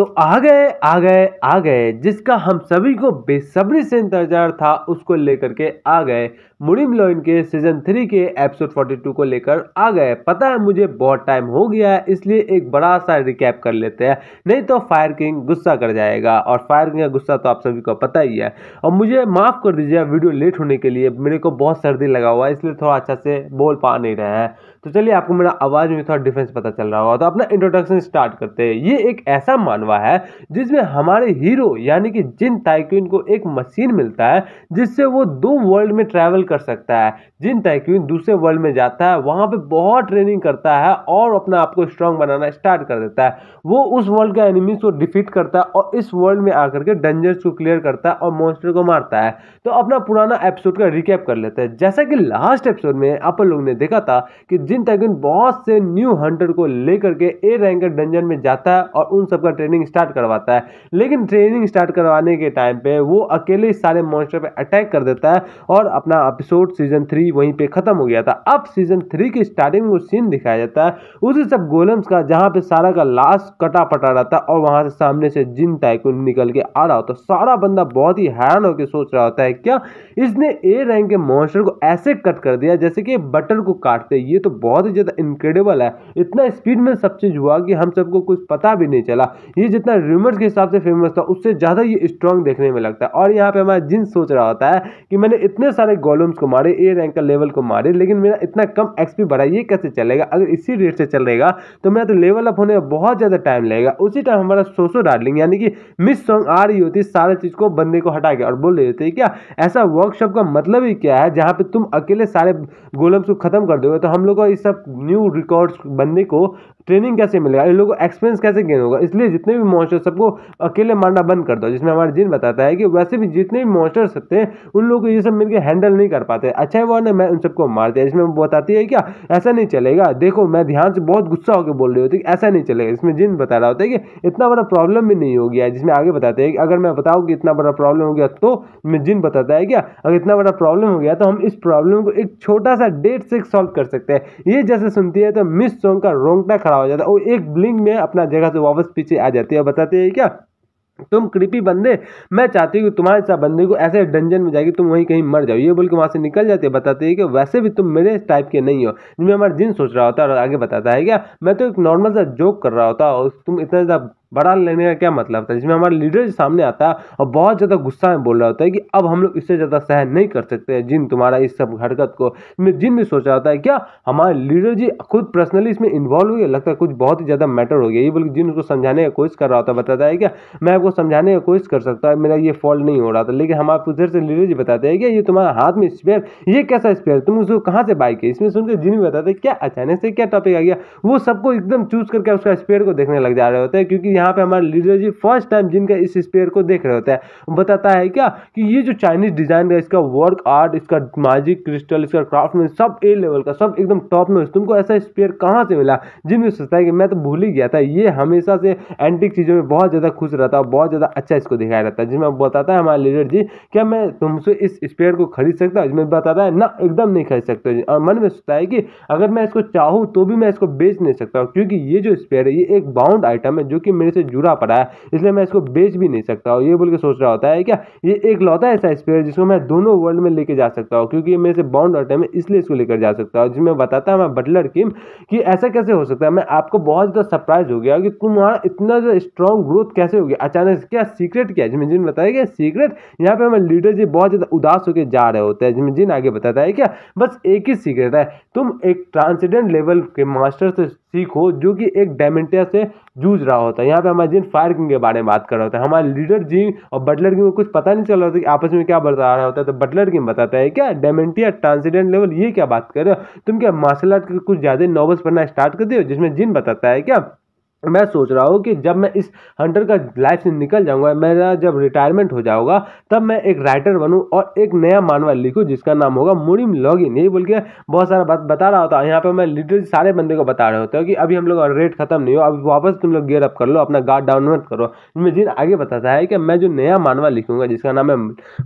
तो आ गए जिसका हम सभी को बेसब्री से इंतजार था, उसको लेकर के आ गए। मुड़िम लॉ इनके सीजन 3 के एपिसोड 42 को लेकर आ गए। पता है मुझे बहुत टाइम हो गया है, इसलिए एक बड़ा सा रिकैप कर लेते हैं, नहीं तो फायर किंग गुस्सा कर जाएगा। और फायर किंग का गुस्सा तो आप सभी को पता ही है। और मुझे माफ कर दीजिए वीडियो लेट होने के लिए, मेरे को बहुत सर्दी लगा हुआ है, इसलिए थोड़ा अच्छा से बोल पा नहीं रहे हैं। तो चलिए, आपको मेरा आवाज में थोड़ा डिफरेंस पता चल रहा होगा, तो अपना इंट्रोडक्शन स्टार्ट करते हैं। ये एक ऐसा मानवा है जिसमें हमारे हीरो यानी कि जिन ताइक्यून को एक मशीन मिलता है जिससे वो 2 वर्ल्ड में ट्रैवल कर सकता है। जिन ताइक्यून दूसरे वर्ल्ड में जाता है, वहां पे बहुत ट्रेनिंग करता है और अपने आप को स्ट्रांग बनाना स्टार्ट कर देता है। वो उस वर्ल्ड के एनिमीज को डिफीट करता है और इस वर्ल्ड में आकर के डंजर्स को क्लियर करता है और मॉन्स्टर को मारता है। तो अपना पुराना एपिसोड का रिकैप कर लेते हैं। जैसा कि लास्ट एपिसोड में आप लोगों ने देखा था कि जिन ताइक्यून बहुत से न्यू हंटर को लेकर के ए रैंक के डंजन में जाता है और उन सबका ट्रेनिंग स्टार्ट करवाता है। लेकिन ट्रेनिंग स्टार्ट करवाने के टाइम पे वो अकेले सारे मॉन्स्टर पे अटैक कर देता है और अपना एपिसोड सीजन 3 वहीं पे खत्म हो गया था। अब सीजन 3 की स्टार्टिंग में वो सीन दिखाया जाता है उसी सब गोलम्स का, जहां पे सारा का लाश कटा पटा रहता है और वहां से सामने से जिन टाइकून निकल के आ रहा होता है। सारा बंदा बहुत ही हैरान होकर सोच रहा होता है, क्या इसने ए रैंक के मॉन्स्टर को ऐसे कट कर दिया जैसे कि बटर को काटते। ये तो बहुत ही ज्यादा इनक्रेडिबल है। इतना स्पीड में सब चीज हुआ कि हम सबको कुछ पता भी नहीं चला। ये जितना रूमर्स के हिसाब से फेमस था, उससे ज्यादा ये स्ट्रांग देखने में लगता है। और यहाँ पे हमारा जिन सोच रहा होता है कि मैंने इतने सारे गोलम्स को मारे, ए रैंक का लेवल को मारे, लेकिन मेरा इतना कम एक्सपी बढ़ा, ये कैसे चलेगा? अगर इसी रेट से चल रहेगा तो मेरा तो लेवल अप होने में बहुत ज्यादा टाइम लगेगा। उसी टाइम हमारा सोसो डार्लिंग यानी कि मिस सॉन्ग आ रही होती, सारी चीज को बंदे को हटा के और बोल रही होती क्या ऐसा वर्कशॉप का मतलब ही क्या है जहां पे तुम अकेले सारे गोलम्स को खत्म कर दोगे? तो हम लोग को इस सब न्यू रिकॉर्ड्स बंदे को ट्रेनिंग कैसे मिलेगा, इन लोगों को एक्सपीरियंस कैसे गेन होगा? इसलिए जितने भी मॉन्स्टर सबको अकेले मारना बंद कर दो। जिसमें हमारा जिन बताता है कि वैसे भी जितने भी मॉन्स्टर सकते हैं उन लोगों को ये सब मिलकर हैंडल नहीं कर पाते। अच्छा है वो ना, मैं उन सबको मार दिया। इसमें वो बताती है क्या ऐसा नहीं चलेगा, देखो मैं ध्यान से बहुत गुस्सा होकर बोल रही होती है कि ऐसा नहीं चलेगा। इसमें जिन बता रहा होता है कि इतना बड़ा प्रॉब्लम भी नहीं हो गया है। जिसमें आगे बताते हैं कि अगर मैं बताऊँ कि इतना बड़ा प्रॉब्लम हो गया, तो मैं जिन बताता है क्या अगर इतना बड़ा प्रॉब्लम हो गया तो हम इस प्रॉब्लम को एक छोटा सा डेट से सॉल्व कर सकते हैं। ये जैसे सुनती है तो मिस सॉन्ग का रोंगटा खड़ा हो जाता है और एक ब्लिंक में अपना जगह से वापस पीछे आ जाती है। बताते हैं क्या तुम क्रीपी बंदे, मैं चाहती हूँ कि तुम्हारे साथ बंदे को ऐसे डंजन में जाएगी तुम वहीं कहीं मर जाओ। ये बोल के वहां से निकल जाती है। बताते हैं कि वैसे भी तुम मेरे टाइप के नहीं हो। जिनमें हमारा जिन सोच रहा होता है और आगे बताता है क्या मैं तो एक नॉर्मल सा जोक कर रहा होता और तुम इतना ज्यादा बड़ा लेने का क्या मतलब था? जिसमें हमारा लीडर सामने आता है और बहुत ज्यादा गुस्सा में बोल रहा होता है कि अब हम लोग इससे ज्यादा सहन नहीं कर सकते जिन तुम्हारा इस सब हरकत को। जिन भी सोच रहा होता है क्या हमारे लीडर जी खुद पर्सनली इसमें इन्वॉल्व हो गया, लगता है कुछ बहुत ही ज्यादा मैटर हो गया। ये बोल जिन उसको समझाने की कोशिश कर रहा होता है। बताता है क्या मैं आपको समझाने की कोशिश कर सकता है, मेरा ये फॉल्ट नहीं हो रहा था। लेकिन हमारे उधर से लीडर जी बताते हैं कि ये तुम्हारा हाथ में स्पेयर, ये कैसा स्पेयर, तुम उसको कहाँ से बाई किया? इसमें सुनकर जिन भी बताते हैं क्या अचानक से क्या टॉपिक आ गया। वो सबको एकदम चूज करके उसका स्पेयर को देखने लग जा रहे होते हैं, क्योंकि यहाँ पे हमारे लीडर जी फर्स्ट टाइम जिनका इस स्पेयर को देख रहे होते हैं। बताता है क्या कि ये जो चाइनीज डिजाइन है, इसका वर्क आर्ट, इसका मैजिक क्रिस्टल, इसका क्राफ्टमैन सब ए लेवल का, सब एकदम टॉप नॉच। तुमको ऐसा स्पेयर कहाँ से मिला? जिन भी सोचता है कि मैं तो भूल ही गया था, ये हमेशा से एंटिक चीजों में बहुत ज्यादा खुश रहता है, बहुत ज्यादा अच्छा इसको दिखाया रहता है। जिसमें बताता है हमारा लीडर जी क्या मैं तुमसे इस स्पेयर को खरीद सकता हूँ? जिसमें बताता है ना एकदम नहीं खरीद सकते। और मन में सोचता है कि अगर मैं इसको चाहूँ तो भी मैं इसको बेच नहीं सकता, क्योंकि ये जो स्पेयर है ये एक बाउंड आइटम है जो कि मेरे से जुड़ा पड़ा है, इसलिए मैं इसको बेच भी नहीं सकता हूँ। ये बोल के सोच रहा होता है क्या ये एक लौता ऐसा स्पेयर जिसको मैं दोनों वर्ल्ड में लेके जा सकता हूँ, क्योंकि ये मेरे से बाउंड आइटम है इसलिए इसको लेकर जा सकता हूँ। जिसमें बताता है मैं बटलर किम कि ऐसा कैसे हो सकता है, मैं आपको बहुत ज्यादा सरप्राइज हो गया कि तुम्हारा इतना ज्यादा स्ट्रॉन्ग ग्रोथ कैसे हो गया अचानक से, क्या सीक्रेट क्या है? जिसमें जिन बताया क्या सीक्रेट, यहाँ पे हमारे लीडर जी बहुत ज्यादा उदास होकर जा रहे होते हैं। जिसमें जिन आगे बताता है क्या बस एक ही सीक्रेट है, तुम एक ट्रांसेंडेंट लेवल के मास्टर से सीखो जो कि एक डेमेंटिया से जूझ रहा होता है। यहाँ पे हमारे जिन फायर किंग के बारे में बात कर रहा होता है। हमारे लीडर जी और बटलर किंग को कुछ पता नहीं चल रहा था कि आपस में क्या बता रहा होता है। तो बटलर किंग बताता है क्या डेमेंटिया ट्रांसेंडेंट लेवल, ये क्या बात कर रहे हो तुम? क्या मार्शल आर्ट के कुछ ज्यादा नॉवेल्स पढ़ना स्टार्ट कर दियो? जिसमें जिन बताता है क्या मैं सोच रहा हूँ कि जब मैं इस हंटर का लाइफ से निकल जाऊंगा, मेरा जब रिटायरमेंट हो जाऊंगा, तब मैं एक राइटर बनूं और एक नया मानवा लिखूं जिसका नाम होगा मुड़िम लॉगिन। यही बोल के बहुत सारा बात बता रहा होता है। यहाँ पे मैं लिटरली सारे बंदे को बता रहे होते हैं कि अभी हम लोग रेट खत्म नहीं हो, अभी वापस तुम लोग गियर अप कर लो, अपना गार्ड डाउन मत करो। इनमें जिन आगे बताता है कि मैं जो नया मानवा लिखूंगा जिसका नाम है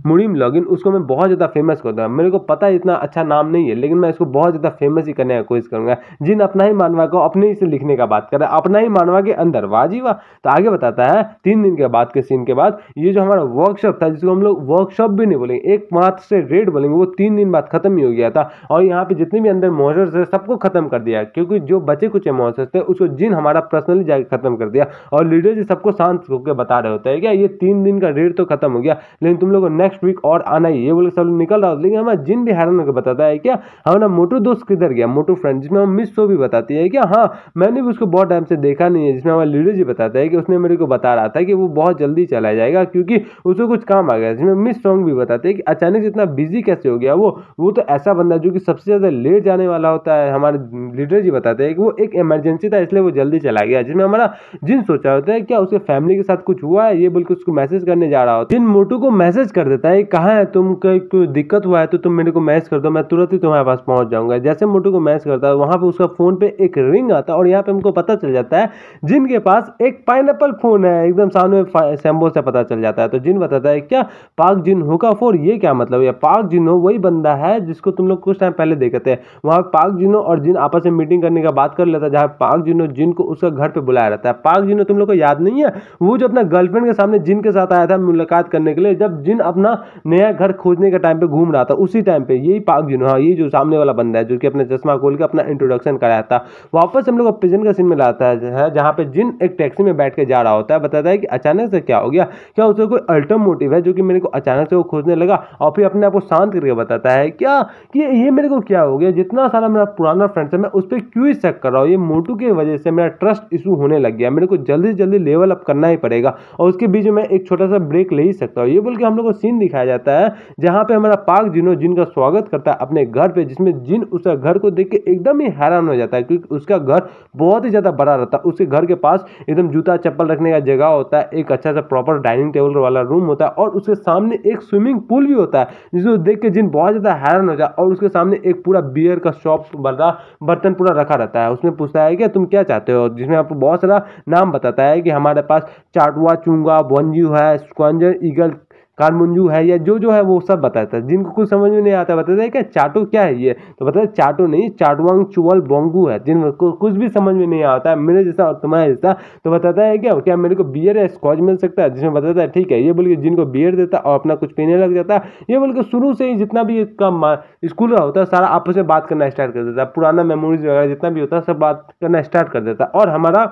मुड़िम लॉगिन, उसको मैं बहुत ज़्यादा फेमस करता हूँ। मेरे को पता है इतना अच्छा नाम नहीं है, लेकिन मैं इसको बहुत ज़्यादा फेमस ही करने की कोशिश करूंगा। जिन अपना ही मानवा को अपने ही से लिखने का बात कर रहा है, अपना ही मानवा के अंदर। वाह जी वाह। तो आगे बताता है 3 दिन के बाद के सीन के बाद ये जो हमारा वर्कशॉप था, जिसको हम लोग वर्कशॉप भी नहीं बोलेंगे, एक मात्र से रेड बोलेंगे, वो 3 दिन बाद खत्म ही हो गया था। और यहाँ पे जितने भी अंदर मॉन्स्टर्स थे सबको खत्म कर दिया, क्योंकि जो बचे कुछ मॉन्स्टर्स थे उसको जिन हमारा पर्सनली जाकर खत्म कर दिया। और लीडर जी सबको शांत होकर बता रहे होते हैं क्या ये 3 दिन का रेड तो खत्म हो गया, लेकिन तुम लोग को नेक्स्ट वीक और आना ही, ये बोल सब निकल रहा हो। लेकिन हमारा जिन भी हैरान होकर बताता है क्या हमारा मोटू दोस्त किधर गया, मोटू फ्रेंड, जिसमें हम मिस शो भी बताती है क्या, हाँ मैंने भी उसको बहुत टाइम से देखा नहीं है, जिसमें हमारा लीडर जी बताता है कि उसने मेरे को बता रहा था कि वो बहुत जल्दी चला जाएगा क्योंकि उसको कुछ काम आ गया। जिसमें मिस सॉन्ग भी बताते हैं कि अचानक से इतना बिजी कैसे हो गया वो तो ऐसा बंदा जो कि सबसे ज्यादा लेट जाने वाला होता है। हमारे लीडर जी बताते हैं कि वो एक इमरजेंसी था इसलिए वो जल्दी चला गया। जिसमें हमारा जिन सोचा होता है क्या उसके फैमिली के साथ कुछ हुआ है, ये बोल के उसको मैसेज करने जा रहा होता है। जिन मोटू को मैसेज कर देता है कहाँ है तुम, कोई दिक्कत हुआ है तो तुम मेरे को मैसेज कर दो, मैं तुरंत ही तुम्हारे पास पहुंच जाऊंगा। जैसे मोटू को मैसेज करता है वहां पे उसका फोन पे एक रिंग आता है और यहाँ पे हमको पता चल जाता है जिन के पास एक पाइनएप्पल फोन है, एकदम सामने सैम्बो से पता चल जाता है। तो जिन बताता है क्या पाक जिन हो का फोन, ये क्या मतलब है। पाक जिनो वही बंदा है जिसको तुम लोग कुछ टाइम पहले देखे थे, वहां पाक जिनो और जिन आपस में मीटिंग करने का बात कर लेता है, जहां पाक जिनो जिन को उसका घर पे बुलाया रहता है। पाक जिनो तुम लोग को याद नहीं है, वो जो अपना गर्लफ्रेंड के सामने जिन के साथ आया था मुलाकात करने के लिए, जब जिन अपना नया घर खोजने के टाइम पे घूम रहा था, उसी टाइम पे यही पाक जिनो, हाँ ये जो सामने वाला बंदा है जो कि अपने चश्मा खोल के अपना इंट्रोडक्शन कराया था। वापस हम लोग प्रेजेंट का सीन में लाता है जहां पे जिन एक टैक्सी में बैठ के जा रहा होता है, बताता है कि अचानक से क्या हो गया, क्या उसका कोई अल्टर मोटिव है जो कि मेरे को अचानक से वो खोजने लगा। और फिर अपने आप को शांत करके बताता है क्या कि ये मेरे को क्या हो गया, जितना सारा मेरा पुराना फ्रेंड है मैं उस पर क्यों शक कर रहा हूँ, ये मोटू की वजह से मेरा ट्रस्ट इशू होने लग गया, मेरे को जल्दी से जल्दी लेवल अप करना ही पड़ेगा और उसके बीच में मैं एक छोटा सा ब्रेक ले ही सकता हूँ। ये बोल के हम लोग को सीन दिखाया जाता है जहां पे हमारा पाक जिनो जिन का स्वागत करता है अपने घर पे, जिसमें जिन उसका घर को देख के एकदम ही हैरान हो जाता है क्योंकि उसका घर बहुत ही ज्यादा बड़ा रहता है। उसके घर के पास एकदम जूता चप्पल रखने का जगह होता है, एक अच्छा सा प्रॉपर डाइनिंग टेबल वाला रूम होता है और उसके सामने एक स्विमिंग पूल भी होता है, जिसको देख के जिन बहुत ज्यादा हैरान हो जाए। और उसके सामने एक पूरा बियर का शॉप वाला बर्तन पूरा रखा रहता है। उसमें पूछता है कि तुम क्या चाहते हो, जिसमें आपको बहुत सारा नाम बताता है कि हमारे पास चाटुआ चूंगा बंजू है, स्क्वांजर ईगल कारमुंजू है, या जो है वो सब बताता है। जिनको कुछ समझ में नहीं आता बताता है क्या चाटो क्या है ये, तो बताता है चाटो नहीं चाटवांग चुवल बोंगू है। जिनको कुछ भी समझ में नहीं आता है मेरे जैसा और तुम्हारे जैसा, तो बताता है क्या मेरे को बियर या स्कॉच मिल सकता है, जिसमें बताता है ठीक है, ये बोल के जिनको बियर देता और अपना कुछ पीने लग जाता है। ये बोल के शुरू से ही जितना भी इसका स्कूल का होता है सारा आपस में बात करना स्टार्ट कर देता है, पुराना मेमोरीज वगैरह जितना भी होता है सब बात करना स्टार्ट कर देता है। और हमारा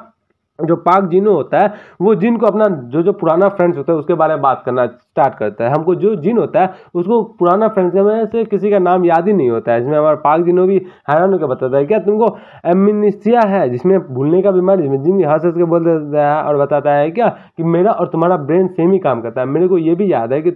जो पाक जिनो होता है वो जिन को अपना जो पुराना फ्रेंड्स होता है उसके बारे में बात करना स्टार्ट करता है। हमको जो जिन होता है उसको पुराना फ्रेंड्स में से किसी का नाम याद ही नहीं होता है। इसमें हमारा पाक जिनो भी हैरान होकर बताता है क्या तुमको एमनीसिया है, जिसमें भूलने का बीमारी, जिसमें जिन हंस हंस के बोल देता है और बताता है क्या कि मेरा और तुम्हारा ब्रेन सेम ही काम करता है। मेरे को ये भी याद है कि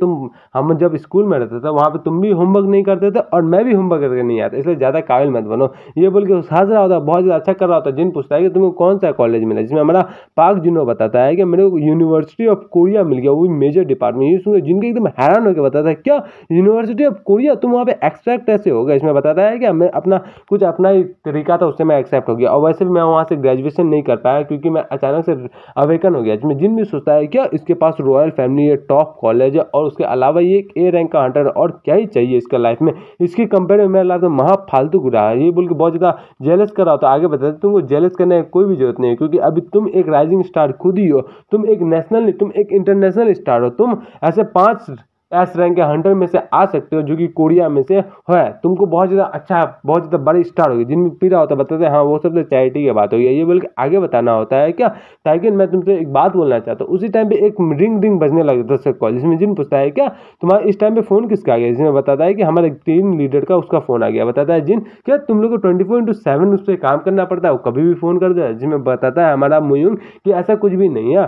हम जब स्कूल में रहते थे वहाँ पे तुम भी होमवर्क नहीं करते थे और मैं भी होमवर्क करके नहीं आता, इसलिए ज़्यादा काबिल मत बनो। ये बोल के हंस रहा होता है, बहुत ज़्यादा अच्छा कर रहा होता है। जिन पूछता है कि तुमको कौन सा कॉलेज मिला, जिसमें हमारा पाक जिनो बताता है कि मेरे को यूनिवर्सिटी ऑफ कोरिया मिल गया, वो भी मेजर डिपार्टमेंट। ये सुन जिनके एकदम हैरान होकर बताता है क्या यूनिवर्सिटी ऑफ कोरिया, तुम वहाँ पे एक्सेप्ट कैसे हो गए। इसमें बताता है कि मैं अपना ही तरीका था उससे मैं एक्सेप्ट हो गया, और वैसे भी मैं वहाँ से ग्रेजुएशन नहीं कर पाया क्योंकि मैं अचानक से अवेकन हो गया। जिसमें जिन भी सोचता है क्या इसके पास रॉयल फैमिली है, टॉप कॉलेज है और उसके अलावा ये एक ए रैंक का हंटर है और क्या ही चाहिए इसका लाइफ में, इसकी कंपेयर में मेरा लाइफ में महा फालतू रहा है। ये बोल के बहुत ज़्यादा जेलस कर रहा होता है। आगे बताते तुमको जेलस करने की कोई भी जरूरत नहीं है क्योंकि अभी तुम एक राइजिंग स्टार खुद ही हो, तुम एक नेशनल नहीं तुम एक इंटरनेशनल स्टार हो। तुम ऐसे 5 एस रैंक के हंटर में से आ सकते हो जो कि कोरिया में से है। तुमको बहुत ज़्यादा अच्छा बहुत ज़्यादा बड़ी स्टार होगी। जिन पी रहा होता है बताते हैं हाँ वो सब तो चैरिटी की बात होगी। ये बोल के आगे बताना होता है क्या ताकि मैं तुमसे एक बात बोलना चाहता हूँ। उसी टाइम पे एक रिंग बजने लगा दर्शक कॉल, जिसमें जिन पूछता है क्या तुम्हारा इस टाइम पे फोन किसका आ गया, जिसमें बताता है कि हमारे टीम लीडर का उसका फोन आ गया। बताता है जिन क्या तुम लोग को 24/7 उस पर काम करना पड़ता है, वो कभी भी फोन कर दे। जिसमें बताता है हमारा मुयुंग कि ऐसा कुछ भी नहीं है,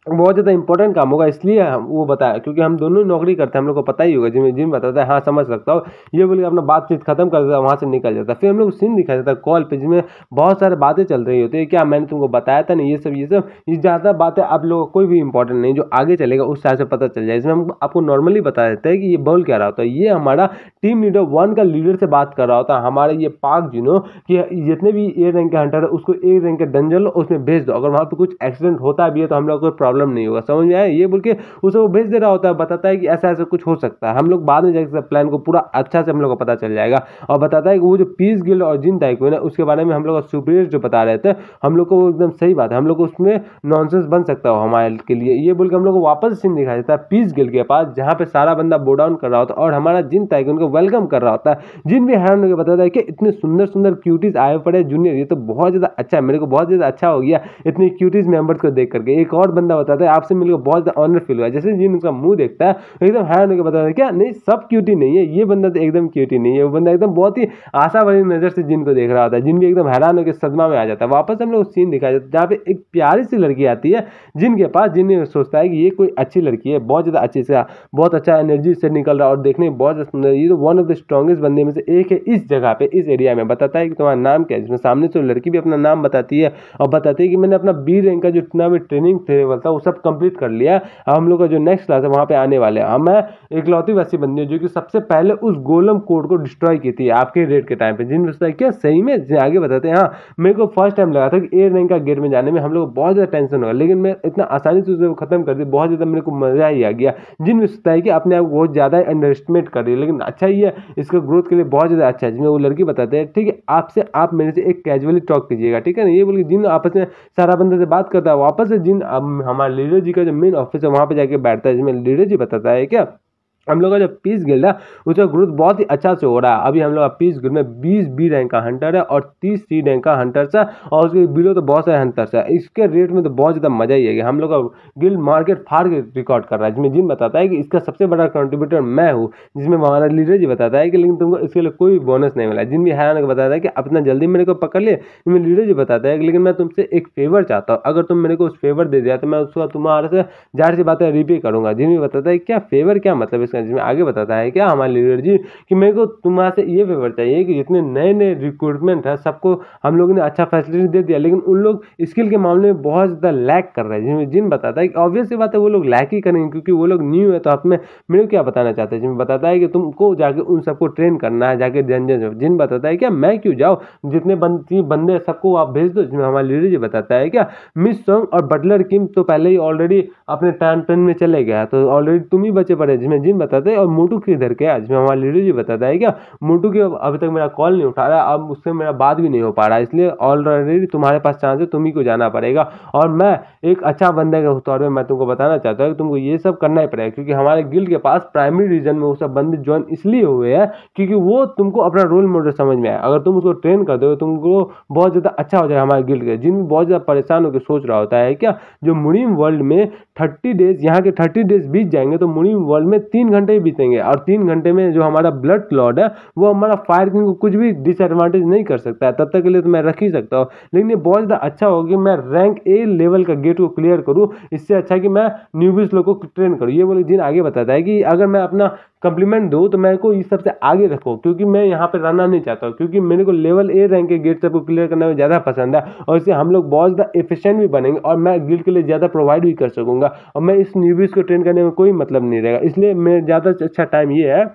बहुत ज़्यादा इंपॉर्टेंट काम होगा इसलिए वो बताया क्योंकि हम दोनों नौकरी करते हैं, हम लोग को पता ही होगा। जिम बताता है हाँ समझ सकता हूँ। ये बोल के अपना बातचीत खत्म कर देता है, वहाँ से निकल जाता है। फिर हम लोग सीन दिखाया जाता है कॉल पे, जिसमें बहुत सारे बातें चल रही होती है। क्या मैंने तुमको बताया था नहीं, ये ज़्यादा बातें आप लोगों को कोई भी इंपॉर्टेंट नहीं, जो आगे चलेगा उस साल से पता चल जाए। इसमें हम आपको नॉर्मली बता देते हैं कि ये बोल क्या रहा होता है। ये हमारा टीम लीडर 1 का लीडर से बात कर रहा होता है, हमारे ये पाक जिनो कि जितने भी ए रैंक के हंटर है उसको ए रैंक के डंजन लो, उसमें भेज दो। अगर वहाँ पर कुछ एक्सीडेंट होता भी है तो हम लोग को प्रॉब्लम नहीं होगा, समझ में आया, ये बोल के उसे वो भेज दे रहा होता है, बताता है कि ऐसा ऐसा कुछ हो सकता है, हम लोग बाद में जाकर प्लान को पूरा अच्छा से हम लोग को पता चल जाएगा। और बताता है कि वो जो पीस गिल्ड और जिन टाइकून है उसके बारे में हम लोग सुपीरियर जो बता रहे थे, हम लोग को वो एकदम सही बात है, हम लोग को उसमें नॉनसेंस बन सकता हो हमारे के लिए, ये बोल के हम लोग को वापस सीन दिखाया जाता है पीस गिल्ड के पास, जहाँ पे सारा बंदा बो डाउन कर रहा होता है और हमारा जिन टाइकून को वेलकम कर रहा होता है। जिन भी हैरान होकर बताता है कि इतने सुंदर सुंदर क्यूटीज आए पड़े जूनियर, ये तो बहुत ज्यादा अच्छा है, मेरे को बहुत ज्यादा अच्छा हो गया इतनी क्यूटीज मेंबर्स को देख करके। एक और बंदा बताता है आपसे मिलकर बहुत ज्यादा ऑनर फील हुआ, जैसे जिन उसका मुंह देखता है एकदम हैरान होकर बताता है क्या नहीं सब क्यूटी नहीं है, ये बंदा तो एकदम क्यूटी नहीं है, वो बंदा एकदम बहुत ही आशा भरी नजर से जिन को देख रहा होता है, जिन भी एकदम हैरान होकर सदमा में आ जाता है। वापस हम लोग सीन दिखाया जाता है जहाँ पे एक प्यारी सी लड़की आती है जिनके पास, जिन सोचता है कि ये कोई अच्छी लड़की है, बहुत ज्यादा अच्छी से बहुत अच्छा एनर्जी से निकल रहा है और देखने में बहुत ज्यादा सुंदर, ये तो वन ऑफ द स्ट्रॉन्गेस्ट बंदे में से एक है इस जगह पे, इस एरिया में। बताता है कि तुम्हारा नाम क्या है, जिसमें सामने से लड़की भी अपना नाम बताती है और बताती है कि मैंने अपना बी रैंक का जितना भी ट्रेनिंग लेवल था वो सब कंप्लीट कर लिया, अब हम लोग का जो नेक्स्ट क्लास है वहाँ पे आने वाले हैं। मैं इकलौती वैसी बंदी हूँ जो कि सबसे पहले उस गोलम कोड को डिस्ट्रॉय की थी आपके रेड के टाइम पे। जिन सोचता है क्या सही में, आगे बताते हैं हाँ, मेरे को फर्स्ट टाइम लगा था कि ए रैंक का गेट में जाने में हम लोग को बहुत ज़्यादा टेंशन होगा, लेकिन मैं इतना आसानी से उसे खत्म कर दी, बहुत ज़्यादा मेरे को मजा ही आ गया। जिन सोचता है कि अपने आप को बहुत ज़्यादा अंडर एस्टिमेट कर रही है, लेकिन अच्छा ही है, इसका ग्रोथ के लिए बहुत ज़्यादा अच्छा है। जिसमें वो लड़की बताते हैं ठीक है आपसे, आप मेरे से एक कैजुअली टॉक कीजिएगा, ठीक है ना, ये बोल के जिन आपस में सारा बंदे से बात करता है, वापस से जिन हमारे लीडर जी का जो मेन ऑफिस है वहाँ पे जाके बैठता है, जिसमें लीडर जी बताता है क्या हम लोग का जो पीस गिल्ड है उसका ग्रोथ बहुत ही अच्छा से हो रहा है। अभी हम लोग का पीस गिल्ड में 20 बी रैंक का हंटर है और 30 सी रैंक का हंटर्स है और उसके बिलो तो बहुत सारे हंटर्स है। इसके रेट में तो बहुत ज़्यादा मजा ही है कि हम लोग का गिल्ड मार्केट फाड़ के रिकॉर्ड कर रहा है, जिसमें जिन बताता है कि इसका सबसे बड़ा कंट्रीब्यूटर मैं हूँ, जिसमें हमारा लीडर जी बताता है कि लेकिन तुमको इसके लिए कोई बोनस नहीं मिला। जिन भी हैरान बताता है कि अपना जल्दी मेरे को पकड़ लिए, जिसमें लीडर जी बताता है कि लेकिन मैं तुमसे एक फेवर चाहता हूँ, अगर तुम मेरे को उस फेवर दे दिया तो मैं उसका तुम्हारे से जाहिर सी बात है रिपे करूंगा। जिन भी बताता है क्या फेवर क्या मतलब इसका, जिसमें आगे बताता है क्या हमारे लीडर जी कि मेरे को तुम्हारे से ये फेवर चाहिए कि जितने नए नए रिक्रूटमेंट है सबको हम लोगों ने अच्छा फैसिलिटी दे दिया, लेकिन उन लोग स्किल के मामले में बहुत ज़्यादा लैक कर रहे हैं। जिसमें जिन बताता है कि ऑब्वियस सी बात है वो लोग लैक ही करेंगे क्योंकि वो लोग न्यू है, तो आप में मेरे को क्या बताना चाहते हैं। जिन बताता है कि तुमको जाके उन सबको ट्रेन करना है जाके डंजन। जिन बताता है क्या मैं क्यों जाऊँ, जितने बंदे सबको आप भेज दो। जिसमें हमारे लीडर जी बताता है क्या मिस सॉन्ग और बटलर किम तो पहले ही ऑलरेडी अपने टाइम टर्न में चले गया, तो ऑलरेडी तुम ही बचे पड़े। जिसमें जिन बताते हैं और मोटू किधर के, जिसमें हमारा लीडर जी बताता है क्या मोटू के अभी तक मेरा कॉल नहीं उठा रहा, अब उससे मेरा बात भी नहीं हो पा रहा, इसलिए ऑलरेडी तुम्हारे पास चांस है, तुम ही को जाना पड़ेगा। और मैं एक अच्छा बंदे के तौर पर मैं तुमको बताना चाहता हूँ कि तुमको ये सब करना ही पड़ेगा, क्योंकि हमारे गिल्ड के पास प्राइमरी रीजन में वो सब बंदे ज्वाइन इसलिए हुए हैं क्योंकि वो तुमको अपना रोल मॉडल समझ में आए। अगर तुम उसको ट्रेन कर दो तुमको बहुत ज़्यादा अच्छा हो जाएगा हमारे गिल्ड के। जिन भी बहुत ज़्यादा परेशान होकर सोच रहा होता है क्या जो मुनीम वर्ल्ड में 30 डेज, यहाँ के 30 डेज बीत जाएंगे तो मुनीम वर्ल्ड में 3 घंटे ही बीतेंगे, और 3 घंटे में जो हमारा ब्लड लॉर्ड है वो हमारा फायर किंग को कुछ भी डिसएडवांटेज नहीं कर सकता है, तब तक के लिए तो मैं रख ही सकता हूँ। लेकिन ये बहुत ज़्यादा अच्छा होगा कि मैं रैंक ए लेवल का गेट को क्लियर करूँ, इससे अच्छा कि मैं न्यूबीज लोग को ट्रेन करूँ। ये बोले जिन आगे बताता है कि अगर मैं अपना कम्प्लीमेंट दूँ तो मेरे को इस सबसे आगे रखो, क्योंकि मैं यहाँ पे रहना नहीं चाहता हूँ, क्योंकि मेरे को लेवल ए रैंक के गेट सबको क्लियर करना में ज़्यादा पसंद है और इससे हम लोग बहुत ज़्यादा एफिशिएंट भी बनेंगे और मैं गिल्ड के लिए ज़्यादा प्रोवाइड भी कर सकूँगा और मैं इस न्यूबीज को ट्रेन करने में कोई मतलब नहीं रहेगा। इसलिए मेरे ज़्यादा अच्छा टाइम ये है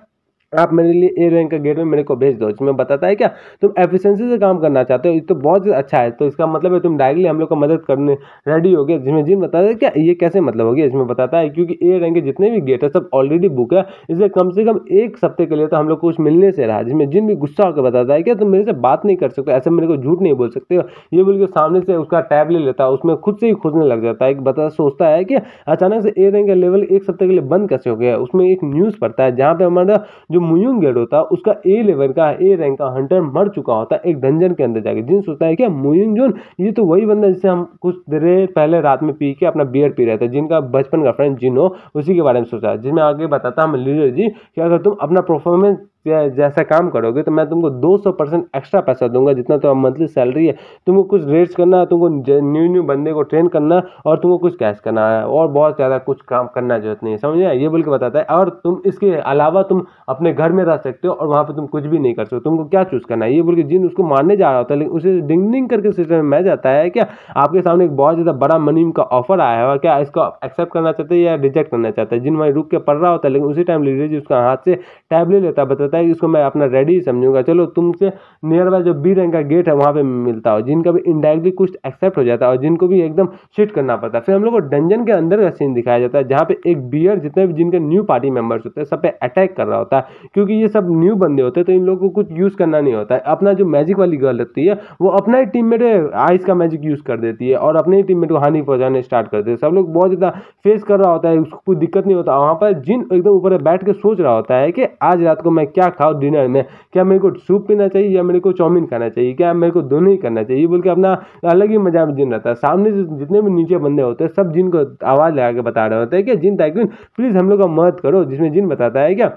आप मेरे लिए ए रैंक का गेट में मेरे को भेज दो। इसमें बताता है क्या तुम एफिशिएंसी से काम करना चाहते हो, ये तो बहुत अच्छा है, तो इसका मतलब है तुम डायरेक्टली हम लोग का मदद करने रेडी हो गए। जिसमें जिन बताता है क्या ये कैसे मतलब हो गया, इसमें बताता है क्योंकि ए रैंक के जितने भी गेट है सब ऑलरेडी बुक है, इसलिए कम से कम एक हफ्ते के लिए तो हम लोग को कुछ मिलने से रहा। जिसमें जिन भी गुस्सा होकर बताता है क्या तुम मेरे से बात नहीं कर सकते, ऐसे मेरे को झूठ नहीं बोल सकते हो, ये बोल के सामने से उसका टैब ले लेता है, उसमें खुद से ही खुदने लग जाता है। बता सोचता है कि अचानक से ए रैंक का लेवल एक हफ्ते के लिए बंद कैसे हो गया। उसमें एक न्यूज़ पढ़ता है जहाँ पे हमारा जो मुयुंग गेट होता है उसका ए लेवल का ए रैंक का हंटर मर चुका होता है एक डंजन के अंदर जाके। जिन सोचता है क्या मुयुंग जोन ये तो वही बंदा जिससे हम कुछ देर पहले रात में पी के अपना बियर पी रहे थे, जिनका बचपन का फ्रेंड जिन हो, उसी के बारे में सोचा है। जिसमें आगे बताता हम लीडर जी कि अगर तुम अपना परफॉर्मेंस जैसा काम करोगे तो मैं तुमको 200% एक्स्ट्रा पैसा दूंगा, जितना तो मंथली सैलरी है। तुमको कुछ रेट्स करना है, तुमको न्यू बंदे को ट्रेन करना और तुमको कुछ कैश करना है और बहुत ज़्यादा कुछ काम करना जरूरत नहीं है, समझे। ये बोल के बताता है और तुम इसके अलावा तुम अपने घर में रह सकते हो और वहाँ पे तुम कुछ भी नहीं कर सकते, तुमको क्या चूज करना है। ये बोल के जिन उसको मारने जा रहा होता है, लेकिन उसे डिंग डिंग करके सिस्टम में जाता है क्या आपके सामने एक बहुत ज़्यादा बड़ा मनी का ऑफर आया है, क्या इसको एक्सेप्ट करना चाहते हैं या रिजेक्ट करना चाहते हैं। जिन वहीं रुक के पढ़ रहा होता है, लेकिन उसी टाइम लीडर जी उसका हाथ से टैब ले लेता है, बताता बताता है कि इसको मैं अपना रेडी समझूंगा, चलो तुमसे नियर बाय जो बी रैंक का गेट है वहाँ पे मिलता हो, जिनका भी इनडायरेक्टली कुछ एक्सेप्ट हो जाता है और जिनको भी एकदम शिट करना पड़ता है। फिर हम लोग को डंजन के अंदर का सीन दिखाया जाता है जहाँ पे एक बियर जितने भी जिनके न्यू पार्टी मेंबर्स होते हैं सब पे अटैक कर रहा होता है, क्योंकि ये सब न्यू बंदे होते हैं तो इन लोगों को कुछ यूज़ करना नहीं होता है। अपना जो मैजिक वाली गर्ल होती है वो अपना ही टीममेट आइस का मैजिक यूज़ कर देती है और अपने ही टीममेट को हानि पहुंचाने स्टार्ट कर देते हैं। सब लोग बहुत ज़्यादा फेस कर रहा होता है, उसको कोई दिक्कत नहीं होता। वहाँ पर जिन एकदम ऊपर बैठ के सोच रहा होता है कि आज रात को मैं क्या खाऊं डिनर में, क्या मेरे को सूप पीना चाहिए या मेरे को चाउमीन खाना चाहिए, क्या मेरे को दोनों ही करना चाहिए, बोल के अपना अलग ही मजा में जिन रहता है। सामने से जितने भी नीचे बंदे होते हैं सब जिन को आवाज़ लगा के बता रहे होते हैं कि जिन टाइकून प्लीज़ हम लोग का मदद करो, जिसमें जिन बताता है क्या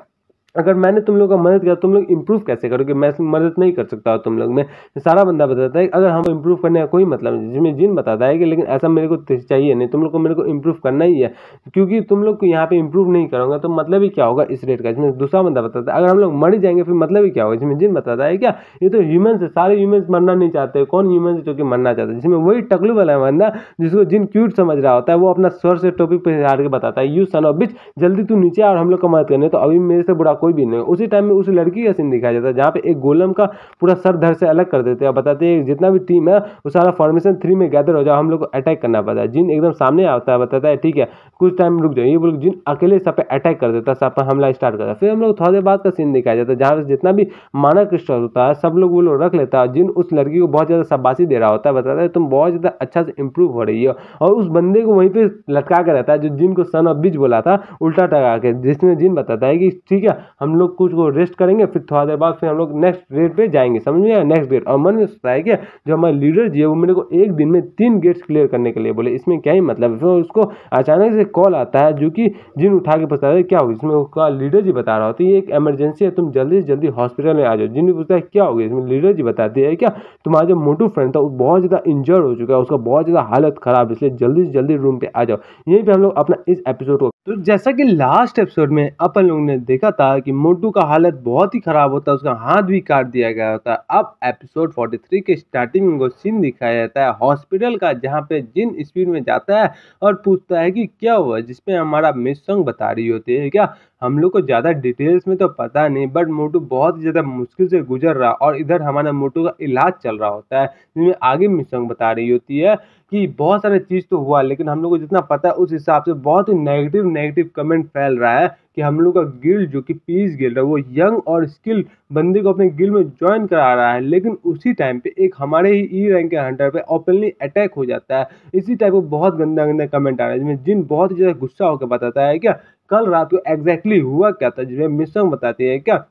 अगर मैंने तुम लोग का मदद किया तुम लोग इंप्रूव कैसे करोगे, मैं मदद नहीं कर सकता तुम लोग में। सारा बंदा बताता है अगर हम इंप्रूव करने का कोई मतलब नहीं, जिसमें जिन बताता है कि लेकिन ऐसा मेरे को चाहिए नहीं, तुम लोग को मेरे को इंप्रूव करना ही है, क्योंकि तुम लोग को यहाँ पे इंप्रूव नहीं करोगे तो मतलब ही क्या होगा इस रेट का। जिसमें दूसरा बंदा बताता है अगर हम लोग मर ही जाएंगे फिर मतलब ही क्या होगा। जिसमें जिन बताता है क्या ये तो ह्यूमन्स है, सारे ह्यूमन्स मरना नहीं चाहते, कौन ह्यूमन्स जो कि मरना चाहते हैं। जिसमें वही टकलू वाला बंदा जिसको जिन क्यूट समझ रहा होता है वो अपना स्वर से टॉपिक पे हार के बताता है यू सन ऑफ बिच, जल्दी तू नीचे आ और हम लोग का मदद करने, तो अभी मेरे से बुरा कोई भी नहीं। उसी टाइम में उस लड़की का सीन दिखाया जाता है जहाँ पे एक गोलम का पूरा सर धड़ से अलग कर देते हैं, बताते हैं जितना भी टीम है वो सारा फॉर्मेशन 3 में गैदर हो जाओ, हम लोग को अटैक करना पड़ता है। जिन एकदम सामने आता है, बताता है ठीक है कुछ टाइम रुक जाइए, बोल जिन अकेले सब पे अटैक कर देता है, सब पर हमला स्टार्ट करता है। फिर हम लोग थोड़ी देर बाद का सीन दिखाया जाता है जहाँ पे जितना भी माना क्रिस्टल होता है सब लोग वो लोग रख लेता है। जिन उस लड़की को बहुत ज़्यादा शाबाशी दे रहा होता है, बताता है तुम बहुत ज़्यादा अच्छा से इंप्रूव हो रही हो, और उस बंदे को वहीं पे लटका के रहता है जो जिन को सन ऑफ बिच बोला था उल्टा टका के। जिसमें जिन बताता है कि ठीक है हम लोग कुछ को रेस्ट करेंगे फिर थोड़ा देर बाद फिर हम लोग नेक्स्ट रेट पे जाएंगे, समझ में आया, नेक्स्ट गेट। और मन में सोचता है कि जो हमारे लीडर जी है वो मेरे को एक दिन में 3 गेट्स क्लियर करने के लिए बोले, इसमें क्या ही मतलब है। फिर उसको अचानक से कॉल आता है जो कि जिन उठा के बताता है क्या होगा। इसमें उसका लीडर जी बता रहा होता है ये एक इमरजेंसी है, तुम जल्दी से जल्दी हॉस्पिटल में आ जाओ। जिन भी पूछता है क्या हो गया, इसमें लीडर जी बताते हैं क्या तुम्हारा जो मोटू फ्रेंड था वो बहुत ज़्यादा इंजर्ड हो चुका है, उसका बहुत ज़्यादा हालत खराब, इसलिए जल्दी से जल्दी रूम पे आ जाओ। यहीं पे हम लोग अपना इस एपिसोड को, तो जैसा कि लास्ट एपिसोड में अपन लोगों ने देखा था कि मोटू का हालत बहुत ही खराब होता है, उसका हाथ भी काट दिया गया होता है। अब एपिसोड 43 के स्टार्टिंग में वो सीन दिखाया जाता है हॉस्पिटल का, जहाँ पे जिन स्पीड में जाता है और पूछता है कि क्या हुआ, जिसमें हमारा मिस सॉन्ग बता रही होती है क्या हम लोग को ज़्यादा डिटेल्स में तो पता नहीं, बट मोटू बहुत ही ज़्यादा मुश्किल से गुजर रहा और इधर हमारा मोटू का इलाज चल रहा होता है। जिसमें आगे मिस सॉन्ग बता रही होती है कि बहुत सारे चीज़ तो हुआ लेकिन हम लोग को जितना पता है उस हिसाब से बहुत ही नेगेटिव कमेंट फैल रहा है कि हम लोग का गिल्ड जो कि पीस गिल्ड है वो यंग और स्किल बंदे को अपने गिल्ड में ज्वाइन करा रहा है, लेकिन उसी टाइम पे एक हमारे ही ई रैंक के हंटर पे ओपनली अटैक हो जाता है। इसी टाइप को बहुत गंदा गंदा कमेंट आ रहा है जिसमें जिन बहुत ही ज़्यादा गुस्सा होकर बताता है क्या कल रात को एग्जैक्टली हुआ क्या था। जिसमें मिसंग बताती है क्या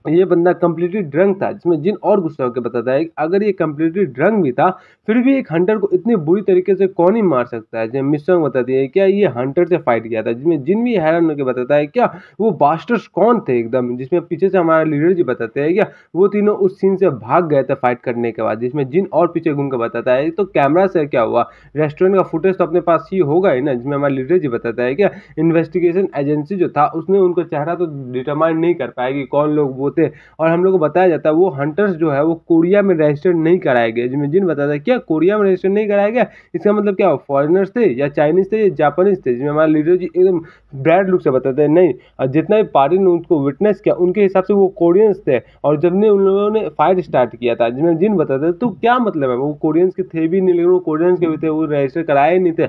ये बंदा कम्प्लीटली ड्रंक था। जिसमें जिन और गुस्सा होकर बताता है कि अगर ये कम्प्लीटली ड्रंक भी था फिर भी एक हंटर को इतनी बुरी तरीके से कौन ही मार सकता है। जिसमें मिसंग बताती है क्या ये हंटर से फाइट किया था। जिसमें जिन भी हैरान होकर बताता है क्या वो बास्टर्स कौन थे एकदम। जिसमें पीछे से हमारा लीडर जी बताते हैं क्या वो तीनों उस सीन से भाग गए थे फाइट करने के बाद। जिसमें जिन और पीछे घूम कर बताता है तो कैमरा से क्या हुआ, रेस्टोरेंट का फुटेज तो अपने पास ही होगा ही ना। जिसमें हमारा लीडर जी बताता है क्या इन्वेस्टिगेशन एजेंसी जो था उसने उनको चेहरा तो डिटरमाइन नहीं कर पाया कि कौन लोग वो थे, और हम लोग को बताया जाता है वो हंटर्स जो है वो कोरिया में रजिस्टर नहीं कराए गए। जिसमें जिन बताता है क्या कोरिया में रजिस्टर नहीं कराया गया, इसका मतलब क्या फॉरेनर्स थे या चाइनीज थे या जापानीज थे। जिसमें हमारा लीडर जी एकदम ब्रैड लुक से बताते हैं नहीं, और जितना भी पार्टी ने उनको विटनेस किया उनके हिसाब से वो कोरियंस थे और जब ने उन लोगों ने फाइट स्टार्ट किया था। जिसमें जिन बताते तो क्या मतलब है वो कोरियंस के थे भी नहीं लेकिन वो कोरियंस के भी थे, वो रजिस्टर कराए नहीं थे।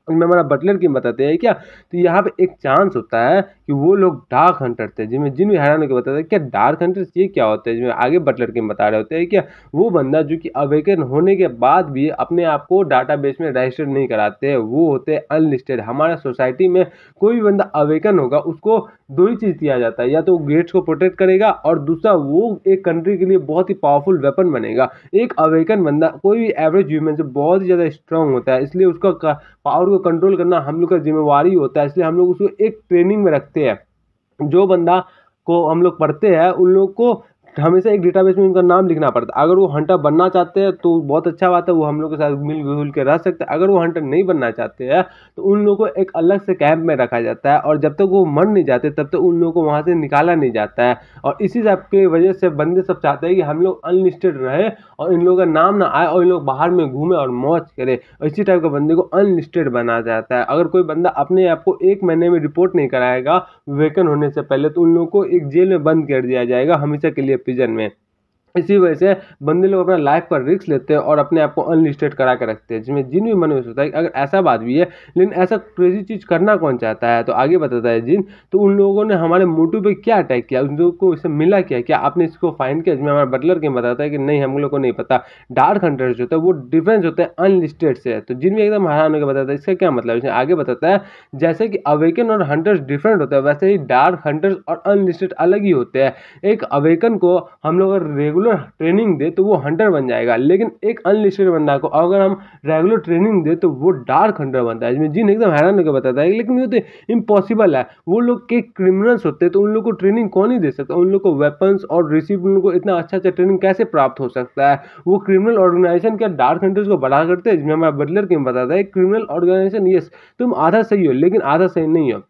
इनमें हमारा बटलर की बताते हैं क्या तो यहाँ पे एक चांस होता है कि वो लोग डार्क हंटर थे। जिनमें जिन भी हैरान होकर बताते हैं क्या डार्क हंटर्स ये क्या होते हैं। जिसमें आगे बटलर की बता रहे होते हैं क्या वो बंदा जो कि अवेकन होने के बाद भी अपने आप को डाटाबेस में रजिस्टर नहीं कराते हैं, वो होते हैं अनलिस्टेड। हमारा सोसाइटी में कोई भी बंदा अवेकन होगा उसको दो ही चीज़ दिया जाता है, या तो गेट्स को प्रोटेक्ट करेगा और दूसरा वो एक कंट्री के लिए बहुत ही पावरफुल वेपन बनेगा। एक अवेकन बंदा कोई भी एवरेज ह्यूमन से बहुत ही ज़्यादा स्ट्रांग होता है, इसलिए उसका पावर को कंट्रोल करना हम लोग का जिम्मेवारी होता है। इसलिए हम लोग उसको एक ट्रेनिंग में रखते हैं। जो बंदा को हम लोग पढ़ते हैं उन लोग को हमेशा एक डेटाबेस में उनका नाम लिखना पड़ता है। अगर वो हंटर बनना चाहते हैं तो बहुत अच्छा बात है, वो हम लोग के साथ मिल के रह सकते हैं। अगर वो हंटर नहीं बनना चाहते हैं तो उन लोगों को एक अलग से कैंप में रखा जाता है, और जब तक वो मर नहीं जाते तब तक उन लोगों को वहाँ से निकाला नहीं जाता है। और इसी सब की वजह से बंदे सब चाहते हैं कि हम लोग अनलिस्टेड रहे और इन लोगों का नाम ना आए और इन लोग बाहर में घूमे और मौज करे। इसी टाइप का बंदे को अनलिस्टेड बनाया जाता है। अगर कोई बंदा अपने आप को 1 महीने में रिपोर्ट नहीं कराएगा वेकन होने से पहले, तो उन लोगों को एक जेल में बंद कर दिया जाएगा हमेशा के लिए, प्रिजन में। इसी वजह से बंदे लोग अपना लाइफ पर रिस्क लेते हैं और अपने आप को अनलिस्टेड करा के रखते हैं, जिसमें जिन भी मन में सोचता है कि अगर ऐसा बात भी है, लेकिन ऐसा क्रेजी चीज़ करना कौन चाहता है। तो आगे बताता है जिन, तो उन लोगों ने हमारे मोटू पे क्या अटैक किया, उन लोगों को इससे मिला क्या आपने इसको फाइंड किया। जिसमें हमारा बटलर के बताता है कि नहीं, हम लोग को नहीं पता। डार्क हंटर्स जो होता है वो डिफरेंस होता है अनलिस्टेड से। तो जिन भी एकदम हैरान होकर बताता है इसका क्या मतलब है। इसमें आगे बताता है जैसे कि अवेकन और हंटर्स डिफरेंट होता है, वैसे ही डार्क हंटर्स और अनलिस्टेड अलग ही होते हैं। एक अवेकन को हम लोग अगर रेगुलर ट्रेनिंग दे तो वो हंटर बन जाएगा, लेकिन एक अनलिस्टेड बंदा को अगर हम रेगुलर ट्रेनिंग दे तो वो डार्क हंटर बनता है। इसमें जिन एकदम हैरान होकर बताता है लेकिन ये तो इम्पॉसिबल है, वो लोग के क्रिमिनल्स होते हैं तो उन लोग को ट्रेनिंग कौन ही दे सकता है। उन लोग को वेपन्स और रिसीव, उन लोग को इतना अच्छा ट्रेनिंग कैसे प्राप्त हो सकता है। वो क्रिमिनल ऑर्गेनाइजेशन क्या डार्क हंटर्स को बढ़ा करते हैं। जिसमें हमारा बटलर के बताता है क्रिमिनल ऑर्गेनाइजेशन यस तुम आधा सही हो लेकिन आधा सही नहीं हो।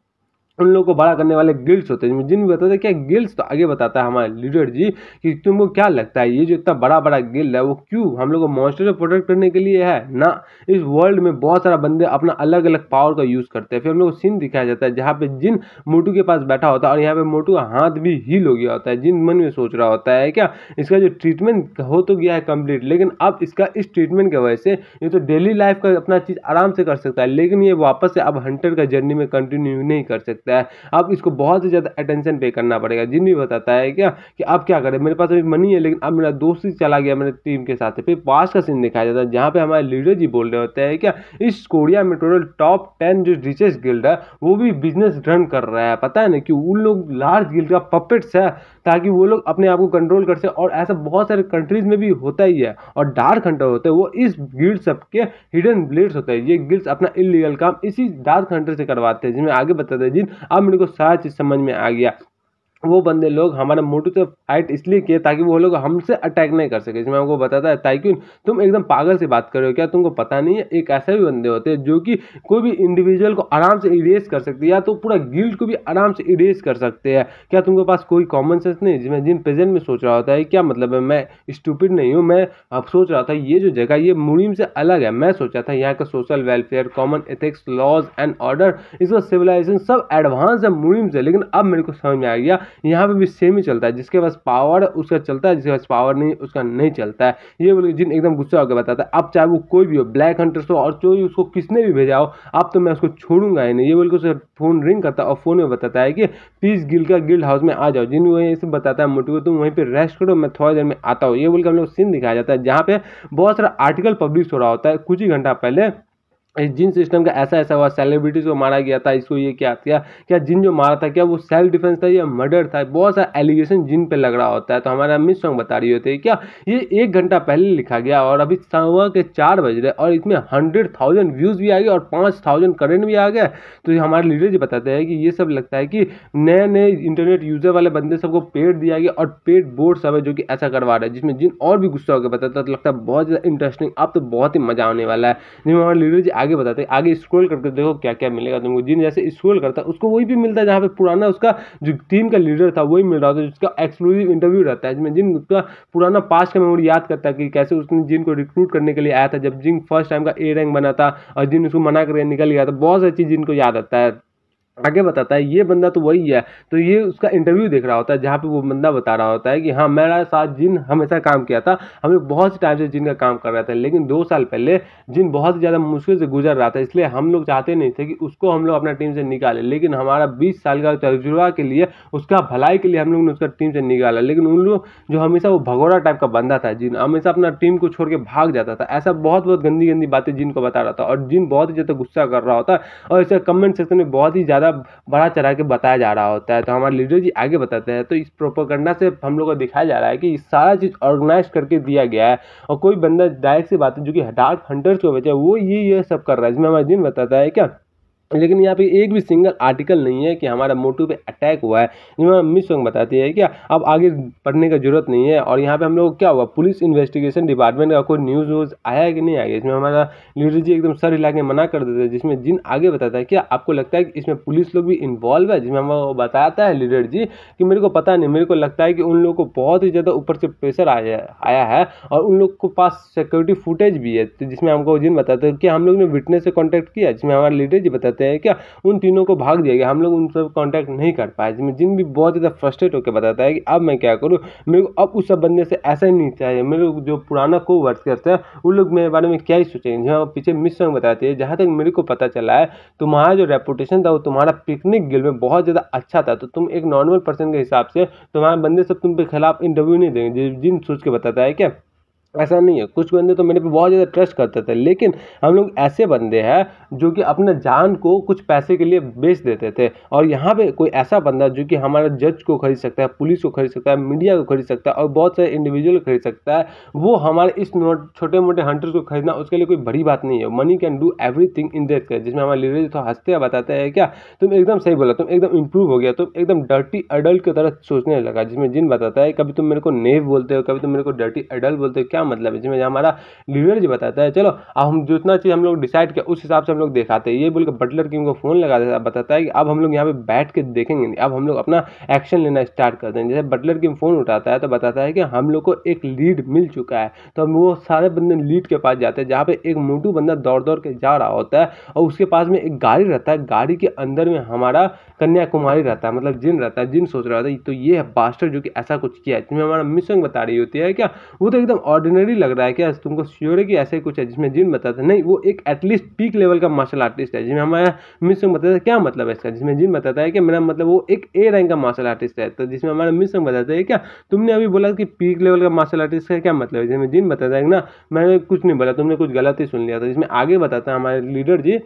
उन लोगों को बड़ा करने वाले गिल्ड्स होते हैं। जिन भी बताते हैं क्या गिल्ड्स, तो आगे बताता है हमारे लीडर जी कि तुमको क्या लगता है ये जो इतना बड़ा बड़ा गिल्ड है वो क्यों हम लोग को मॉन्स्टर से प्रोटेक्ट करने के लिए है ना। इस वर्ल्ड में बहुत सारा बंदे अपना अलग अलग पावर का यूज़ करते हैं। फिर हम लोग को सीन दिखाया जाता है जहाँ पे जिन मोटू के पास बैठा होता है और यहाँ पे मोटू का हाथ भी हील हो गया होता है। जिन मन में सोच रहा होता है क्या इसका जो ट्रीटमेंट हो तो गया है कंप्लीट, लेकिन अब इसका इस ट्रीटमेंट की वजह से ये तो डेली लाइफ का अपना चीज़ आराम से कर सकता है, लेकिन ये वापस से अब हंटर का जर्नी में कंटिन्यू नहीं कर सकता है। अब इसको बहुत ही ज़्यादा अटेंशन पे करना पड़ेगा। जिन भी बताता है क्या कि अब क्या करें, मेरे पास अभी मनी है लेकिन अब मेरा दोस्त ही चला गया मेरे टीम के साथ। फिर पास का सीन दिखाया जाता है जहाँ पे हमारे लीडर जी बोल रहे होते हैं क्या इस कोरिया में टोटल टॉप 10 जो रिचेस्ट गिल्ड है वो भी बिजनेस रन कर रहा है। पता है ना कि उन लोग लार्ज गिल्ड का पपेट्स है ताकि वो लोग अपने आप को कंट्रोल कर सके, और ऐसा बहुत सारे कंट्रीज में भी होता ही है। और डार्क हंटर होते हैं वो इस गिल्ड सबके हिडन ब्लेड्स होते हैं। ये गिल्ड्स अपना इलीगल काम इसी डार्क हंटर से करवाते हैं। जिसमें आगे बताते हैं जिन अब मेरे को सारा चीज़ समझ में आ गया। वो बंदे लोग हमारे मोटू से फाइट इसलिए किए ताकि वो लोग हमसे अटैक नहीं कर सके। इसमें हमको बताता है ताइक्यून तुम एकदम पागल से बात कर रहे हो क्या, तुमको पता नहीं है एक ऐसे भी बंदे होते हैं जो कि कोई भी इंडिविजुअल को आराम से इरेज कर सकते हैं या तो पूरा गिल्ड को भी आराम से इरेज कर सकते हैं। क्या तुमके पास कोई कॉमन सेंस नहीं। जिसमें जिन प्रेजेंट में सोच रहा होता है क्या मतलब है, मैं स्टूपिड नहीं हूँ, मैं अब सोच रहा था ये जो जगह ये मुनीम से अलग है। मैं सोचा था यहाँ का social welfare, common ethics, laws and order, इसका सिविलाइजेशन सब एडवांस है मुनीम से, लेकिन अब मेरे को समझ में आ गया यहाँ पे भी सेम ही चलता है। जिसके पास पावर है उसका चलता है, जिसके पास पावर नहीं उसका नहीं चलता है। ये बोल जिन एकदम गुस्सा होकर बताता है अब चाहे वो कोई भी हो, ब्लैक हंटर्स हो और जो उसको किसने भी भेजा हो, अब तो मैं उसको छोड़ूंगा ही नहीं। ये बोल के उसे फोन रिंग करता है और फोन में बताता है कि पीस गिल्ड का गिल्ड हाउस में आ जाओ। जिन वहीं से बताता है मोटू को तुम वहीं पे रेस्ट करो, मैं थोड़ी देर में आता हूँ। ये बोल के हम लोग सीन दिखाया जाता है जहाँ पे बहुत सारा आर्टिकल पब्लिश हो रहा होता है कुछ ही घंटा पहले। जिन सिस्टम का ऐसा ऐसा हुआ, सेलिब्रिटीज को मारा गया था, इसको ये क्या किया, क्या जिन जो मारा था क्या वो सेल्फ डिफेंस था या मर्डर था, बहुत सारा एलिगेशन जिन पे लग रहा होता है। तो हमारा मिस सॉन्ग बता रही होती है क्या ये 1 घंटा पहले लिखा गया और अभी सुबह के 4 बज रहे और इसमें 100,000 व्यूज़ भी आ गए और 5,000 करेंट भी आ गए। तो ये हमारे लीडर जी बताते हैं कि ये सब लगता है कि नए नए इंटरनेट यूजर वाले बंदे सबको पेड दिया गया और पेड बोर्ड सब है जो कि ऐसा करवा रहा है। जिसमें जिन और भी गुस्सा होकर बताता है तो लगता है बहुत ज़्यादा इंटरेस्टिंग, अब तो बहुत ही मजा आने वाला है। जिसमें हमारे लीडर जी आगे बताते हैं आगे स्क्रॉल करके देखो क्या क्या मिलेगा तुमको। जिन जैसे स्क्रॉल करता है उसको वही भी मिलता है जहाँ पे पुराना उसका जो टीम का लीडर था वही मिल रहा था, जिसका एक्सक्लूसिव इंटरव्यू रहता है। जिसमें जिन उसका पुराना पास्ट का मेमोरी याद करता है कि कैसे उसने जिन को रिक्रूट करने के लिए आया था जब जिन फर्स्ट टाइम का ए रैंक बना था और जिन उसको मना करके निकल गया था। बहुत सारी चीज़ जिनको याद आता है। आगे बताता है ये बंदा तो वही है। तो ये उसका इंटरव्यू देख रहा होता है जहाँ पे वो बंदा बता रहा होता है कि हाँ मेरा साथ जिन हमेशा काम किया था, हम लोग बहुत से टाइम से जिन का काम कर रहा था, लेकिन 2 साल पहले जिन बहुत ज़्यादा मुश्किल से गुजर रहा था, इसलिए हम लोग चाहते नहीं थे कि उसको हम लोग अपना टीम से निकालें। लेकिन हमारा 20 साल का तजुर्बा के लिए उसका भलाई के लिए हम लोग ने उसका टीम से निकाला। लेकिन उन लोग जो हमेशा वो भगोड़ा टाइप का बंदा था, जिन हमेशा अपना टीम को छोड़ के भाग जाता था, ऐसा बहुत बहुत गंदी गंदी बातें जिन को बता रहा था और जिन बहुत ही ज़्यादा गुस्सा कर रहा होता और इसे कमेंट सेक्शन में बहुत ही ज़्यादा बड़ा के बताया जा रहा होता है। तो हमारे लीडर जी आगे बताते हैं तो इस प्रोपेगेंडा से हम लोग को दिखाया जा रहा है कि सारा चीज़ ऑर्गेनाइज करके दिया गया है और कोई बंदा डायरेक्ट सी बात है जो कि डार्क हंटर्स को वजह वो ये सब कर रहा है। इसमें हमारा जिन बताता है क्या लेकिन यहाँ पे एक भी सिंगल आर्टिकल नहीं है कि हमारा मोटू पे अटैक हुआ है, जिसमें मिस सॉन्ग बताती है क्या अब आगे पढ़ने का जरूरत नहीं है। और यहाँ पे हम लोग क्या हुआ, पुलिस इन्वेस्टिगेशन डिपार्टमेंट का कोई न्यूज़ वूज़ आया है कि नहीं आया, इसमें हमारा लीडर जी एकदम सर हिला के मना कर देते हैं, जिसमें जिन आगे बताता है क्या आपको लगता है कि इसमें पुलिस लोग भी इन्वॉल्व है, जिसमें हमें बताता है लीडर जी कि मेरे को पता नहीं, मेरे को लगता है कि उन लोगों को बहुत ही ज़्यादा ऊपर से प्रेशर आया है और उन लोग को पास सिक्योरिटी फुटेज भी है। तो जिसमें हमको जिन बताते हैं कि हम लोग ने विटनेस से कॉन्टैक्ट किया, जिसमें हमारे लीडर जी बताते हैं क्या उन तीनों को भाग दिया गया, हम लोग उन सब कांटेक्ट नहीं कर पाए। जिसमें जिन भी बहुत ज़्यादा फ्रस्ट्रेट होकर बताता है कि अब मैं क्या करूँ, मेरे को अब उस सब बंदे से ऐसा ही नहीं चाहिए, मेरे जो पुराना को वर्क करते हैं उन लोग मेरे बारे में क्या ही सोचेंगे। जहाँ पीछे मिस सॉन्ग बताती है जहाँ तक मेरे को पता चला है तुम्हारा जो रेपुटेशन था वो तुम्हारा पिकनिक गिल में बहुत ज़्यादा अच्छा था, तो तुम एक नॉर्मल पर्सन के हिसाब से तुम्हारे बंदे सब तुम पे खिलाफ इंटरव्यू नहीं देंगे। जिन सोच के बताता है क्या ऐसा नहीं है, कुछ बंदे तो मेरे पे बहुत ज़्यादा ट्रस्ट करते थे, लेकिन हम लोग ऐसे बंदे हैं जो कि अपने जान को कुछ पैसे के लिए बेच देते थे। और यहाँ पे कोई ऐसा बंदा जो कि हमारा जज को खरीद सकता है, पुलिस को खरीद सकता है, मीडिया को खरीद सकता है और बहुत सारे इंडिविजुअल को खरीद सकता है, वो हमारे इस छोटे मोटे हंटर्स को खरीदना उसके लिए कोई बड़ी बात नहीं है। Money can do everything in this case. जिसमें हमारे लीडर तो हंसते हैं बताते हैं क्या तुम एकदम सही बोला, तुम एकदम इंप्रूव हो गया, तुम एकदम डर्टी एडल्ट की तरह सोचने लगा। जिसमें जिन बताता है कभी तुम मेरे को नेव बोलते हो, कभी तुम मेरे को डर्टी एडल्ट बोलते हो, क्या मतलब है। जिसमें हमारा लीडर जी बताता है चलो अब हम जितना चीज़ हम लोग डिसाइड किया उस हिसाब से हम लोग दिखाते हैं, ये बोल के बटलर किंग को फोन लगा देता बताता है कि अब हम लोग यहाँ पे बैठ के देखेंगे नहीं, अब हम लोग अपना एक्शन लेना स्टार्ट कर देंगे। जैसे बटलर किंग फोन उठाता है तो बताता है कि हम लोग को एक लीड मिल चुका है, तो हम वो सारे बंदे लीड के पास जाते हैं जहाँ पे एक मोटू बंदा दौड़ दौड़ के जा रहा होता है और उसके पास में एक गाड़ी रहता है, गाड़ी के अंदर में हमारा कन्याकुमारी रहता है, मतलब जिन रहता है। जिन सोच रहा था तो ये है बास्टर जो कि ऐसा कुछ किया है। जिसमें हमारा मिशन बता रही होती है क्या वो तो एकदम ऑर्डिनरी लग रहा है, क्या तुमको श्योर है कि ऐसा ही कुछ है। जिसमें जिन बताता है नहीं वो एक एटलीस्ट पीक लेवल का मार्शल आर्टिस्ट है। जिसमें हमारा मिशन बताता है क्या मतलब है इसका। जिसमें जिन बताता है कि मेरा मतलब वो एक ए रैंक का मार्शल आर्टिस्ट है। तो जिसमें हमारा मिशन बताता है क्या तुमने अभी बोला कि पीक लेवल का मार्शल आर्टिस्ट का क्या मतलब है। जिसमें जिन बताता है ना मैंने कुछ नहीं बोला, तुमने कुछ गलत ही सुन लिया था। जिसमें आगे बताता है हमारे लीडर जी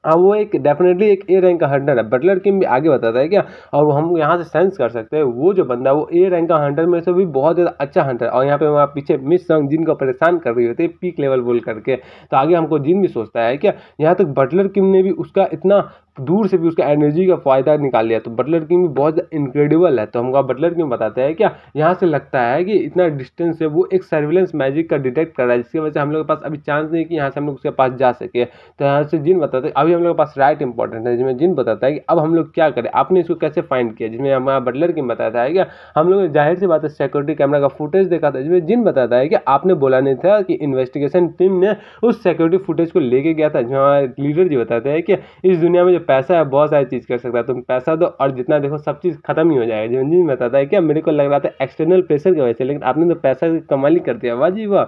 हाँ वो एक डेफिनेटली एक ए रैंक का हंटर है। बटलर किंग भी आगे बताता है क्या और हम यहाँ से सेंस कर सकते हैं वो जो बंदा वो ए रैंक का हंटर में से भी बहुत ज़्यादा अच्छा हंटर है। और यहाँ पे वहाँ पीछे मिस संग जिन को परेशान कर रही होती है पीक लेवल बोल करके, तो आगे हमको जिन भी सोचता है क्या यहाँ तक बटलर किंग ने भी उसका इतना दूर से भी उसका एनर्जी का फ़ायदा निकाल लिया। तो बटलर किंग भी बहुत इनक्रेडिबल है। तो हमको बटलर किंग बताते हैं क्या यहाँ से लगता है कि इतना डिस्टेंस से वो एक सर्विलेंस मैजिक का डिटेक्ट कर रहा है, जिसकी वजह से हम लोग के पास अभी चांस नहीं है कि यहाँ से हम लोग उसके पास जा सके। तो यहाँ से जिन बताते हैं अभी हम लोग के पास राइट इंपॉर्टेंट है। जिसमें जिन बताता है कि अब हम लोग क्या करें, आपने इसको कैसे फाइंड किया। जिसमें हमारा बटलर किंग बताता है क्या हम लोग जाहिर सी बात है सिक्योरिटी कैमरा का फुटेज देखा था। जिसमें जिन बताता है कि आपने बोला नहीं था कि इन्वेस्टिगेशन टीम ने उस सिक्योरिटी फुटेज को लेके गया था। जिसमें हमारे लीडर जी बताते हैं कि इस दुनिया में जो पैसा है बहुत सारी चीज़ कर सकता है, तुम पैसा दो और जितना देखो सब चीज़ खत्म ही हो जाएगा। जिन जिन बताता है क्या मेरे को लग रहा था एक्सटर्नल प्रेशर की वजह से, लेकिन आपने तो पैसा कमाल ही कर दिया, वाह जी वाह।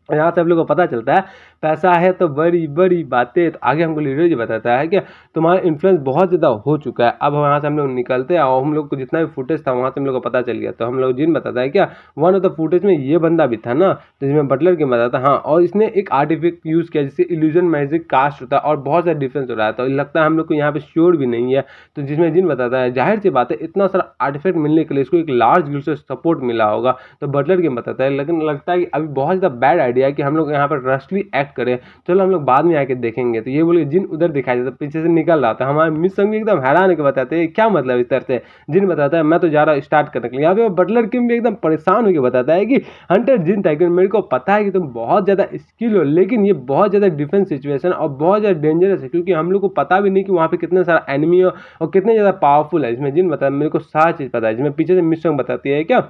यहाँ से हम लोग को पता चलता है पैसा है तो बड़ी बड़ी बातें। तो आगे हमको लीडर जी बताता है कि तुम्हारा इन्फ्लुएंस बहुत ज़्यादा हो चुका है। अब वहाँ से हम लोग निकलते हैं और हम लोग को जितना भी फुटेज था वहाँ से हम लोग को पता चल गया। तो हम लोग जिन बताता है क्या वन ऑफ द फुटेज में ये बंदा भी था ना, तो जिसमें बटलर के बताता हाँ और इसने एक आर्टिफिक यूज़ किया जिससे इल्यूजन मैजिक कास्ट होता है और बहुत सारा डिफरेंस हो रहा है। तो लगता है हम लोग को यहाँ पे श्योर भी नहीं है। तो जिसमें जिन बताता है जाहिर सी बात है इतना सारा आर्टिफैक्ट मिलने के लिए इसको एक लार्ज गिल्ड से सपोर्ट मिला होगा। तो बटलर के बताता है लेकिन लगता है कि अभी बहुत ज़्यादा बैड आइडिया है कि हम लोग यहाँ पर रशली एक्ट करें, चलो हम लोग बाद में आके देखेंगे। तो ये बोले जिन उधर दिखाई देता पीछे से निकल रहा था। हमारे मिस संग भी एकदम हैरान होकर बताते हैं क्या मतलब इस तरह से। जिन बताता है मैं तो जा रहा हूँ स्टार्ट करने के लिए। यहाँ पे बटलर किंग भी एकदम परेशान होकर बताता है कि हंटर जिन था कि मेरे को पता है कि तुम बहुत ज़्यादा स्किल हो, लेकिन ये बहुत ज़्यादा डिफेंस सिचुएशन और बहुत ज़्यादा डेंजरस है क्योंकि हम लोग को पता भी नहीं कि वहाँ पे कितना सारा एनिमी हो और कितने ज़्यादा पावरफुल है। इसमें जिन बताया मेरे को सारी चीज़ पता है। जिसमें पीछे से मिस संग बताती है क्या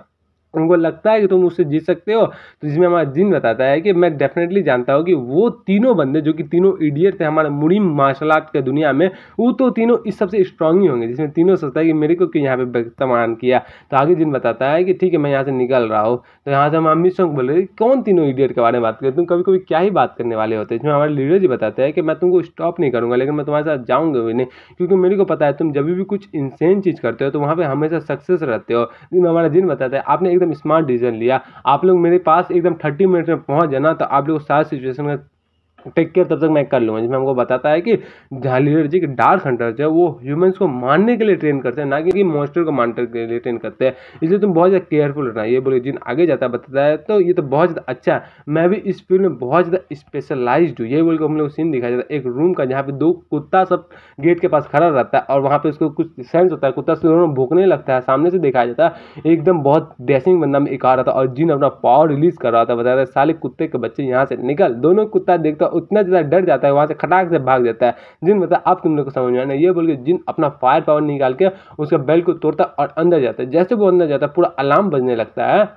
उनको लगता है कि तुम उससे जीत सकते हो। तो जिसमें हमारा जिन बताता है कि मैं डेफिनेटली जानता हूँ कि वो तीनों बंदे जो कि तीनों इडियट थे हमारे मुड़ीम मार्शल आर्ट के दुनिया में, वो तो तीनों इस सबसे स्ट्रांग ही होंगे। जिसमें तीनों सोचता है कि मेरे को क्यों यहाँ पे इस्तेमाल किया। तो आगे जिन बताता है कि ठीक है मैं यहाँ से निकल रहा हूँ। तो यहाँ से हम अम्मी सॉन्ग बोल रहे कौन तीनों इडियट के बारे में बात करें, तुम कभी कभी क्या ही बात करने वाले होते हैं। इसमें हमारे लीडर जी बताते हैं कि मैं तुमको स्टॉप नहीं करूँगा लेकिन मैं तुम्हारे साथ जाऊँगा भी नहीं, क्योंकि मेरे को पता है तुम जब भी कुछ इंसेन चीज़ करते हो तो वहाँ पर हमेशा सक्सेस रहते हो। हमारा जिन बताता है आपने एकदम स्मार्ट डिसीजन लिया, आप लोग मेरे पास एकदम 30 मिनट में पहुंच जाना तो आप लोग सारी सिचुएशन का टेक केयर तब तक मैं कर लूँगा। जिसमें हमको बताता है कि लीडर जी के डार्क हंटर्स है वो ह्यूमंस को मारने के लिए ट्रेन करते हैं, ना कि मॉन्स्टर को मारने के लिए ट्रेन करते हैं, इसलिए तुम बहुत ज़्यादा केयरफुल रहना। ये बोले जिन आगे जाता है बताता है, तो ये तो बहुत ज़्यादा अच्छा है, मैं भी इस फील्ड में बहुत ज़्यादा स्पेशलाइज्ड हूँ। ये बोल के हम लोग सीन दिखाया जाता है एक रूम का, जहाँ पे 2 कुत्ता सब गेट के पास खड़ा रहता है और वहाँ पे उसको कुछ सेंस होता है, कुत्ता से दोनों भौंकने लगता है, सामने से दिखाया जाता है एकदम बहुत डैशिंग बंदा में एक आ रहा था और जिन अपना पावर रिलीज कर रहा था, बताया था साले कुत्ते के बच्चे यहाँ से निकल। दोनों कुत्ता देखता उतना ज़्यादा डर जाता है, वहाँ से खटाक से भाग जाता है। जिन मतलब अब तुम लोग को समझ में आना, ये बोल के जिन अपना फायर पावर निकाल के उसका बेल्ट को तोड़ता और अंदर जाता है। जैसे वो अंदर जाता है पूरा अलार्म बजने लगता है,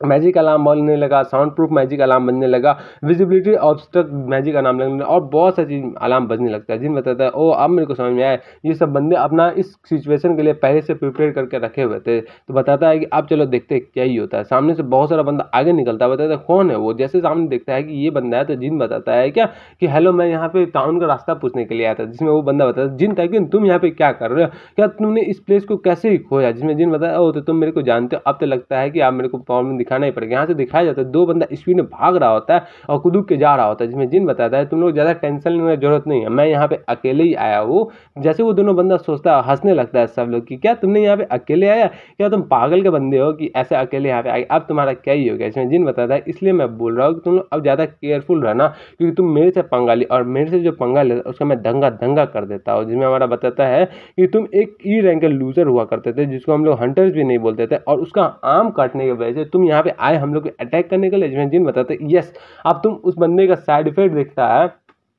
मैजिक अलार्म बनने लगा, साउंड प्रूफ मैजिक अलार्म बनने लगा, विजिबिलिटी ऑब्स्ट्रक्ट मैजिक अलार्म लगने लगा और बहुत सारी चीज अलार्म बजने लगता है। जिन बताता है ओ अब मेरे को समझ में आया, ये सब बंदे अपना इस सिचुएशन के लिए पहले से प्रिपेयर करके रखे हुए थे। तो बताता है कि अब चलो देखते हैं क्या ही होता है। सामने से बहुत सारा बंदा आगे निकलता है, बताता है कौन है वो। जैसे सामने देखता है कि ये बंदा है, तो जिन बताता है क्या कि हेलो मैं यहाँ पे टाउन का रास्ता पूछने के लिए आया था। जिसमें वो बंदा बताता है जिन था कि तुम यहाँ पे क्या कर रहे हो, क्या तुमने इस प्लेस को कैसे ही खोया। जिसमें जिन बताया ओ तो तुम मेरे को जानते हो, अब तो लगता है कि आप मेरे को प्रॉब्लम दिखाना ही पड़ेगा। यहाँ से दिखाया जाता है 2 बंदा स्पीड में भाग रहा होता है और कूद के जा रहा होता है। जिसमें जिन बताता है तुम लोग ज़्यादा टेंशन लेने की जरूरत नहीं है, मैं यहाँ पे अकेले ही आया हूँ। जैसे वो दोनों बंदा सोचता है, हंसने लगता है सब लोग कि क्या तुमने यहाँ पे अकेले आया, क्या तुम पागल के बंदे हो कि ऐसे अकेले यहाँ पे आए, अब तुम्हारा क्या ही हो गया। इसमें जिन बताता है इसलिए मैं बोल रहा हूँ कि तुम लोग अब ज़्यादा केयरफुल रहना, क्योंकि तुम मेरे से पंगा ली और मेरे से जो पंगा ले उसका मैं दंगा दंगा कर देता हूँ। जिसमें हमारा बताता है कि तुम एक ई रैंक के लूजर हुआ करते थे, जिसको हम लोग हंटर्स भी नहीं बोलते थे, और उसका आम काटने की वजह से तुम यहाँ पे आए हम लोग को अटैक करने के लिए। जिसमें जिन बताते यस, अब तुम उस बंदे का साइड इफेक्ट देखता है,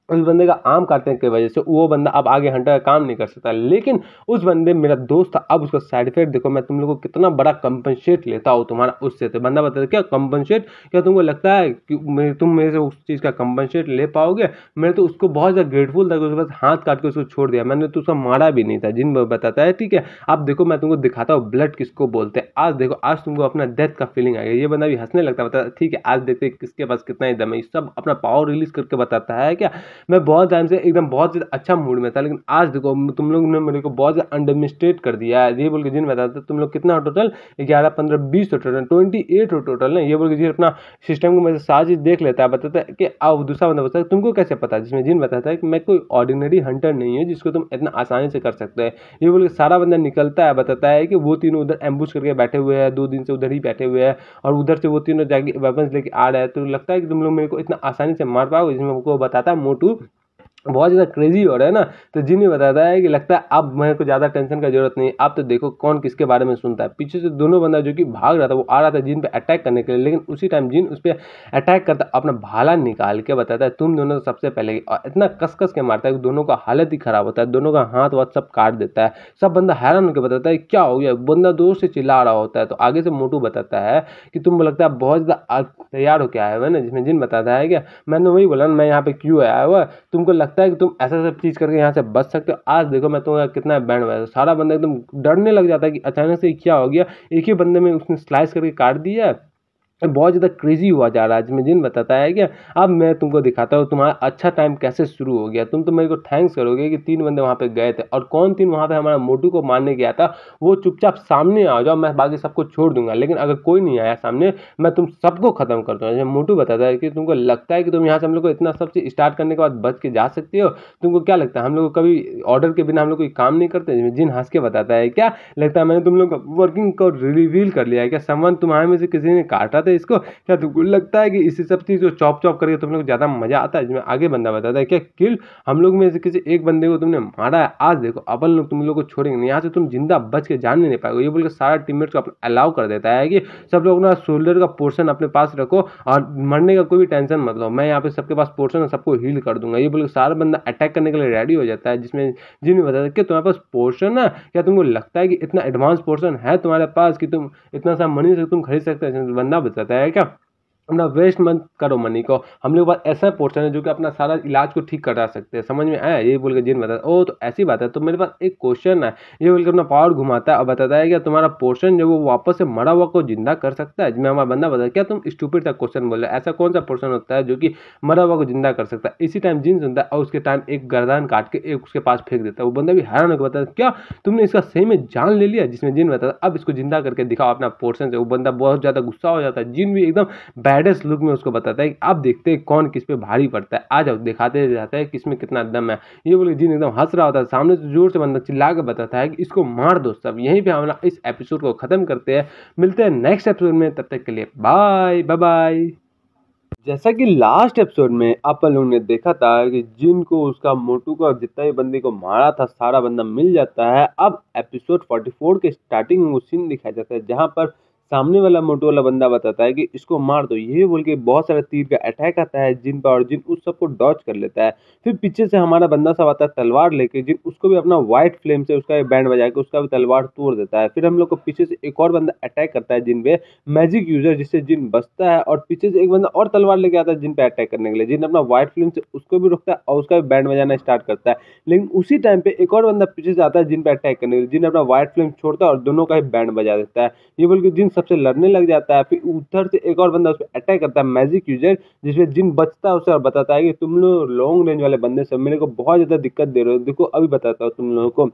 उस बंदे का आम काटने की वजह से वो बंदा अब आगे हंटर का काम नहीं कर सकता, लेकिन उस बंदे मेरा दोस्त था, अब उसका साइड इफेक्ट देखो। मैं तुम लोग को कितना बड़ा कंपनसेट लेता हूँ तुम्हारा उससे। तो बंदा बताता है क्या कंपनसेट, क्या तुमको लगता है कि तुम मेरे से उस चीज़ का कंपनसेट ले पाओगे। मैं तो उसको बहुत ज़्यादा ग्रेटफुल था कि उसके पास हाथ काट के उसको छोड़ दिया, मैंने तो उसका मारा भी नहीं था। जिन बताता है ठीक है अब देखो मैं तुमको दिखाता हूँ ब्लड किसको बोलते हैं, आज देखो आज तुमको अपना डेथ का फीलिंग आ गया। ये बंदा भी हंसने लगता है, बताता ठीक है आज देखते हैं किसके पास कितना ही दम है। सब अपना पावर रिलीज करके बताता है क्या मैं बहुत टाइम से एकदम बहुत ज़्यादा अच्छा मूड में था, लेकिन आज देखो तुम लोग ने मेरे को बहुत ज़्यादा अंडरस्टेट कर दिया है। ये बोल के जिन बताते तुम लोग कितना टोटल 11 15 20 टोटल 28 टोटल ना। ये बोल के जिन अपना सिस्टम को मैं सारी चीज़ देख लेता है, बताता है कि अब दूसरा बंदा बताता है तुमको कैसे पता है। जिसमें जिन बताता है कि मैं कोई ऑर्डिनरी हंटर नहीं है जिसको तुम इतना आसानी से कर सकते हैं। ये बोल के सारा बंदा निकलता है, बताता है कि वो तीनों उधर एम्बुश करके बैठे हुए हैं, 2 दिन से उधर ही बैठे हुए हैं और उधर से वो तीनों जाके वेपन्स लेके आ रहे हैं। तो लगता है कि तुम लोग मेरे को इतना आसानी से मार पाओगे। जिसमें हमको बताता है मोटू बहुत ज़्यादा क्रेजी हो रहा है ना। तो जिन भी बताता है कि लगता है अब मेरे को ज़्यादा टेंशन का जरूरत नहीं, आप तो देखो कौन किसके बारे में सुनता है। पीछे से दोनों बंदा जो कि भाग रहा था वो आ रहा था जिन पे अटैक करने के लिए, लेकिन उसी टाइम जिन उस पर अटैक करता अपना भाला निकाल के बताता है तुम दोनों सबसे पहले, और इतना कस कस के मारता है कि दोनों का हालत ही खराब होता है, दोनों का हाथ वाथ सब काट देता है। सब बंदा हैरान होकर बताता है क्या हो गया, बंदा दूर से चिल्ला रहा होता है। तो आगे से मोटू बताता है कि तुम लगता है बहुत ज़्यादा तैयार होकर आया हुआ है ना। जिसमें जिन बताता है क्या मैंने वही बोला मैं यहाँ पे क्यों आया हुआ, तुमको लगता है कि तुम ऐसा सब चीज़ करके यहाँ से बच सकते हो। आज देखो मैं तुम्हारा कितना बैंड हुआ है। सारा बंदा एकदम डरने लग जाता है कि अचानक से क्या हो गया, एक ही बंदे में उसने स्लाइस करके काट दिया। बहुत ज़्यादा क्रेजी हुआ जा रहा है। जिसमें जिन बताता है कि अब मैं तुमको दिखाता हूँ तुम्हारा अच्छा टाइम कैसे शुरू हो गया। तुम तो मेरे को थैंक्स करोगे कि 3 बंदे वहाँ पे गए थे, और कौन 3 वहाँ पे हमारा मोटू को मारने गया था वो चुपचाप सामने आ जाओ, मैं बाकी सबको छोड़ दूंगा। लेकिन अगर कोई नहीं आया सामने मैं तुम सबको खत्म कर दूंगा। मोटू बताता है कि तुमको लगता है कि तुम यहाँ से हम लोग को इतना सब चीज़ स्टार्ट करने के बाद बच के जा सकते हो, तुमको क्या लगता है हम लोग को कभी ऑर्डर के बिना हम लोग कोई काम नहीं करते। जिन हंस के बताता है क्या लगता है मैंने तुम लोग वर्किंग को रिवील कर लिया है क्या, समवन तुम्हारे में से किसी ने काटा था इसको, क्या तुमको लगता है कि इसी सब चीज़ को चॉप चॉप करके तुम लोग ज़्यादा मजा आता है। जिसमें आगे बंदा बताता है क्या किल हम लोग में से किसी एक बंदे को तुमने मारा है, आज देखो अपन लोग तुम लोग को छोड़ेंगे नहीं, यहाँ से तुम जिंदा बच के जान नहीं पाओगे। ये बोलकर सारा टीममेट्स को अपना अलाउ कर देता है कि सब लोग अपना शोल्डर का पोर्शन अपने पास रखो और मरने का कोई भी टेंशन मत लो, मैं यहाँ पे सबके पास पोर्शन है सबको हील कर दूंगा। ये बोलकर सारा बंदा अटैक करने के लिए रेडी हो जाता है। जिसमें जिन बताता है कि तुम्हारे पास पोर्शन है, क्या तुमको लगता है कि इतना एडवांस पोर्शन है तुम्हारे पास कि तुम इतना सा मनी से तुम खरीद सकते हो। बंदा बताता है क्या अपना वेस्ट मत करो मनी को, हम लोग के पास ऐसा पोर्शन है जो कि अपना सारा इलाज को ठीक करा सकते हैं। समझ में आया। ये बोल के जिन बताता ओ तो ऐसी बात है, तो मेरे पास एक क्वेश्चन है। ये बोलकर अपना पावर घुमाता है और बताता है कि तुम्हारा पोर्शन जो वो वापस से मरा हुआ को जिंदा कर सकता है। जिसमें हमारा बंदा बताया क्या तुम स्टूपिड सा क्वेश्चन बोल रहे, ऐसा कौन सा पोर्शन होता है जो कि मरा हुआ को जिंदा कर सकता है। इसी टाइम जिन सुनता है और उसके टाइम एक गर्दन काट के एक उसके पास फेंक देता है। वो बंदा भी हैरान होकर बताता है क्या तुमने इसका सही में जान ले लिया। जिसमें जिन बताता है अब इसको जिंदा करके दिखाओ अपना पोर्शन से। वो बंदा बहुत ज़्यादा गुस्सा हो जाता है, जिन भी एकदम सैडेस्ट लुक में उसको बताता है कि अब देखते हैं कौन किस पे भारी पड़ता है, आ जाओ दिखाते जाता है किस में कितना दम है। ये बोले जिन एकदम हंस रहा होता है, सामने से जोर से बंदा चिल्ला के बताता है कि इसको मार दो सब। यहीं पे हम इस एपिसोड को खत्म करते हैं, मिलते हैं नेक्स्ट एपिसोड में, तब तक के लिए बाय बाय बाय। जैसा कि लास्ट एपिसोड में अपन लोगों ने देखा था कि जिन को उसका मोटू का जितना भी बंदे को मारा था सारा बंदा मिल जाता है। अब एपिसोड 44 के स्टार्टिंग में वो सीन दिखाया जाता है जहां पर सामने वाला मोटू वाला बंदा बताता है कि इसको मार दो, ये बोल के बहुत सारा तीर का अटैक आता है जिन पर, और जिन उस सबको डॉच कर लेता है। फिर पीछे से हमारा बंदा सब आता है तलवार लेके, जिन उसको भी अपना व्हाइट फ्लेम से उसका बैंड बजा के उसका भी तलवार तोड़ देता है। फिर हम लोग को पीछे से एक और बंदा अटैक करता है जिन पे, मैजिक यूजर, जिससे जिन बचता है, और पीछे से एक बंदा और तलवार लेके आता है जिन पे अटैक करने के लिए। जिन अपना व्हाइट फ्लेम से उसको भी रोकता है और उसका भी बैंड बजाना स्टार्ट करता है। लेकिन उसी टाइम पे एक और बंदा पीछे से आता है जिन पे अटैक करने के लिए, जिन अपना व्हाइट फ्लेम छोड़ता है और दोनों का ही बैंड बजा देता है। ये बोल के जिन सबसे लड़ने लग जाता है। फिर उधर से एक और बंदा उस पर अटैक करता है, मैजिक यूजर, जिसमें जिन बचता है उसे और बताता है कि तुम लोग लॉन्ग रेंज वाले बंदे सब मेरे को बहुत ज्यादा दिक्कत दे रहे हो, देखो अभी बताता हूँ तुम लोगों को।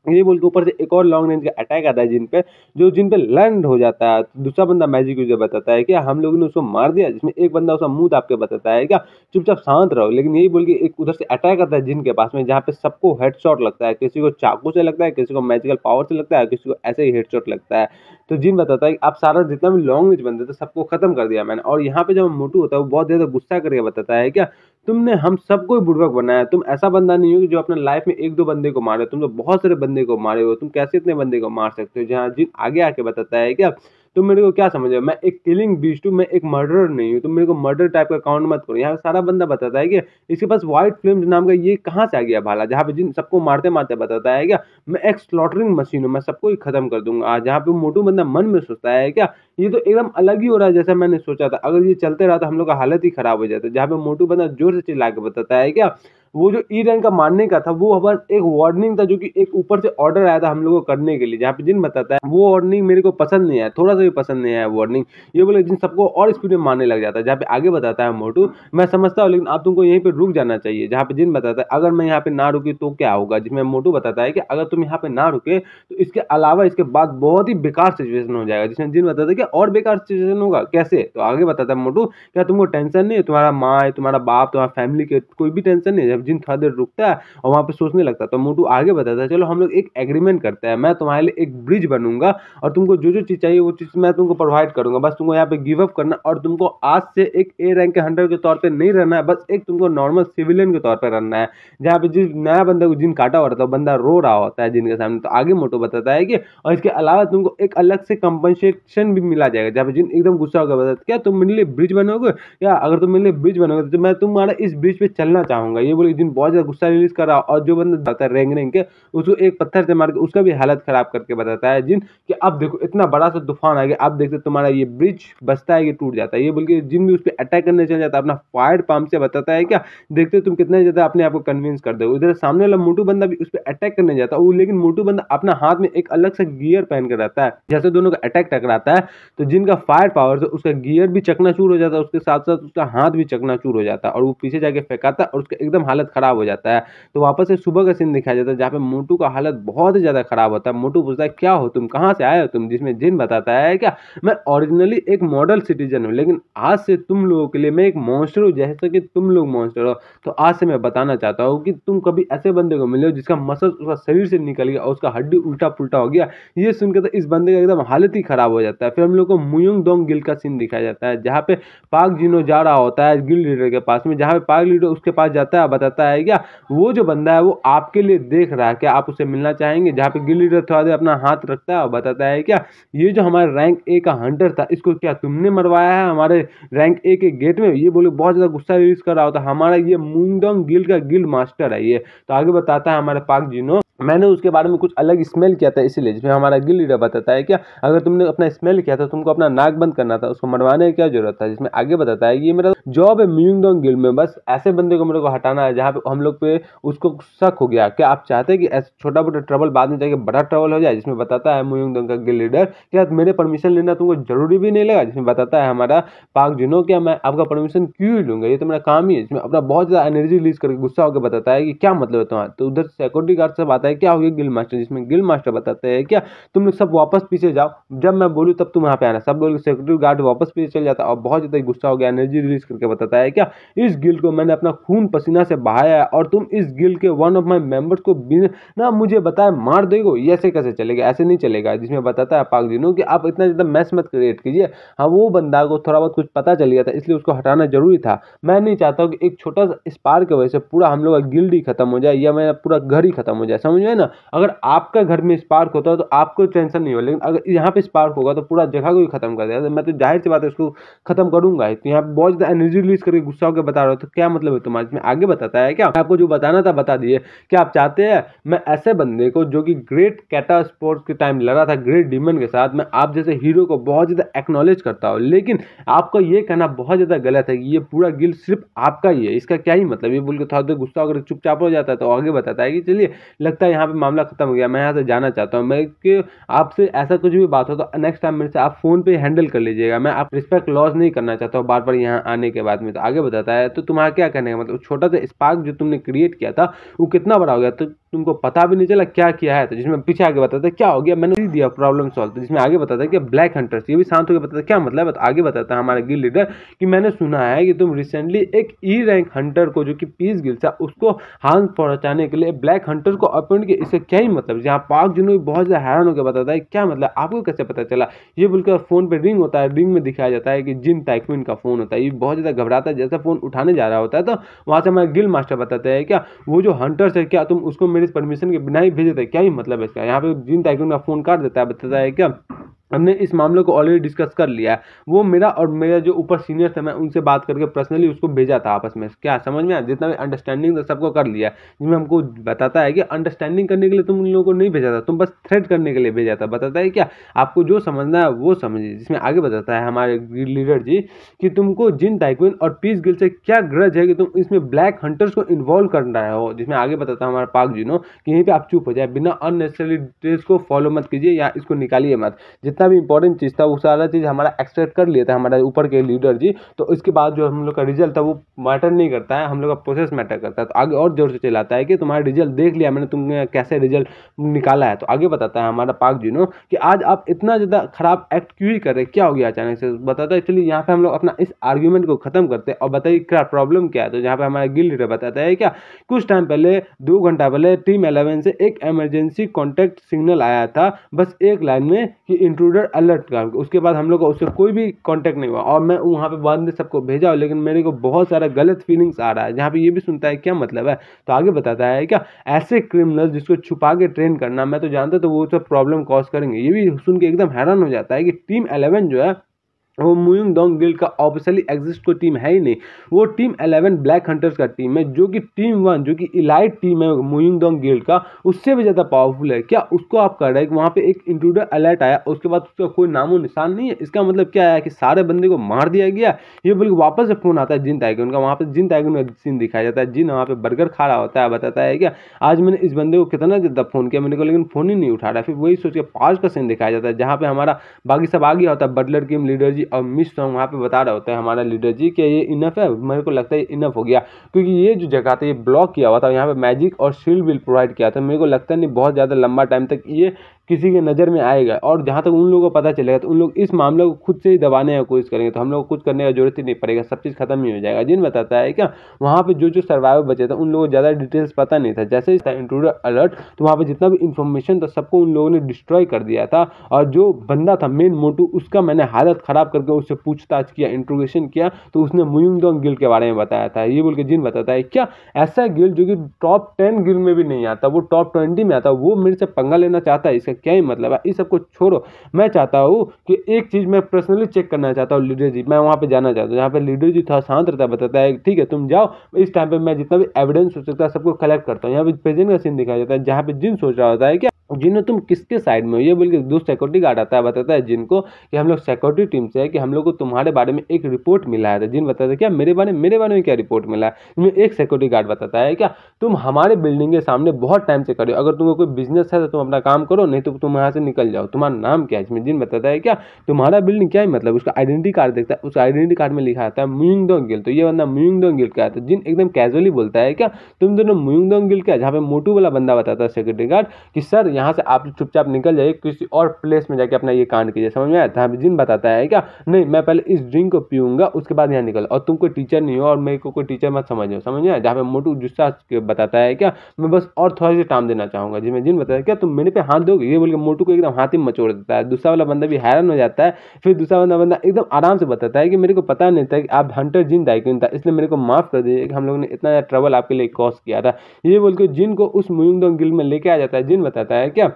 ये बोल के ऊपर से एक और लॉन्ग रेंज का अटैक आता है जिन पे, जो जिन पे लैंड हो जाता है। दूसरा बंदा मैजिक यूजर बताता है कि हम लोगों ने उसको मार दिया, जिसमें एक बंदा उसका मुंह दाब के बताता है क्या चुपचाप शांत रहो। लेकिन यही बोल के एक उधर से अटैक आता है जिन के पास में, जहाँ पे सबको हेडशॉट लगता है, किसी को चाकू से लगता है, किसी को मैजिकल पावर से लगता है, किसी को ऐसे ही हेडशॉट लगता है। तो जिन बताता है कि आप सारा जितना भी लॉन्ग रेंज बंदे थे सबको खत्म कर दिया मैंने। और यहाँ पे जब मोटू होता है वो बहुत ज्यादा गुस्सा करके बताता है क्या तुमने हम सबको ही बुड़बक बनाया, तुम ऐसा बंदा नहीं हो कि जो अपने लाइफ में एक दो बंदे को मारे, तुम तो बहुत सारे बंदे को मारे हो, तुम कैसे इतने बंदे को मार सकते हो। जहाँ जिन आगे आके बताता है क्या तुम मेरे को क्या समझ रहे हो, मैं एक किलिंग बीस्ट हूँ, मैं एक मर्डरर नहीं हूँ, तुम मेरे को मर्डर टाइप का काउंट मत करो। यहाँ पे सारा बंदा बताता है कि इसके पास व्हाइट फ्लेम्स नाम का ये कहाँ से आ गया भाला, जहाँ पे जिन सबको मारते मारते बताता है क्या मैं एक स्लॉटरिंग मशीन हूँ, मैं सबको ही खत्म कर दूंगा। जहाँ पे मोटू बंदा मन में सोचता है क्या ये तो एकदम अलग ही हो रहा है जैसा मैंने सोचा था, अगर ये चलते रहा तो हम लोग का हालत ही खराब हो जाता है। जहाँ पे मोटू बंदा जोर से चिल्ला के बताता है क्या वो जो ई रैंक का मारने का था वो बस एक वार्निंग था, जो कि एक ऊपर से ऑर्डर आया था हम लोगों को करने के लिए। जहाँ पे जिन बताता है वो वार्निंग मेरे को पसंद नहीं आया, थोड़ा सा भी पसंद नहीं आया वार्निंग। ये बोले जिन सबको और स्पीड में मारने लग जाता है। जहाँ पे आगे बताता है मोटू मैं समझता हूँ लेकिन आप तुमको यहीं पे रुक जाना चाहिए। जहाँ पे जिन बताता है अगर मैं यहाँ पे ना रुकी तो क्या होगा, जिसमें मोटू बताता है कि अगर तुम यहाँ पे ना रुके तो इसके अलावा इसके बाद बहुत ही बेकार सिचुएशन हो जाएगा। जिसमें जिन बताता है कि और बेकार सिचुएशन होगा कैसे, तो आगे बताता है मोटू क्या तुमको टेंशन नहीं है, तुम्हारा माँ है, तुम्हारा बाप, तुम्हारा फैमिली के कोई भी टेंशन नहीं है। जब जिन थोड़ा देर रुकता है और वहां पे सोचने लगता है तो मोटू आगे बताता है चलो हम लोग एक एग्रीमेंट करते हैं, मैं तुम्हारे लिए एक ब्रिज बनूंगा और तुमको जो जो चीज चाहिए वो चीज मैं तुमको प्रोवाइड करूंगा, बस तुमको यहाँ पे गिव अप करना और तुमको आज से एक ए रैंक के हंटर के तौर पे नहीं रहना है, बस एक तुमको नॉर्मल सिविलियन के तौर पे रहना है। जहाँ पे जिस नया बंदा को जिन काटा हुआ रहता है बंदा रो रहा होता है जिनके सामने, तो आगे मोटू बताता है कि और इसके अलावा तुमको एक अलग से कंपनसेशन भी मिला जाएगा। जहाँ पे जिन एकदम गुस्सा होकर बताता क्या तुम मेरे लिए ब्रिज बनोगे, या अगर तुम मेरे लिए ब्रिज बनोगे तो मैं तुम्हारा इस ब्रिज पे चलना चाहूंगा। ये बोले जिन बहुत ज्यादा गुस्सा रिलीज कर रहा और जो बंदा जाता है रेंग रेंग के उसको एक पत्थर से मार के उसका भी हालत खराब करके बताता है जिन कि अब देखो इतना बड़ा सा तूफान आ गया, अब देखते तुम्हारा ये ब्रिज बचता है कि टूट जाता है। ये बोल के जिन भी उस पर अटैक करने चल जाता है अपना फायर पाम से बताता है क्या देखते तुम कितना ज्यादा अपने आप को कन्विंस कर दो। उधर सामने वाला मोटू बंदा भी उस पर अटैक करने जाता है वो, लेकिन मोटू बंदा अपना हाथ में एक अलग सा गियर पहन कर रहता है। जैसे दोनों का अटैक टकराता है तो जिनका फायर पावर से उसका गियर भी चकनाचूर हो जाता है, उसके साथ साथ उसका हाथ भी चकनाचूर हो जाता है और वो पीछे जाके फेंकाता है और उसका एकदम हालत खराब हो जाता है। तो वापस से सुबह का सीन दिखाया जाता है जहाँ पे मोटू का हालत बहुत ही ज्यादा खराब होता है। मोटू पूछता है क्या हो तुम, कहाँ से आए हो तुम, जिसमें जिन बताता है क्या मैं ओरिजिनली एक मॉडल सिटीजन हूँ लेकिन आज से तुम लोगों के लिए मैं एक मॉन्स्टर हूँ जैसे कि तुम लोग मॉन्स्टर हो। तो आज से मैं बताना चाहता हूँ कि तुम कभी ऐसे बंदे को मिले हो जिसका मसल उसका शरीर से निकल गया और उसका हड्डी उल्टा पुल्टा हो गया। ये सुनकर तो इस बंदे का एकदम हालत ही खराब हो जाता है। फिर हम लोग को मुयुंग दोंग गिल का सीन दिखाया जाता है जहाँ पे पाक जिनो जा रहा होता है गिल लीडर के पास में, जहाँ पे पाक लीडर उसके पास जाता है बताता है क्या वो जो बंदा है वो आपके लिए देख रहा है, क्या आप उसे मिलना चाहेंगे। जहाँ पे गिल लीडर थोड़ा देर अपना हाथ रखता है और बताता है क्या ये जो हमारे रैंक ए का हंटर था इसको क्या तुमने मरवाया है हमारे रैंक ए के गेट में। ये बोले बहुत ज्यादा गुस्सा रिलीज कर रहा होता है, हमारा ये मुंगडोंग गिल का गिल मास्टर है ये। तो आगे बताता है हमारे पाक जिनो मैंने उसके बारे में कुछ अलग स्मेल किया था इसलिए, जिसमें हमारा गिल लीडर बताता है क्या अगर तुमने अपना स्मेल किया था तुमको अपना नाक बंद करना था, उसको मरवाने की क्या जरूरत था। जिसमें आगे बताता है कि ये मेरा जॉब है म्यूंगडोंग गिल में, बस ऐसे बंदे को मेरे को हटाना है जहाँ पे हम लोग पे उसको शक हो गया। क्या आप चाहते हैं कि ऐसा छोटा मोटा ट्रबल बाद में जाके बड़ा ट्रबल हो जाए। जिसमें बताता है म्यूंगडोंग का गिल लीडर क्या मेरे परमिशन लेना तुमको जरूरी भी नहीं लगा। जिसमें बताता है हमारा पाक जिनो क्या मैं आपका परमिशन क्यों ही लूंगा, ये तो मेरा काम ही है। जिसमें अपना बहुत ज्यादा एनर्जी रिलीज करके गुस्सा होकर बताता है कि क्या मतलब है तुम्हारा। तो उधर सिक्योरिटी गार्ड सब आता आता है क्या हो गया गिल्ड मास्टर, जिसमें गिल्ड मास्टर बताते हैं क्या तुम लोग सब वापस पीछे जाओ, जब मैं बोलूँ तब तुम वहाँ पे आना। सब लोग सिक्योरिटी गार्ड वापस पीछे चल जाता है और बहुत ज़्यादा गुस्सा हो गया, एनर्जी रिलीज करके बताता है क्या इस गिल्ड को मैंने अपना खून पसीना से बहाया है और तुम इस गिल्ड के वन ऑफ माई मेंबर्स को बिना मुझे बताए मार देगो, ये ऐसे कैसे चलेगा, ऐसे नहीं चलेगा। जिसमें बताता है पाक जीनो कि आप इतना ज़्यादा मैस मत क्रिएट कीजिए। हाँ, वो बंदा को थोड़ा बहुत कुछ पता चल गया था इसलिए उसको हटाना जरूरी था। मैं नहीं चाहता हूँ कि एक छोटा सा स्पार्क की वजह से पूरा हम लोग का गिल्ड ही खत्म हो जाए या मेरा पूरा घर ही खत्म हो जाए, समझ में ना। अगर आपका घर में स्पार्क होता है तो आपको टेंशन नहीं हो, लेकिन अगर यहाँ पे स्पार्क होगा तो पूरा जगह को ही खत्म कर देगा। मैं तो जाहिर सी बात है उसको खत्म करूंगा। तो यहाँ पे बहुत ज़्यादा एनर्जी रिलीज करके गुस्सा होकर बता रहा हूँ, तो क्या मतलब है तुम्हारा। इसमें आगे बताता है क्या आपको जो बताना था बता दिए। क्या आप चाहते हैं मैं ऐसे बंदे को जो कि ग्रेट कैटा स्पोर्ट्स के टाइम लड़ा था ग्रेट डीमन के साथ, मैं आप जैसे हीरो को बहुत ज़्यादा एक्नॉलेज करता हूँ, लेकिन आपका ये कहना बहुत ज़्यादा गलत है कि ये पूरा गिल्ड सिर्फ आपका ही है, इसका क्या ही मतलब। ये बोल के थोड़ा देर गुस्सा होकर चुपचाप हो जाता है। तो आगे बताता है कि चलिए लगता है यहाँ पे मामला खत्म हो गया, मैं यहाँ से जाना चाहता हूँ। मैं कि आपसे ऐसा कुछ भी बात हो तो नेक्स्ट टाइम मेरे से आप फोन पे हैंडल कर लीजिएगा, मैं आप रिस्पेक्ट लॉस नहीं करना चाहता हूँ बार बार यहाँ आने के बाद में। तो आगे बताता है तो तुम्हारा क्या कहने का मतलब, छोटा सा स्पार्क जो तुमने क्रिएट किया था वो कितना बड़ा हो गया, तो तुमको पता भी नहीं चला क्या किया है। तो जिसमें पीछे आगे बताता है क्या हो गया, मैंने दिया प्रॉब्लम सॉल्व। तो जिसमें आगे बताता है कि ब्लैक हंटर्स, ये भी शांत होकर बताता है क्या मतलब है। तो आगे बताता है हमारा गिल्ड लीडर कि मैंने सुना है कि तुम रिसेंटली एक ई रैंक हंटर को जो कि पीस गिल्ड था उसको हार्म पहुंचाने के लिए ब्लैक हंटर को अपॉइंट किया, इससे क्या ही मतलब। जहाँ पाक जुनू बहुत ज़्यादा हैरान होकर बताता है क्या मतलब, आपको कैसे पता चला। ये बोलकर फोन पे रिंग होता है, रिंग में दिखाया जाता है कि जिन टाइक्विन का फोन होता है। ये बहुत ज़्यादा घबराता है, जैसा फोन उठाने जा रहा होता है तो वहाँ से हमारे गिल्ड मास्टर बताते हैं क्या वो जो हंटर्स है क्या तुम उसको मेरी परमिशन के बिना ही भेजे थे, क्या ही मतलब है इसका। यहाँ पे जिन टाइक्विन का फोन काट देता है, बताता है क्या हमने इस मामले को ऑलरेडी डिस्कस कर लिया है, वो मेरा और मेरा जो ऊपर सीनियर थे मैं उनसे बात करके पर्सनली उसको भेजा था आपस में। क्या समझ में आया, जितना भी अंडरस्टैंडिंग था सबको कर लिया। जिसमें हमको बताता है कि अंडरस्टैंडिंग करने के लिए तुम उन लोगों को नहीं भेजा था, तुम बस थ्रेट करने के लिए भेजा था। बताता है क्या आपको जो समझना है वो समझिए। जिसमें आगे बताता है हमारे लीडर जी कि तुमको जिन टाइक्विन और पीस गिल्ड से क्या ग्रज है कि तुम इसमें ब्लैक हंटर्स को इन्वॉल्व कर रहे हो। जिसमें आगे बताता है हमारा पाक जिनो कि यहीं पे आप चुप हो जाए, बिना अननेसेसरी डिटेल्स को फॉलो मत कीजिए या इसको निकालिए मत। जितना भी इंपॉर्टेंट चीज़ था वो सारा चीज़ हमारा एक्सट्रैक्ट कर लिया था हमारा ऊपर के लीडर जी। तो इसके बाद जो हम लोग का रिजल्ट था वो मैटर नहीं करता है, हम लोग का प्रोसेस मैटर करता है। तो आगे और जोर से चलाता है कि तुम्हारा रिजल्ट देख लिया मैंने, तुमने कैसे रिजल्ट निकाला है। तो आगे बताता है हमारा पाक जिनो कि आज आप इतना ज़्यादा खराब एक्ट क्यों ही कर रहे, क्या हो गया अचानक से। बताता है चलिए यहाँ पे हम लोग अपना इस आर्ग्यूमेंट को खत्म करते हैं और बताइए क्या प्रॉब्लम क्या है। तो यहाँ पे हमारा गिल्ड लीडर बताता है क्या कुछ टाइम पहले 2 घंटा पहले टीम 11 से एक इमरजेंसी कॉन्टैक्ट सिग्नल आया था, बस एक लाइन में कि इंट्रूडर अलर्ट का। उसके बाद हम लोग का उससे कोई भी कांटेक्ट नहीं हुआ और मैं वहाँ पे बाद में सबको भेजा, लेकिन मेरे को बहुत सारा गलत फीलिंग्स आ रहा है। जहाँ पे ये भी सुनता है क्या मतलब है। तो आगे बताता है क्या ऐसे क्रिमिनल जिसको छुपा के ट्रेन करना, मैं तो जानता तो वो सब प्रॉब्लम कॉज करेंगे। ये भी सुन के एकदम हैरान हो जाता है कि टीम 11 जो है वो मुयुंग डोंग गिल्ड का ऑफिशियली एग्जिस्ट कोई टीम है ही नहीं। वो टीम 11 ब्लैक हंटर्स का टीम है, जो कि टीम 1 जो कि इलाइट टीम है मुयुंग डोंग गिल्ड का, उससे भी ज़्यादा पावरफुल है। क्या उसको आप कर रहे हैं कि वहाँ पे एक इंट्रूडर अलर्ट आया उसके बाद उसका कोई नामो निशान नहीं है। इसका मतलब क्या है कि सारे बंदे को मार दिया गया। ये बोल के वापस से फोन आता है जिन टाइगन का, वहाँ पे जिन टाइगन का सीन दिखाया जाता है। जिन वहाँ पे बर्गर खा रहा होता है, बताता है क्या आज मैंने इस बंदे को कितना ज़्यादा फोन किया मेरे को, लेकिन फोन ही नहीं उठा रहा है। फिर वही सोच के 5 का सीन दिखाया जाता है जहाँ पे हमारा बाकी सब आ गया होता है, बटलर किम लीडर जी और मिस सॉन्ग पे बता रहा होता है हमारा लीडर जी कि ये इनफ है। मेरे को लगता है ये इनफ हो गया, क्योंकि ये जो जगह था ये ब्लॉक किया हुआ था, यहाँ पे मैजिक और शील्ड भी प्रोवाइड किया था। मेरे को लगता नहीं बहुत ज़्यादा लंबा टाइम तक ये किसी के नज़र में आएगा, और जहाँ तक उन लोगों को पता चलेगा तो उन लोग इस मामले को खुद से ही दबाने की कोशिश करेंगे। तो हम लोग को कुछ करने का जरूरत ही नहीं पड़ेगा, सब चीज़ खत्म ही हो जाएगा। जिन बताता है क्या वहाँ पे जो जो सर्वाइवर बचे थे उन लोगों को ज़्यादा डिटेल्स पता नहीं था। जैसे ही इंट्रूडर अलर्ट तो वहाँ पे जितना भी इंफॉर्मेशन था सबको उन लोगों ने डिस्ट्रॉय कर दिया था, और जो बंदा था मेन मोटू उसका मैंने हालत ख़राब करके उससे पूछताछ किया, इंट्रोगेशन किया, तो उसने मुयुंगडोंग गिल्ड के बारे में बताया था। ये बोल के जिन बताता है क्या ऐसा गिल्ड जो कि टॉप 10 गिल्ड में भी नहीं आता, वो टॉप 20 में आता, वो मेरे से पंगा लेना चाहता है। इसका क्या ही मतलब है। इस सबको छोड़ो, मैं चाहता हूँ कि एक चीज़ मैं पर्सनली चेक करना चाहता हूँ लीडर जी, मैं वहाँ पे जाना चाहता हूँ। यहाँ पे लीडर जी थोड़ा शांत रहता है, बताता है ठीक है तुम जाओ, इस टाइम पे मैं जितना भी एविडेंस हो सकता है सबको कलेक्ट करता हूँ। यहाँ पे प्रेजेंट का सीन दिखाया जाता है जहाँ पे जिन सोच रहा होता है क्या जिन्हों तुम किसके साइड में हो, ये बोल के दो सिक्योरिटी गार्ड आता है, बताता है जिनको कि हम लोग सिक्योरिटी टीम से है, कि हम लोग को तुम्हारे बारे में एक रिपोर्ट मिला है। तो जिन बताता है क्या मेरे बारे में क्या रिपोर्ट मिला है। इसमें एक सिक्योरिटी गार्ड बताता है क्या तुम हमारे बिल्डिंग के सामने बहुत टाइम से खड़े हो, अगर तुमको कोई बिजनेस है तो तुम अपना काम करो, नहीं तो तुम यहाँ से निकल जाओ, तुम्हारा नाम क्या है। इसमें जिन बताता है क्या तुम्हारा बिल्डिंग क्या है, मतलब उसका आइडेंटिटी कार्ड देखता है, उस आइडेंटिटी कार्ड में लिखा आता है म्यूइंग दोंग गिल। तो ये बंदा म्यूइंग दोंग गिल का है। तो जिन एकदम कैजुअली बोलता है क्या तुम दोनों म्यूइंग दोंग गिल का, जहाँ पे मोटू वाला बंदा बताता है सिक्योरिटी गार्ड कि सर यहाँ से आप चुपचाप निकल जाइए, किसी और प्लेस में जाके अपना ये कांड कीजिए। समझ में आया था। जिन बताता है क्या नहीं मैं पहले इस ड्रिंक को पीऊंगा उसके बाद यहाँ निकल, और तुम कोई टीचर नहीं हो और मेरे को कोई टीचर मत समझो। समझ में आया। जहाँ पे मोटू गुस्सा बताता है क्या मैं बस और थोड़ा सा टाइम देना चाहूंगा। जिसमें जिन बताया क्या तुम मेरे पे हाथ दोगे, ये बोल के मोटू को एकदम हाथ ही मचोड़ देता है। दूसरा वाला बंदा भी हैरान हो जाता है। फिर दूसरा बंदा एकदम आराम से बताता है कि मेरे को पता नहीं था कि आप हंटर जिन दाइकिन था, इसलिए मेरे को माफ कर दीजिए कि हम लोगों ने इतना ज़्यादा ट्रबल आपके लिए कॉज किया था। ये बोल के जिन को उस म्यूइंग गिल्ड में लेके आ जाता है। जिन बताता है क्या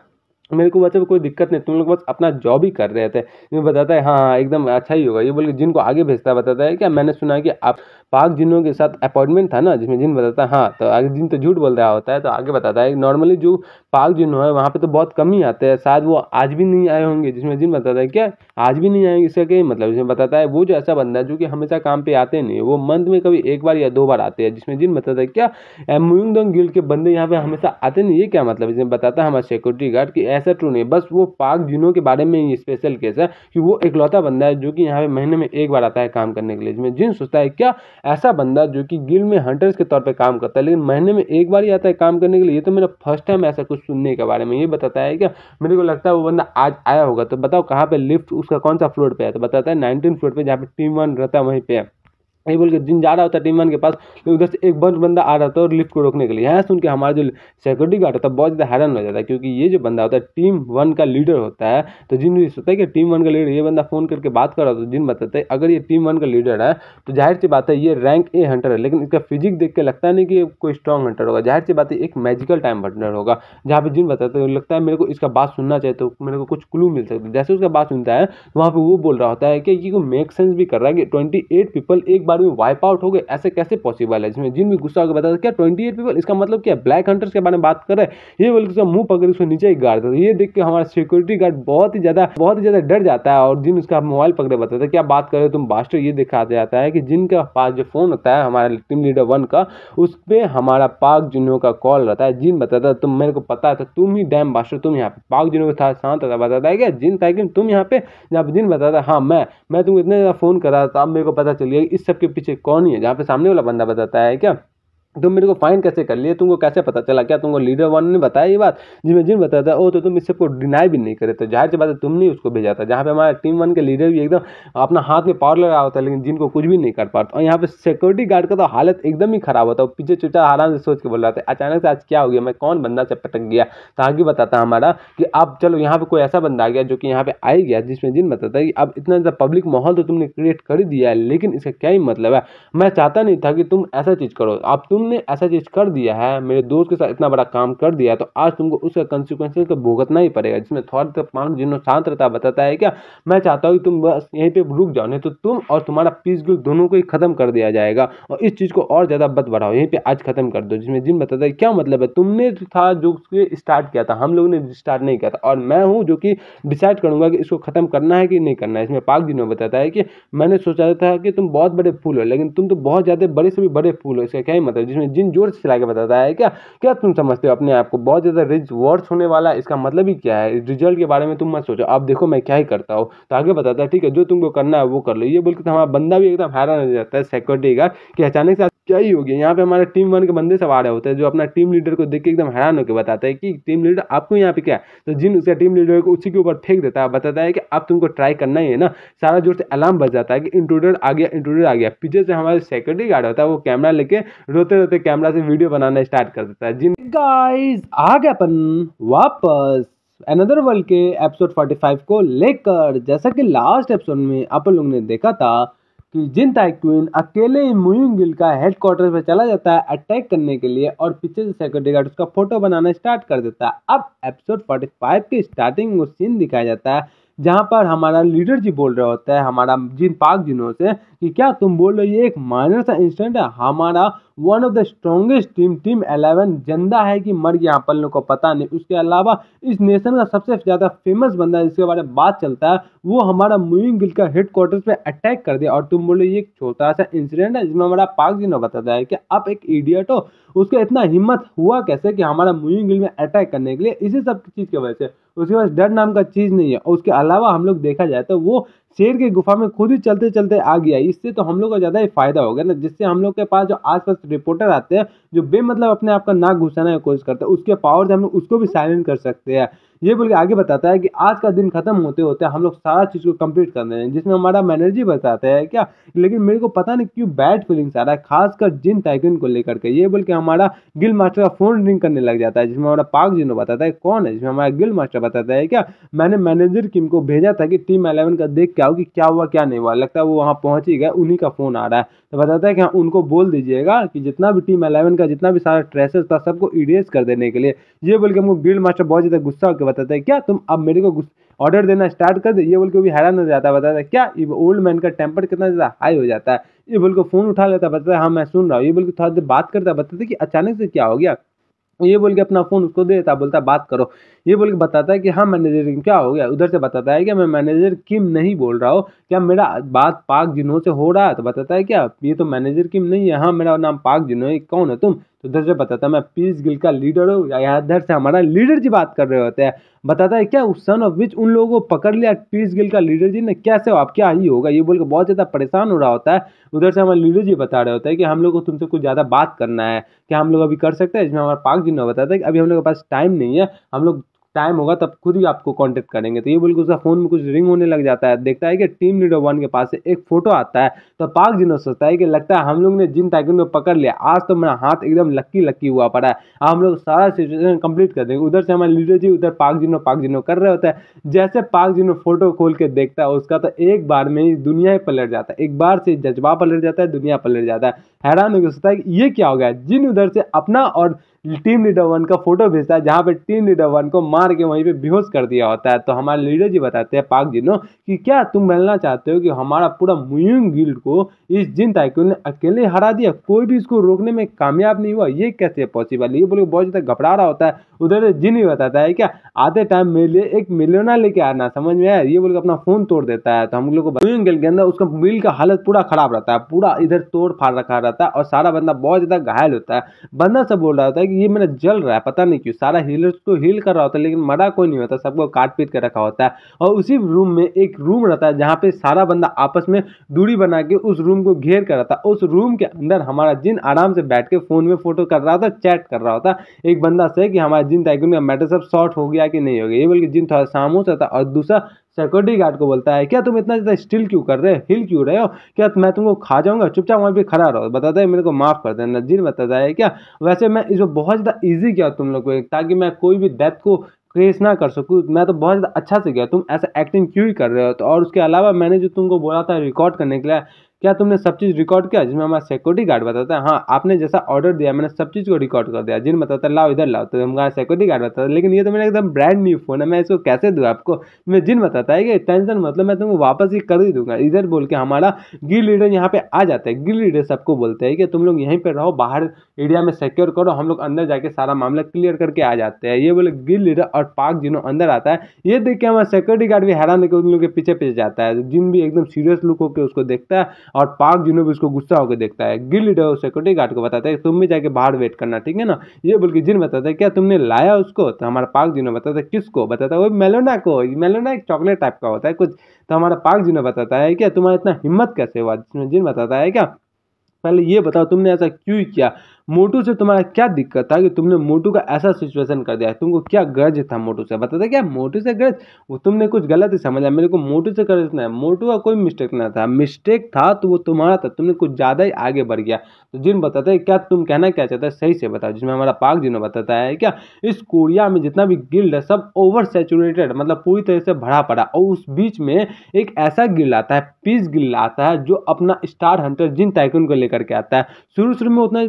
मेरे को वैसे कोई दिक्कत नहीं, तुम लोग बस अपना जॉब ही कर रहे थे। ये बताता है हाँ हाँ एकदम अच्छा ही होगा। ये बोल के जिन को आगे भेजता है, बताता है क्या मैंने सुना है कि आप पाक जिनों के साथ अपॉइंटमेंट था ना। जिसमें जिन बताता है हाँ, तो आगे जिन तो झूठ बोल रहा होता है, तो आगे बताता है नॉर्मली जो पाक जिनों है वहाँ पे तो बहुत कम ही आते हैं, शायद वो आज भी नहीं आए होंगे। जिसमें जिन बताता है क्या आज भी नहीं आएंगे, इसका क्या मतलब। जिसमें बताता है वो जो ऐसा बंदा है जो कि हमेशा काम पे आते नहीं है, वो मंथ में कभी एक बार या 2 बार आते हैं। जिसमें जिन बताता है क्या म्यूइंग गिल्ड के बंदे यहाँ पे हमेशा आते नहीं, ये क्या मतलब। जिसमें बताता है हमारा सिक्योरिटी गार्ड कि ऐसा ट्रू नहीं, बस वो पाक जिनों के बारे में ही स्पेशल केस है कि वो इकलौता बंदा है जो कि यहाँ पे महीने में एक बार आता है काम करने के लिए। जिसमें जिन सोचता है क्या ऐसा बंदा जो कि गिल्ड में हंटर्स के तौर पे काम करता है लेकिन महीने में एक बार ही आता है काम करने के लिए, ये तो मेरा फर्स्ट टाइम ऐसा कुछ सुनने के बारे में। ये बताता है क्या मेरे को लगता है वो बंदा आज आया होगा। तो बताओ कहाँ पे लिफ्ट उसका कौन सा फ्लोर पे है। तो बताता है 19 फ्लोर पे, जहाँ पे टीम 1 रहता है वहीं पे है। ये बोल के जिन जा रहा होता है टीम 1 के पास, तो उधर से एक बंदा आ रहा था और लिफ्ट को रोकने के लिए। यहाँ सुन के हमारा जो सिक्योरिटी गार्ड होता है बहुत ज़्यादा हैरान हो जाता है, क्योंकि ये जो बंदा होता है टीम 1 का लीडर होता है। तो जिन भी सोचता है कि टीम 1 का लीडर, ये बंदा फोन करके बात कर रहा था। तो जिन बताते हैं अगर ये टीम 1 का लीडर है तो जाहिर सी बात है ये रैंक ए हंटर है, लेकिन इसका फिजिक देख के लगता नहीं कि ये कोई स्ट्रॉन्ग हंटर होगा। जाहिर सी बात है एक मैजिकल टाइम हंटर होगा। जहाँ पे जिन बताते हैं लगता है मेरे को इसका बात सुनना चाहिए, तो मेरे को कुछ क्लू मिल सकता है। जैसे उसका बात सुनता है तो वहाँ पे वो बोल रहा होता है कि ये मेक सेंस भी कर रहा है कि 28 पीपल एक बार में वाइप आउट हो गए, ऐसे कैसे पॉसिबल है। इसमें जिन भी गुस्सा होकर बताता क्या 28 पीपल, इसका मतलब क्या ब्लैक हंटर्स के बारे में बात कर रहे हैं। ये बोल के उसका मुंह पकड़ उसको नीचे ही गाड़ देता है। ये देख के हमारा सिक्योरिटी गार्ड बहुत ही ज्यादा डर जाता है, और जिन उसका मोबाइल पकड़े बताता है क्या बात कर रहे हो तुम बास्टर। ये दिखाते जाता है कि जिनका पास जो फोन होता है हमारा टीम लीडर 1 का, उस पर हमारा पाक जिनों का कॉल रहता है। जिन बताता है तुम मेरे को पता था तुम ही डैम बास्टर, तुम यहाँ पे पाक जिनों के साथ शांत था। बताता है क्या जिन था कि तुम यहाँ पे, जहाँ पे जिन बताता है हाँ मैं तुमको इतने ज्यादा फोन कर रहा था, अब मेरे को पता चल गया इस सब के पीछे कौन ही है। जहाँ पे सामने वाला बंदा बताता है क्या तुम मेरे को फाइंड कैसे कर लिए, तुमको कैसे पता चला, क्या तुमको लीडर 1 ने बताया ये बात। जिसमें जिन बताता है ओ तो तुम इस सबको डिनाई भी नहीं करे, तो जाहिर सी बात है तुमने उसको भेजा था। जहाँ पे हमारा टीम 1 के लीडर भी एकदम अपना हाथ में पावर लगा होता है लेकिन जिनको कुछ भी नहीं कर पाता। और यहाँ पे सिक्योरिटी गार्ड का तो हालत एकदम ही खराब होता है, पीछे चुटा आराम से सोच के बोल रहा था अचानक से आज क्या हो गया, मैं कौन बंदा से पटक गया। तो आगे बताता हमारा कि अब चलो यहाँ पे कोई ऐसा बंदा आ गया जो कि यहाँ पे आ ही गया। जिसमें जिन बताता है कि अब इतना ज़्यादा पब्लिक माहौल तो तुमने क्रिएट कर ही दिया है, लेकिन इसका क्या ही मतलब है। मैं चाहता नहीं था कि तुम ऐसा चीज़ करो, अब तुमने ऐसा चीज़ कर दिया है, मेरे दोस्त के साथ इतना बड़ा काम कर दिया, तो आज तुमको उसका कंसिक्वेंसेस तो भुगतना ही पड़ेगा। जिसमें थोड़ा सा पांच जिन्हों शांत रहता बताता है क्या मैं चाहता हूँ कि तुम बस यहीं पे रुक जाओ, नहीं तो तुम और तुम्हारा पीस गिल्ड दोनों को ही खत्म कर दिया जाएगा, और इस चीज़ को और ज़्यादा मत बढ़ाओ, यहीं पे आज खत्म कर दो। जिसमें जिन बताता है क्या मतलब है, तुमने था जो स्टार्ट किया था, हम लोगों ने स्टार्ट नहीं किया था, और मैं हूँ जो कि डिसाइड करूंगा कि इसको खत्म करना है कि नहीं करना है। इसमें पाक जिन्हों बताता है कि मैंने सोचा था कि तुम बहुत बड़े फूल हो, लेकिन तुम तो बहुत ज़्यादा बड़े से भी बड़े फूल हो, इसका क्या ही मतलब। जिसमें जिन जोर से चला के बताता है क्या क्या तुम समझते हो अपने आप को बहुत ज़्यादा रिच वर्ड्स होने वाला, इसका मतलब ही क्या है, रिजल्ट के बारे में तुम मत सोचो, आप देखो मैं क्या ही करता हूँ। तो आगे बताता है ठीक है जो तुमको करना है वो कर लो। ये बोल के हमारा बंदा भी एकदम हैरान हो जाता है सिक्योरिटी गार्ड कि अचानक से क्या ही हो गया। यहाँ पे हमारे टीम 1 के बंदे सब आ रहे होते हैं जो अपना टीम लीडर को देख के एकदम हैरान होकर बताता है कि टीम लीडर आपको यहाँ पे क्या है। तो जिन उसका टीम लीडर को उसी के ऊपर फेंक देता है, बताता है कि अब तुमको ट्राई करना ही है ना। सारा जोर से अलार्म बज जाता है कि इंट्रूडर आ गया, इंट्रूडर आ गया। पीछे से हमारे सिक्योरिटी गार्ड होता है वो कैमरा लेके रोते रोते कैमरा से वीडियो बनाना स्टार्ट कर देता है। जिन गाइस आ गए अपन वापस अनदर वर्ल्ड के एपिसोड 45 को लेकर। जैसा कि लास्ट एपिसोड में अपन लोगों ने देखा था कि जिन ताइक्विन अकेले ही म्यूइंग गिल्ड का हेडक्वार्टर पे चला जाता है अटैक करने के लिए, और पीछे से सिक्योरिटी गार्ड उसका फोटो बनाना स्टार्ट कर देता है। अब एपिसोड 45 के स्टार्टिंग में सीन दिखाया जाता है जहाँ पर हमारा लीडर जी बोल रहा होता है हमारा जिन पाक जिनों से कि क्या तुम बोल रहे हो ये एक माइनर सा इंसिडेंट है, हमारा one of the strongest team 11 जिंदा है कि मर गया अपन लोग को पता नहीं। उसके अलावा इस नेशन का सबसे ज्यादा फेमस बंदा जिसके बारे में बात चलता है वो हमारा मूविंग गिल का हेडक्वार्टर्स पे अटैक कर दिया और तुम बोलो ये एक छोटा सा इंसिडेंट है जिसमें हमारा पाक जी ने बताया है कि आप एक इडियट हो, उसका इतना हिम्मत हुआ कैसे कि हमारा मूविंग गिल में अटैक करने के लिए, इसी सब चीज की वजह से उसके पास डर नाम का चीज नहीं है। और उसके अलावा हम लोग देखा जाए तो वो शेर की गुफा में खुद ही चलते चलते आ गया, इससे तो हम लोग को ज्यादा ही फायदा हो गया ना, जिससे हम लोग के पास जो आसपास रिपोर्टर आते हैं जो बेमतलब अपने आप का नाक घुसाने की कोशिश करते हैं उसके पावर से हम लोग उसको भी साइलेंट कर सकते हैं। ये बोल के आगे बताता है कि आज का दिन खत्म होते होते हम लोग सारा चीज को कंप्लीट कर रहे हैं, जिसमें हमारा मैनेजर बताता है क्या, लेकिन मेरे को पता नहीं क्यों बैड फीलिंग्स आ रहा है खासकर जिन टाइकून को लेकर के। ये बोल के हमारा गिल मास्टर का फोन रिंग करने लग जाता है, जिसमें हमारा पाक जिनो बताता है कौन है, जिसमें हमारा गिल मास्टर बताता है क्या मैंने मैनेजर किम को भेजा था कि टीम 11 का देख के आओ कि क्या हुआ क्या नहीं हुआ, लगता है वो वहाँ पहुंच ही गए, उन्हीं का फोन आ रहा है। तो बताता है कि हाँ उनको बोल दीजिएगा कि जितना भी टीम 11 का जितना भी सारा ट्रेसेस था सबको इरेज कर देने के लिए। ये बोल के हमको गिल्ड मास्टर बहुत ज्यादा गुस्सा होकर बताता है क्या तुम अब मेरे को ऑर्डर देना स्टार्ट कर दे। ये बोल के भी हैरान हो जाता है, बताता है क्या ये ओल्ड मैन का टेम्पर कितना ज्यादा हाई हो जाता है। ये बोल के फोन उठा लेता है, बताता है हाँ मैं सुन रहा हूँ। ये बोल के थोड़ा देर बात करता है, बताता है कि अचानक से क्या हो गया। ये बोल के अपना फोन उसको दे देता, बोलता है बात करो। ये बोल के बताता है कि हाँ मैनेजर किम क्या हो गया। उधर से बताता है कि मैं मैनेजर किम नहीं बोल रहा हूँ, क्या मेरा बात पाक जिन्हों से हो रहा है। तो बताता है क्या ये तो मैनेजर किम नहीं है, हाँ मेरा नाम पाक जिन्हों है, कौन है तुम। तो उधर से बताता है मैं पीस गिल का लीडर हूँ, या इधर से हमारा लीडर जी बात कर रहे होते हैं। बताता है क्या उस सन ऑफ विच उन लोगों को पकड़ लिया पीस गिल का लीडर जी ने, कैसे हो आप, क्या ही होगा। ये बोल के बहुत ज्यादा परेशान हो रहा होता है। उधर से हमारे लीडर जी बता रहे होते हैं कि हम लोग को तुमसे कुछ ज्यादा बात करना है, क्या हम लोग अभी कर सकते हैं। इसमें हमारा पाक जी ने बताता है कि अभी हम लोग के पास टाइम नहीं है, हम लोग टाइम होगा तब खुद ही आपको कांटेक्ट करेंगे। तो ये बोल के उसका फोन में कुछ रिंग होने लग जाता है, देखता है कि टीम लीडर 1 के पास से एक फोटो आता है। तो पाक जिनो सोचता है कि लगता है हम लोग ने जिन टाइकून को पकड़ लिया, आज तो मेरा हाथ एकदम लक्की लक्की हुआ पड़ा है, हम लोग सारा सिचुएशन कंप्लीट कर देंगे। उधर से हमारे लीडर जी उधर पाक जिनो कर रहे होते हैं। जैसे पाक जिनो फोटो खोल के देखता है उसका तो एक बार में ही दुनिया ही पलट जाता है, एक बार से जज्बा पलट जाता है, दुनिया पलट जाता है। हैरान होकर सोचता है कि ये क्या हो गया। जिन उधर से अपना और टीम लीडर 1 का फोटो भेजता है जहां पे टीम लीडर 1 को मार के वहीं पे बेहोश कर दिया होता है। तो हमारे लीडर जी बताते हैं पाक जिनो कि क्या तुम मिलना चाहते हो कि हमारा पूरा मुयुंग गिल्ड को इस जिन टाइकून ने अकेले हरा दिया, कोई भी इसको रोकने में कामयाब नहीं हुआ, ये कैसे पॉसिबल। ये बोले बहुत ज्यादा घबरा रहा होता है। उधर जिन भी बताता है क्या आते टाइम मेरे लिए एक मिलियनर लेके आना, समझ में आया। ये बोल के अपना फोन तोड़ देता है। तो हम लोग को मुयुंग गिल्ड के अंदर उसका बिल का हालत पूरा खराब रहता है, पूरा इधर तोड़ फाड़ रखा रहता है और सारा बंदा बहुत ज्यादा घायल होता है। बंदा सब बोल रहा होता है कि ये मेरा जल रहा है, पता नहीं क्यों। सारा हीलर्स को हील कर रहा होता है लेकिन मरा कोई नहीं होता, सबको काट पीट के रखा होता है। और उसी रूम में एक रूम रहता है जहाँ पे सारा बंदा आपस में दूरी बना के उस रूम को घेर कर रहता है। उस रूम के अंदर हमारा जिन आराम से बैठ के फोन में फोटो कर रहा था, चैट कर रहा होता एक बंदा से कि हमारा जिन टाइकून का मैटर सब शॉर्ट हो गया कि नहीं हो गया। ये बोल के जिन थोड़ा खामोश रहता और दूसरा सिक्योरिटी गार्ड को बोलता है क्या तुम इतना ज्यादा स्टिल क्यों कर रहे हो, हिल क्यों रहे हो, क्या मैं तुमको खा जाऊंगा, चुपचाप वहां पे खड़ा रहो। बताता है मेरे को माफ कर देना। जिन बताता है क्या वैसे मैं इसमें बहुत ज्यादा ईजी किया तुम लोग को ताकि मैं कोई भी डेथ को केस ना कर सकूँ, मैं तो बहुत ज़्यादा अच्छा से किया, तुम ऐसा एक्टिंग क्यों ही कर रहे हो। तो और उसके अलावा मैंने जो तुमको बोला था रिकॉर्ड करने के लिए, क्या तुमने सब चीज़ रिकॉर्ड किया। जिसमें हमारा सिक्योरिटी गार्ड बताता है हाँ आपने जैसा ऑर्डर दिया मैंने सब चीज़ को रिकॉर्ड कर दिया। जिन बताता है लाओ इधर लाओ। तो हमारा सिक्योरिटी गार्ड बताता है लेकिन ये तो मेरा एकदम ब्रांड न्यू फोन है, मैं इसको कैसे दूँ आपको। मैं जिन बताता है कि टेंशन मतलब मैं तुमको वापस ही कर ही दूंगा। इधर बोल के हमारा गिल लीडर यहाँ पे आ जाता है। गिल लीडर सबको बोलते हैं कि तुम लोग यहीं पर रहो, बाहर एरिया में सिक्योर करो, हम लोग अंदर जाके सारा मामला क्लियर करके आ जाते हैं। ये बोले गिल लीडर और पाक जिनो अंदर आता है। ये देख के हमारा सिक्योरिटी गार्ड भी हैरान होकर उन लोग के पीछे पीछे जाता है। जिन भी एकदम सीरियस लुक होकर उसको देखता है और पाक जिनो उसको गुस्सा होकर देखता है। गिल लीडर सिक्योरिटी गार्ड को बताता है तुम भी जाके बाहर वेट करना, ठीक है ना। ये बोल के जिन बताता है क्या तुमने लाया उसको। तो हमारा पाक जिनो बताता है किसको। बताता है वो मेलोना को। मेलोना एक चॉकलेट टाइप का होता है कुछ। तो हमारा पाक जिनो बताता है क्या तुम्हारा इतना हिम्मत कैसे हुआ। जिसमें जिन बताता है क्या पहले ये बताओ तुमने ऐसा क्यों किया, मोटू से तुम्हारा क्या दिक्कत था कि तुमने मोटू का ऐसा सिचुएशन कर दिया, तुमको क्या गर्ज था मोटू से। बताते क्या मोटू से गर्ज, वो तुमने कुछ गलत ही समझा, मेरे को मोटू से गर्ज नहीं, मोटू का कोई मिस्टेक ना था, मिस्टेक था तो वो तुम्हारा था, तुमने कुछ ज़्यादा ही आगे बढ़ गया। तो जिन बताते हैं क्या तुम कहना क्या चाहते हैं सही से बताओ। जिसमें हमारा पाक जिन्हों बताता है क्या इस कोरिया में जितना भी गिल्ड है सब ओवर सैचुरेटेड मतलब पूरी तरह से भरा पड़ा, और उस बीच में एक ऐसा गिल्ड आता है पीस गिल्ड आता है जो अपना स्टार हंटर जिन टाइकून को लेकर के आता है। शुरू शुरू में उतना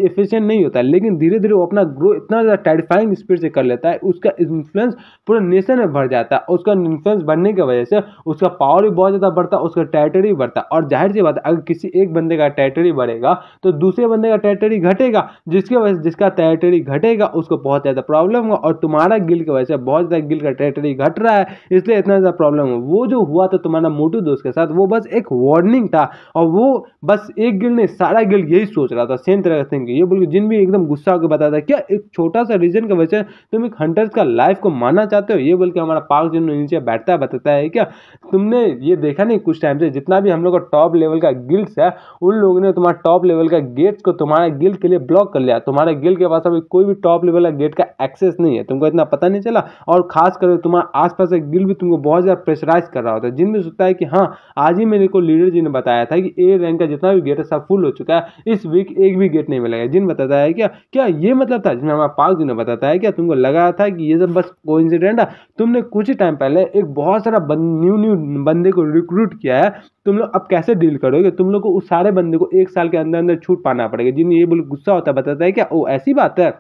एफिशिएंट नहीं होता है, लेकिन धीरे धीरे वो अपना ग्रो इतना ज़्यादा टेरिफाइंग स्पीड से कर लेता है, उसका इन्फ्लुएंस पूरे नेशन में बढ़ जाता है। उसका इन्फ्लुएंस बढ़ने की वजह से उसका पावर भी बहुत ज़्यादा बढ़ता है, उसका टेरिटरी भी बढ़ता है। और जाहिर सी बात है, अगर किसी एक बंदे का टेरिटरी बढ़ेगा तो दूसरे बंदे का टेरिटरी घटेगा, जिसकी वजह से जिसका टेरिटरी घटेगा उसको बहुत ज़्यादा प्रॉब्लम होगा। और तुम्हारा गिल्ड की वजह से बहुत ज़्यादा गिल्ड का टेरिटरी घट रहा है, इसलिए इतना ज़्यादा प्रॉब्लम हो। वो जो हुआ था तुम्हारा मोटू दोस्त के साथ, वो बस एक वार्निंग था, और वो बस एक गिल्ड नहीं, सारा गिल्ड यही सोच रहा था, सेम तरह का थिंकिंग। ये बोल के जिन भी एकदम गुस्सा होकर बताया था, क्या एक छोटा सा रीजन की वजह से तुम एक हंटर्स का लाइफ को मानना चाहते हो? ये बोल के हमारा पाक जिन नीचे बैठता है, बताता है क्या तुमने ये देखा नहीं कुछ टाइम से जितना भी हम लोग का टॉप लेवल का गिल्ड्स है, उन लोगों ने तुम्हारा टॉप लेवल का गेट्स को तुम्हारे गिल्ड के लिए ब्लॉक कर लिया। तुम्हारे गिल्ड के पास अभी कोई भी टॉप लेवल का गेट का एक्सेस नहीं है, तुमको इतना पता नहीं चला। और खास कर तुम्हारा आसपास का गिल्ड भी तुमको बहुत ज़्यादा प्रेशराइज कर रहा होता है। जिन भी सोचता है कि हाँ, आज ही मेरे को लीडर जी ने बताया था कि ए रैंक का जितना भी गेट है सब फुल हो चुका है, इस वीक एक भी गेट नहीं मिलेगा। जिन बताता है क्या क्या ये मतलब था, जिसमें हमारा पाक जी ने बताता है क्या तुमको लगा था कि ये सब बस कोइंसिडेंट है? तुमने कुछ ही टाइम पहले एक बहुत सारा न्यू बंदे को रिक्रूट किया है, तुम लोग अब कैसे डील करोगे? तुम लोग को उस सारे बंदे को एक साल के अंदर अंदर छूट पाना पड़ेगा। जिन ये बोल गुस्सा होता है, बताता है क्या ओ ऐसी बात है,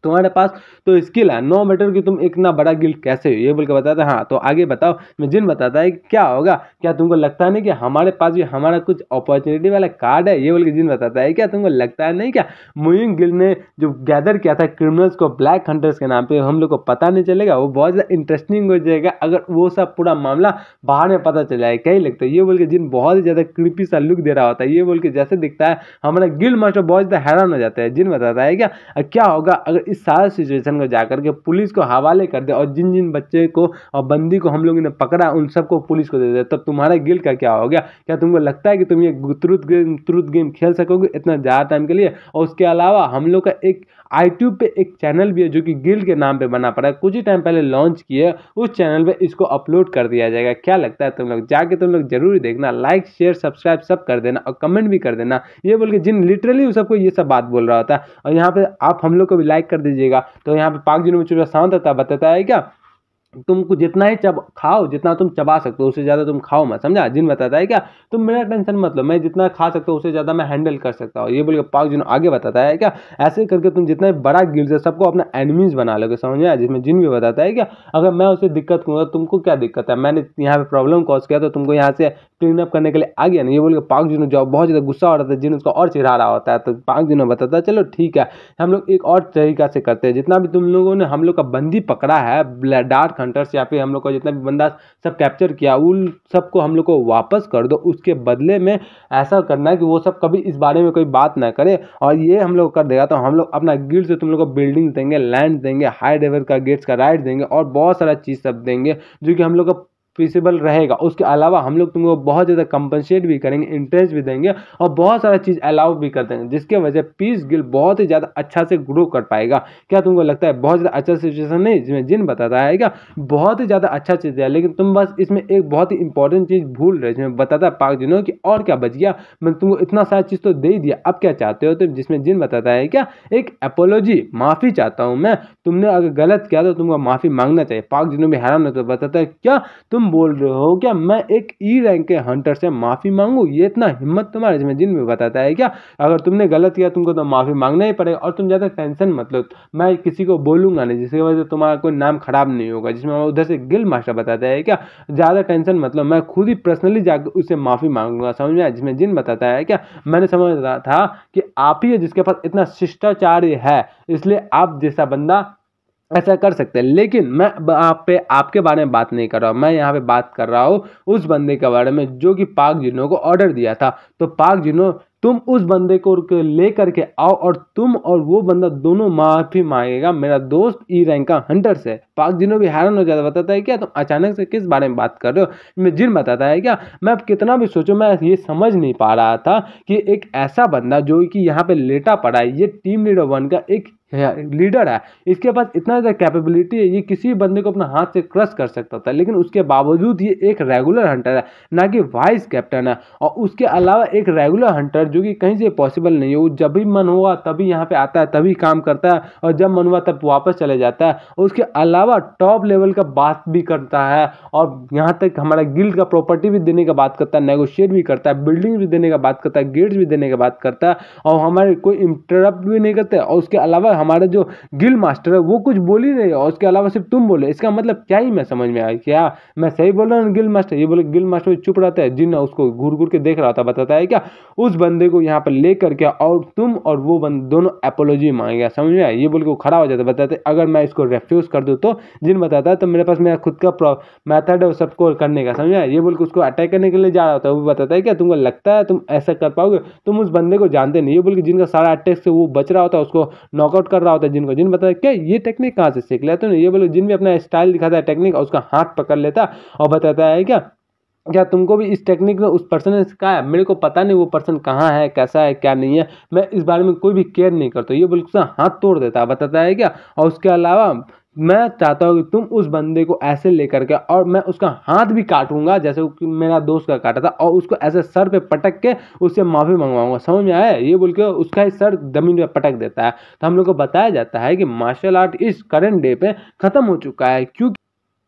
तुम्हारे पास तो स्किल है, नो मैटर कि तुम इतना बड़ा गिल्ड कैसे हो। ये बोल के बताता है हाँ तो आगे बताओ। मैं जिन बताता है कि क्या होगा, क्या तुमको लगता नहीं कि हमारे पास भी हमारा कुछ अपॉर्चुनिटी वाला कार्ड है? ये बोल के जिन बताता है क्या तुमको लगता है नहीं क्या मूविंग गिल्ड ने जो गैदर किया था क्रिमिनल्स को ब्लैक हंटर्स के नाम पे, हम लोग को पता नहीं चलेगा? वो बहुत ज़्यादा इंटरेस्टिंग हो जाएगा अगर वो सब पूरा मामला बाहर में पता चल जाए। क्या ही लगता है? ये बोल के जिन बहुत ही ज़्यादा क्रीपी सा लुक दे रहा होता है। ये बोल के जैसे दिखता है हमारा गिल्ड मास्टर बहुत ज़्यादा हैरान हो जाता है। जिन बताता है क्या होगा अगर इस सारे सिचुएशन को जाकर के पुलिस को हवाले कर दे, और जिन जिन बच्चे को और बंदी को हम लोगों ने पकड़ा उन सबको पुलिस को दे दे, तब तुम्हारा गिल्ड का क्या हो गया? क्या तुमको लगता है कि तुम ये ट्रूथ गेम खेल सकोगे इतना ज़्यादा टाइम के लिए? और उसके अलावा हम लोग का एक iTube पे एक चैनल भी है जो कि गिल्ड के नाम पे बना पड़ा है, कुछ ही टाइम पहले लॉन्च किए, उस चैनल पे इसको अपलोड कर दिया जाएगा। क्या लगता है तुम लोग जाके तुम लोग जरूर देखना, लाइक शेयर सब्सक्राइब सब कर देना और कमेंट भी कर देना। ये बोल के जिन लिटरली सबको ये सब बात बोल रहा होता है, और यहाँ पे आप हम लोग को भी लाइक कर दीजिएगा। तो यहाँ पे पाक जी ने शांत था, बताता है क्या तुमको जितना ही खाओ, जितना तुम चबा सकते हो उससे ज़्यादा तुम खाओ मत, समझा? जिन बताता है क्या तुम मेरा टेंशन मत लो, मैं जितना खा सकता हूँ उससे ज़्यादा मैं हैंडल कर सकता हूँ। ये बोल के पाक जिन आगे बताता है क्या ऐसे करके तुम जितना बड़ा गिल्ड है सबको अपना एनिमीज बना लोगे, समझ में? जिसमें जिन भी बताता है क्या अगर मैं उसे दिक्कत करूँगा तुमको क्या दिक्कत है, मैंने यहाँ पे प्रॉब्लम कॉज किया तो तुमको यहाँ से क्लीन अप करने के लिए आ गया ना। ये बोल के पाक जिन जो बहुत ज़्यादा गुस्सा हो रहा था, जिन उसको और चिढ़ा रहा होता है, तो पाक जिन बताता है चलो ठीक है हम लोग एक और तरीका से करते हैं, जितना भी तुम लोगों ने हम लोग का बंदी पकड़ा है डार्क हंटर्स या फिर हम लोग को जितना भी बंदा सब कैप्चर किया उन सबको हम लोग को वापस कर दो। उसके बदले में ऐसा करना है कि वो सब कभी इस बारे में कोई बात ना करे, और ये हम लोग कर देगा तो हम लोग अपना गिल्ड से तुम लोग को बिल्डिंग देंगे, लैंड देंगे, हाई लेवल का गेट्स का राइट देंगे और बहुत सारा चीज़ सब देंगे जो कि हम लोग का फीसिबल रहेगा। उसके अलावा हम लोग तुमको बहुत ज़्यादा कंपनसेट भी करेंगे, इंटरेस्ट भी देंगे और बहुत सारा चीज़ अलाउ भी कर देंगे, जिसके वजह पीस गिल्ड बहुत ही ज़्यादा अच्छा से ग्रो कर पाएगा। क्या तुमको लगता है बहुत ज़्यादा अच्छा सिचुएशन नहीं? जिसमें जिन बताता है क्या बहुत ही ज़्यादा अच्छा चीज़ है, लेकिन तुम बस इसमें एक बहुत ही इंपॉर्टेंट चीज़ भूल रहे, जिसमें बताता है पाक जिनो कि और क्या बच गया, मैं तुमको इतना सारा चीज़ तो दे ही दिया, अब क्या चाहते हो तुम? जिसमें जिन बताता है क्या एक एपोलॉजी, माफ़ी चाहता हूँ मैं, तुमने अगर गलत किया तो तुमको माफ़ी मांगना चाहिए। पाक जिनो भी हैरान होता है, बताता है क्या तुम बोल रहे हो क्या मैं एक ई रैंक के हंटर से माफ़ी मांगू? ये इतना हिम्मत तुम्हारे? इसमें जिन में बताता है क्या अगर तुमने गलत किया तुमको तो माफ़ी मांगना ही पड़ेगा, और तुम ज़्यादा टेंशन मत लो, मैं किसी को बोलूँगा नहीं जिसकी वजह से तुम्हारा कोई नाम खराब नहीं होगा। जिसमें उधर से गिल्ड मास्टर बताता है क्या ज़्यादा टेंशन मत लो, मैं खुद ही पर्सनली जाकर उससे माफ़ी मांगूंगा, समझ में आया? जिसमें जिन बताता है क्या मैंने समझ रहा था कि आप ही है जिसके पास इतना शिष्टाचार है, इसलिए आप जैसा बंदा ऐसा कर सकते हैं, लेकिन मैं आपके बारे में बात नहीं कर रहा हूँ, मैं यहाँ पे बात कर रहा हूँ उस बंदे के बारे में जो कि पाक जिनो को ऑर्डर दिया था। तो पाक जिनो तुम उस बंदे को ले करके आओ और तुम और वो बंदा दोनों माफ़ी मांगेगा मेरा दोस्त ई रैंक का हंटर से। पाक जिनो भी हैरान हो जाता, बताता है क्या तुम अचानक से किस बारे में बात कर रहे हो? मैं जिन बताता है क्या मैं अब कितना भी सोचूं मैं ये समझ नहीं पा रहा था कि एक ऐसा बंदा जो कि यहाँ पे लेटा पड़ा है, ये टीम लीडर 1 का एक लीडर है, इसके पास इतना ज़्यादा कैपेबिलिटी है, ये किसी भी बंदे को अपना हाथ से क्रश कर सकता था, लेकिन उसके बावजूद ये एक रेगुलर हंटर है, ना कि वाइस कैप्टन है। और उसके अलावा एक रेगुलर हंटर जो कि कहीं से पॉसिबल नहीं है, वो जब भी मन हुआ तभी यहाँ पे आता है, तभी काम करता है, और जब मन हुआ तब वापस चले जाता है। और उसके अलावा टॉप लेवल का बात भी करता है, और यहाँ तक हमारा गिल्ड का प्रॉपर्टी भी देने का बात करता है, नेगोशिएट भी करता है, बिल्डिंग भी देने का बात करता है, गेट्स भी देने का बात करता है, और हमारे कोई इंटरप्ट भी नहीं करते। और उसके अलावा हमारा जो गिल्ड मास्टर है वो कुछ बोल ही नहीं, और उसके अलावा सिर्फ तुम बोले, इसका मतलब क्या ही मैं समझ में आया, क्या मैं सही बोल रहा हूँ? गिल्ड मास्टर ये बोले, गिल्ड मास्टर चुप रहता है, जिन उसको घूर घूर के देख रहा था, बताता है क्या उस बंदे को यहाँ पर लेकर के, और तुम और वो दोनों एपोलॉजी मांगेगा, समझ में आया? ये बोल के वो खड़ा हो जाता है, बताते अगर मैं इसको रेफ्यूज कर दूँ तो जिन बताता है तो मेरे पास मेरा खुद का मेथड है सबको करने का, समझ में आया? ये बोल के उसको अटैक करने के लिए जा रहा होता है। वो बताता है क्या तुमको लगता है तुम ऐसा कर पाओगे? तुम उस बंदे को जानते नहीं। ये बोल के जिनका सारा अटैक से वो बच रहा होता है, उसको नॉकआउट कर रहा होता है, जिनको जिन बताता है क्या ये टेक्निक कहाँ से सीख लिया तूने? ये बोले जिन भी अपना स्टाइल दिखाता है टेक्निक, और उसका हाथ पकड़ लेता और बताता है क्या तुमको भी इस टेक्निक में उस पर्सन ने सिखाया? मेरे को पता नहीं वो पर्सन कहाँ है, कैसा है, क्या नहीं है, मैं इस बारे में कोई भी केयर नहीं करता। ये बोल के हाथ तोड़ देता है, बताता है क्या। और उसके अलावा मैं चाहता हूँ कि तुम उस बंदे को ऐसे लेकर के, और मैं उसका हाथ भी काटूंगा जैसे कि मेरा दोस्त का काटा था, और उसको ऐसे सर पे पटक के उससे माफी मंगवाऊंगा, समझ में आया? ये बोल के उसका ही सर जमीन पे पटक देता है। तो हम लोग को बताया जाता है कि मार्शल आर्ट इस करंट डे पे खत्म हो चुका है, क्योंकि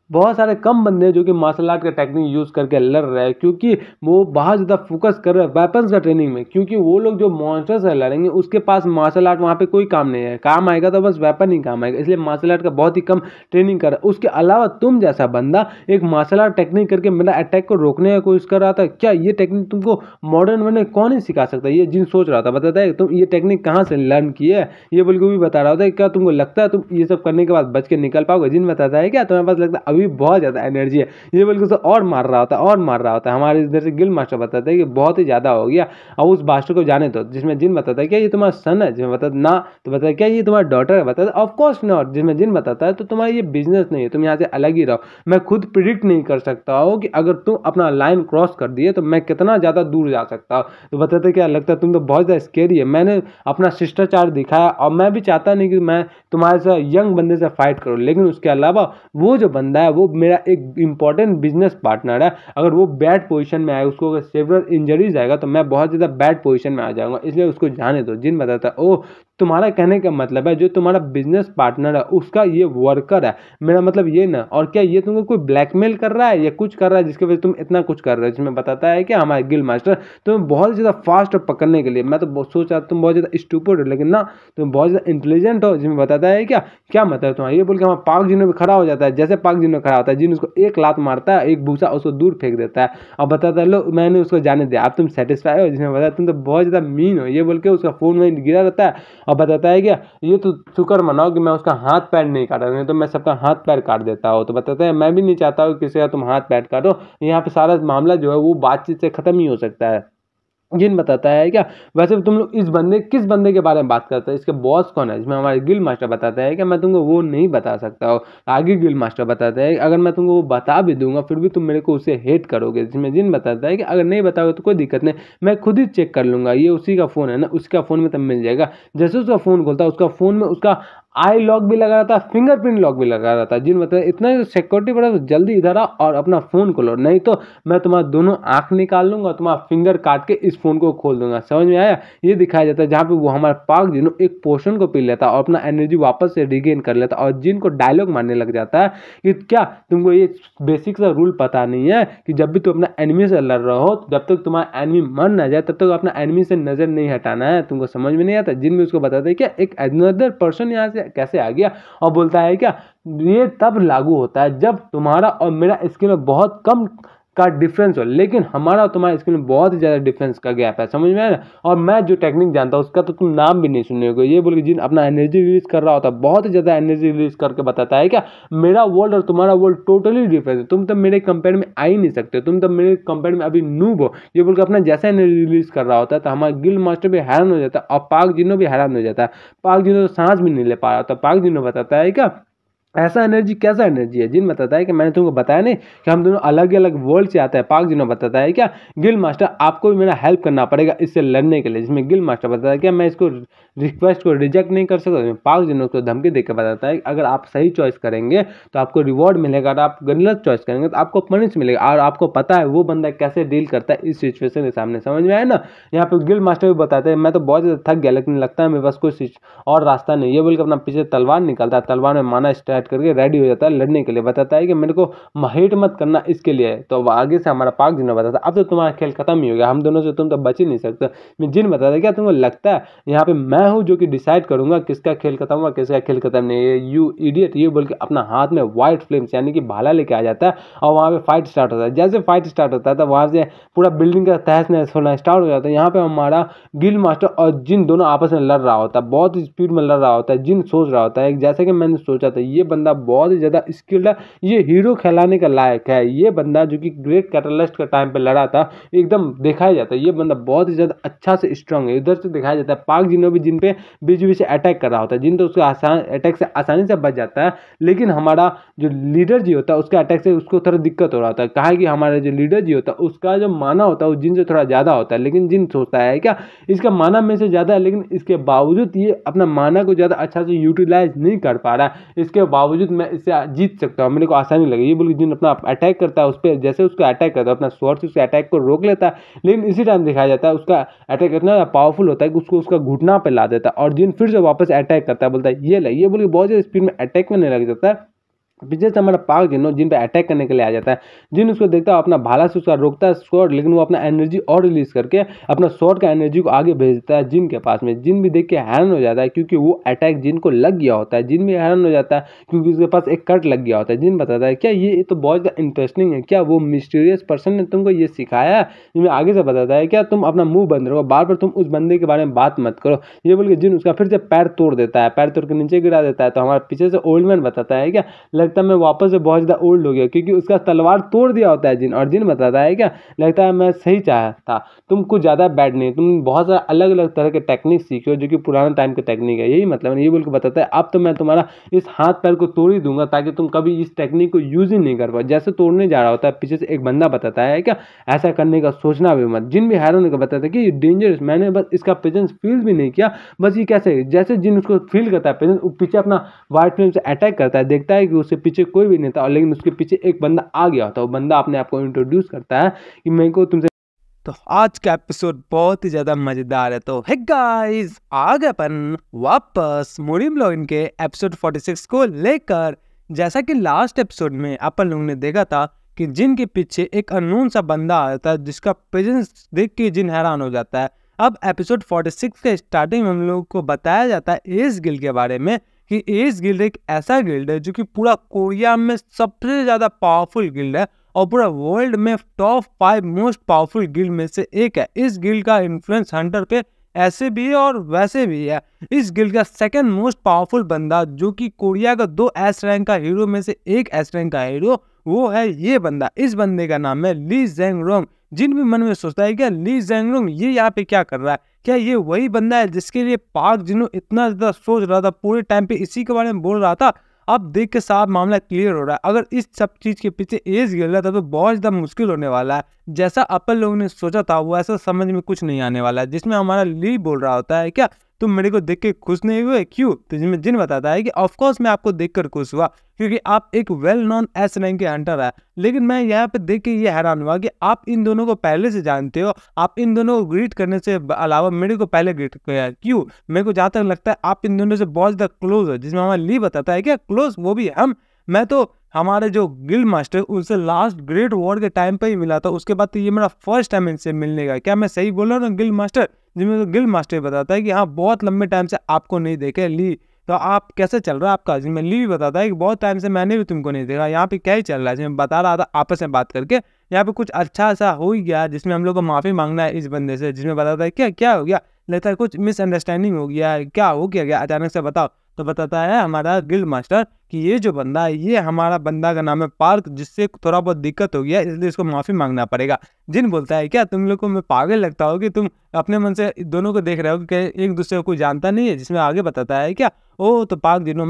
बहुत सारे कम बंदे हैं जो कि मार्शल आर्ट का टेक्निक यूज़ करके लड़ रहे हैं, क्योंकि वो बहुत ज़्यादा फोकस कर रहे हैं वेपन्स का ट्रेनिंग में, क्योंकि वो लोग जो मॉन्स्टर से लड़ेंगे उसके पास मार्शल आर्ट वहाँ पे कोई काम नहीं है, काम आएगा तो बस वेपन ही काम आएगा, इसलिए मार्शल आर्ट का बहुत ही कम ट्रेनिंग कर रहा है। उसके अलावा तुम जैसा बंदा एक मार्शल आर्ट टेक्निक करके मेरा अटैक को रोकने की कोशिश कर रहा था, क्या ये टेक्निक तुमको मॉडर्न में कौन ही सिखा सकता है? ये जिन सोच रहा था, बताता है तुम ये टेक्निक कहाँ से लर्न किए है? ये बोल के भी बता रहा था, क्या तुमको लगता है तुम ये सब करने के बाद बच के निकल पाओगे? जिन बताता है क्या तुम्हारे पास लगता है अभी बहुत ज़्यादा एनर्जी है। ये बोल के उसे और मार रहा होता है, और मार रहा होता है। हमारे इधर से गिल्ड मास्टर बताता है कि बहुत ही ज़्यादा हो गया, और उस मास्टर को जाने दो। जिसमें जिन बताता है क्या ये तुम्हारा सन है? जिसमें बताता ना, तो बताता है क्या ये तुम्हारा डॉटर है? बताता है ऑफकोर्स नॉट। जिसमें जिन बताता है तो तुम्हारा ये बिजनेस नहीं है, तुम यहाँ से अलग ही रहो। मैं खुद प्रिडिक्ट नहीं कर सकता हूँ कि अगर तुम अपना लाइन क्रॉस कर दिए तो मैं कितना ज़्यादा दूर जा सकता हूँ। तो बताते है क्या लगता है तुम तो बहुत ज़्यादा स्केरी है। मैंने अपना शिष्टाचार दिखाया, और मैं भी चाहता नहीं कि मैं तुम्हारे से यंग बंदे से फाइट करूँ, लेकिन उसके अलावा वो जो बंदा है वो मेरा एक इंपॉर्टेंट बिजनेस पार्टनर है। अगर वो बैड पोजीशन में आए, उसको अगर सेवरल इंजरीज आएगा तो मैं बहुत ज़्यादा बैड पोजीशन में आ जाऊंगा, इसलिए उसको जाने दो। जिन बताता है ओ तुम्हारा कहने का मतलब है जो तुम्हारा बिजनेस पार्टनर है उसका ये वर्कर है, मेरा मतलब ये ना। और क्या ये तुमको कोई ब्लैकमेल कर रहा है या कुछ कर रहा है जिसकी वजह से तुम इतना कुछ कर रहे हो? जिसमें बताता है कि हमारे गिल्ड मास्टर तुम्हें बहुत ज़्यादा फास्ट पकड़ने के लिए, मैं तो सोच रहा तुम बहुत ज़्यादा स्टूपिड हो, लेकिन ना तुम बहुत ज़्यादा इंटेलिजेंट हो। जिसमें बताता है क्या मतलब तुम्हारा? ये बोल के हमारा पाक जिनों में खड़ा हो जाता है। जैसे पाक जिनों खड़ा होता है, जिन उसको एक लात मारता है, एक भूसा उसको दूर फेंक देता है, और बताता है लो मैंने उसको जाने दिया, अब तुम सेटिस्फाई हो? जिसमें बताया तुम तो बहुत ज़्यादा मीन हो। ये बोल के उसका फ़ोन में गिरा रहता है, और बताता है क्या ये तो शुक्र मनाओ कि मैं उसका हाथ पैर नहीं काटा, नहीं तो मैं सबका हाथ पैर काट देता हूँ। तो बताता है मैं भी नहीं चाहता हूँ किसी का तुम हाथ पैर काटो, यहाँ पे सारा मामला जो है वो बातचीत से खत्म ही हो सकता है। जिन बताता है क्या वैसे तुम लोग इस बंदे किस बंदे के बारे में बात करते हैं, इसके बॉस कौन है? इसमें हमारे गिल्ड मास्टर बताता है कि मैं तुमको वो नहीं बता सकता हूँ। आगे गिल्ड मास्टर बताता है अगर मैं तुमको वो बता भी दूंगा फिर भी तुम मेरे को उससे हेट करोगे। जिसमें जिन बताता है कि अगर नहीं बताओगे तो कोई दिक्कत नहीं, मैं खुद ही चेक कर लूंगा, ये उसी का फ़ोन है ना, उसका फ़ोन में तब मिल जाएगा। जैसे उसका फ़ोन खोलता है उसका फ़ोन में उसका आई लॉक भी लगा रहता है, फिंगरप्रिंट लॉक भी लगा रहता है। जिन मतलब इतना सिक्योरिटी बड़ा, तो जल्दी इधर आओ और अपना फ़ोन खोलो, नहीं तो मैं तुम्हारा दोनों आंख निकाल लूंगा, तुम्हारा फिंगर काट के इस फ़ोन को खोल दूंगा। समझ में आया? ये दिखाया जाता है जहाँ पे वो हमारे पाक जिनो एक पोर्शन को पी लेता है और अपना एनर्जी वापस से रिगेन कर लेता है, और जिनको डायलॉग मारने लग जाता है कि क्या तुमको ये बेसिक सा रूल पता नहीं है कि जब भी तुम अपना एनिमी से लड़ रहे हो, जब तक तुम्हारा एनिमी मर ना जाए तब तक अपना एनिमी से नज़र नहीं हटाना है। तुमको समझ में नहीं आता? जिन भी उसको बताते हैं क्या एक अनदर पर्सन यहाँ से कैसे आ गया, और बोलता है क्या ये तब लागू होता है जब तुम्हारा और मेरा स्किल में बहुत कम का डिफरेंस हो, लेकिन हमारा और तुम्हारा स्किल में बहुत ही ज़्यादा डिफरेंस का गैप है। समझ में आया ना? और मैं जो टेक्निक जानता हूँ उसका तो तुम नाम भी नहीं सुने होगे। ये बोल के जिन अपना एनर्जी रिलीज कर रहा होता है, बहुत ही ज़्यादा एनर्जी रिलीज करके बताता है क्या मेरा वर्ल्ड और तुम्हारा वर्ल्ड टोटली डिफरेंस है, तुम तो मेरे कंपेयर में आ ही नहीं सकते, तुम तो मेरे कंपेयर में अभी नूब हो। ये बोल के अपना जैसा एनर्जी रिलीज कर रहा होता है तो हमारा गिल्ड मास्टर भी हैरान हो जाता है, और पाक जिनो भी हैरान हो जाता है। पाक जिनो तो सांस भी नहीं ले पा रहा था। पाक जिनो बताता है क्या ऐसा एनर्जी कैसा एनर्जी है? जिन बताता है कि मैंने तुमको बताया नहीं कि हम दोनों अलग अलग वर्ल्ड से आते हैं। पाक जिन्हों बताता है क्या गिल मास्टर आपको भी मेरा हेल्प करना पड़ेगा इससे लड़ने के लिए, जिसमें गिल मास्टर बताता है क्या मैं इसको रिक्वेस्ट को रिजेक्ट नहीं कर सकता। पाक जिन्हों उसको धमकी देकर बताता है अगर आप सही चॉइस करेंगे तो आपको रिवॉर्ड मिलेगा, अगर आप गलत चॉइस करेंगे तो आपको पनिश मिलेगा। और आपको पता है वो बंदा कैसे डील करता है इस सिचुएशन के सामने, समझ में आया ना। यहाँ पे गिल मास्टर भी बताते हैं मैं तो बहुत ज़्यादा थक गया लेकिन लगता है मेरे पास कोई और रास्ता नहीं, ये बोल के अपना पीछे तलवार निकालता है, तलवार में मारना स्टार्ट करके रेडी हो जाता है लड़ने के लिए। बताता है कि मेरे को हेट मत करना इसके लिए। तो आगे से हमारा पाक जिन बताता है अब तो तुम्हारा खेल खत्म ही हो गया, हम दोनों से तुम तो बच ही नहीं सकते। मैं जिन बताता है क्या तुमको लगता है यहाँ पे मैं हूँ जो कि डिसाइड करूंगा किसका खेल खत्म हुआ किसका खेल खत्म नहीं है, यू इडियट, ये बोल के अपना हाथ में व्हाइट फ्लेम्स यानी कि भाला लेके आ जाता है और वहाँ पे फाइट स्टार्ट होता है। जैसे फाइट स्टार्ट होता है तो वहाँ से पूरा बिल्डिंग का तहस नहस होना स्टार्ट हो जाता है। यहाँ पे हमारा गिल मास्टर और जिन दोनों आपस में लड़ रहा होता है, बहुत ही स्पीड में लड़ रहा होता है। जिन सोच रहा होता है जैसे कि मैंने सोचा था ये बंदा बहुत ही ज़्यादा स्किल्ड है, ये हीरो कहलाने का लायक है। ये बंदा जो कि ग्रेट कैटलिस्ट का टाइम पे लड़ा था एकदम दिखाया जाता है ये बंदा बहुत ही ज़्यादा अच्छा से स्ट्रांग है। इधर से दिखाया जाता है पाक जिनो भी जिन पे बीच बीच से अटैक कर रहा होता है, जिन तो उसके आसान अटैक से आसानी से बच जाता है। लेकिन हमारा जो लीडर जी होता है उसके अटैक से उसको थोड़ा दिक्कत हो रहा होता है। कहा कि हमारा जो लीडर जी होता है उसका जो माना होता है वो जिन से थोड़ा ज़्यादा होता है, लेकिन जिन सोचता है क्या इसका माना में से ज़्यादा है, लेकिन इसके बावजूद ये अपना माना को ज़्यादा अच्छा से यूटिलाइज नहीं कर पा रहा है। इसके बावजूद मैं इससे जीत सकता हूँ, मेरे को आसानी लगी। ये बोल जिन अपना अटैक करता है उस पर, जैसे उसका अटैक करता है अपना स्वॉर्ड से उसके अटैक को रोक लेता है। लेकिन इसी टाइम दिखाया जाता है उसका अटैक इतना पावरफुल होता है कि उसको उसका घुटना पे ला देता है और जिन फिर से वापस अटैक करता है, बोलता है ये ले, ये बोल के बहुत ज़्यादा स्पीड में अटैक में लग जाता है। पीछे से हमारा पाक जिन जिन पे अटैक करने के लिए आ जाता है। जिन उसको देखता है अपना भाला से उसका रोकता है स्वॉर्ड, लेकिन वो अपना एनर्जी और रिलीज करके अपना स्वॉर्ड का एनर्जी को आगे भेज देता है जिन के पास में। जिन भी देख के हैरान हो जाता है क्योंकि वो अटैक जिन को लग गया होता है। जिन भी हैरान हो जाता है क्योंकि उसके पास एक कट लग गया होता है। जिन बताता है क्या ये तो बहुत ज़्यादा इंटरेस्टिंग है, क्या वो मिस्टीरियस पर्सन ने तुमको ये सिखाया है? जिन आगे से बताता है क्या तुम अपना मुंह बंद रखो, बार बार तुम उस बंदे के बारे में बात मत करो। ये बोल के जिन उसका फिर से पैर तोड़ देता है, पैर तोड़ के नीचे गिरा देता है। तो हमारे पीछे से ओल्ड मैन बताता है क्या लगता है मैं वापस से बहुत ज़्यादा ओल्ड हो गया क्योंकि उसका तलवार तोड़ दिया होता है जिन। और जिन बताता है क्या लगता है मैं सही चाहा था, तुम कुछ ज़्यादा बैड नहीं, तुम बहुत सारा अलग अलग तरह के टेक्निक सीखे हो जो कि पुराना टाइम के टेक्निक है, यही मतलब ये बोल के बताता है अब तो मैं तुम्हारा इस हाथ पैर को तोड़ ही दूंगा ताकि तुम कभी इस टेक्निक को यूज ही नहीं कर पाओ। जैसे तोड़ने जा रहा होता है पीछे से एक बंदा बताता है क्या ऐसा करने का सोचना भी मत। जिन भी हैरान होकर बताता है कि ये डेंजरस, मैंने बस इसका प्रेजेंस फील भी नहीं किया, बस ये कैसे जैसे जिन उसको फील करता है प्रेजेंस पीछे अपना वाइट फ्लेम से अटैक करता है, देखता है कि उससे पीछे कोई भी नहीं था लेकिन उसके पीछे एक बंदा आ गया होता है। वो बंदा अपने आप को इंट्रोड्यूस करता है कि मेरे को तुमसे। तो आज का एपिसोड बहुत ही ज़्यादा मज़ेदार है। तो हे गाइस आ गए अपन वापस मुड़िम लॉइन के एपिसोड 46 को लेकर। जैसा कि लास्ट एपिसोड में अपन लोगों ने देखा था कि जिन के पीछे एक अननोन सा बंदा आता है जिसका प्रेजेंस देख के जिन हैरान हो जाता है। अब एपिसोड 46 के स्टार्टिंग में हम लोग को बताया जाता है एस गिल्ड के बारे में कि एस गिल्ड एक ऐसा गिल्ड है जो कि पूरा कोरिया में सबसे ज़्यादा पावरफुल गिल्ड है और पूरा वर्ल्ड में टॉप 5 मोस्ट पावरफुल गिल्ड में से एक है। इस गिल्ड का इन्फ्लुएंस हंटर पे ऐसे भी है और वैसे भी है। इस गिल्ड का सेकंड मोस्ट पावरफुल बंदा जो कि कोरिया का 2 एस रैंक का हीरो में से एक एस रैंक का हीरो वो है ये बंदा। इस बंदे का नाम है ली जेंगरोंग। जिन भी मन में सोचता है क्या ली जेंगरोंग ये यहाँ पे क्या कर रहा है, क्या ये वही बंदा है जिसके लिए पार्क जिनो इतना ज़्यादा सोच रहा था, पूरे टाइम पे इसी के बारे में बोल रहा था। अब देख के साफ मामला क्लियर हो रहा है। अगर इस सब चीज़ के पीछे एज गिर रहा था तो बहुत ज़्यादा मुश्किल होने वाला है। जैसा अपन लोगों ने सोचा था वो ऐसा समझ में कुछ नहीं आने वाला है। जिसमें हमारा ली बोल रहा होता है क्या तुम मेरे को देख के खुश नहीं हुए क्यों, तो जिसमें जिन बताता है कि ऑफकोर्स मैं आपको देखकर खुश हुआ क्योंकि आप एक वेल नॉन एस रैंक के हंटर है। लेकिन मैं यहाँ पे देख के ये हैरान हुआ कि आप इन दोनों को पहले से जानते हो, आप इन दोनों को ग्रीट करने से अलावा मेरे को पहले ग्रीट किया क्यों। मेरे को जहाँ तक लगता है आप इन दोनों से बहुत ज़्यादा क्लोज हो। जिसमें हमारा ली बताता है क्या क्लोज वो भी हम, मैं तो हमारे जो गिल्ड मास्टर उनसे लास्ट ग्रेट वॉर के टाइम पे ही मिला था, उसके बाद तो ये मेरा फर्स्ट टाइम इनसे मिलने का। क्या मैं सही बोल रहा हूँ ना गिल्ड मास्टर? जिसमें तो गिल्ड मास्टर बताता है कि हाँ बहुत लंबे टाइम से आपको नहीं देखे ली, तो आप कैसे चल रहा है आपका। जिसमें ली भी बताता है कि बहुत टाइम से मैंने भी तुमको नहीं देखा, यहाँ पे क्या ही चल रहा है। जिसमें बता रहा था आपस में बात करके यहाँ पे कुछ अच्छा सा हो ही गया जिसमें हम लोग को माफ़ी मांगना है इस बंदे से। जिसमें बताता है क्या क्या हो गया, लगता है कुछ मिसअंडरस्टैंडिंग हो गया, क्या हो गया अचानक से बताओ। तो बताता है हमारा गिल्ड मास्टर कि ये जो बंदा है, ये हमारा बंदा का नाम है पार्क, जिससे थोड़ा बहुत दिक्कत हो गया, इसलिए इसको माफ़ी माँगना पड़ेगा। जिन बोलता है, क्या तुम लोग को मैं पागल लगता हूँ कि तुम अपने मन से दोनों को देख रहे हो कि एक दूसरे को कोई जानता नहीं है? जिसमें आगे बताता है क्या, ओह! तो पार्क जिनो,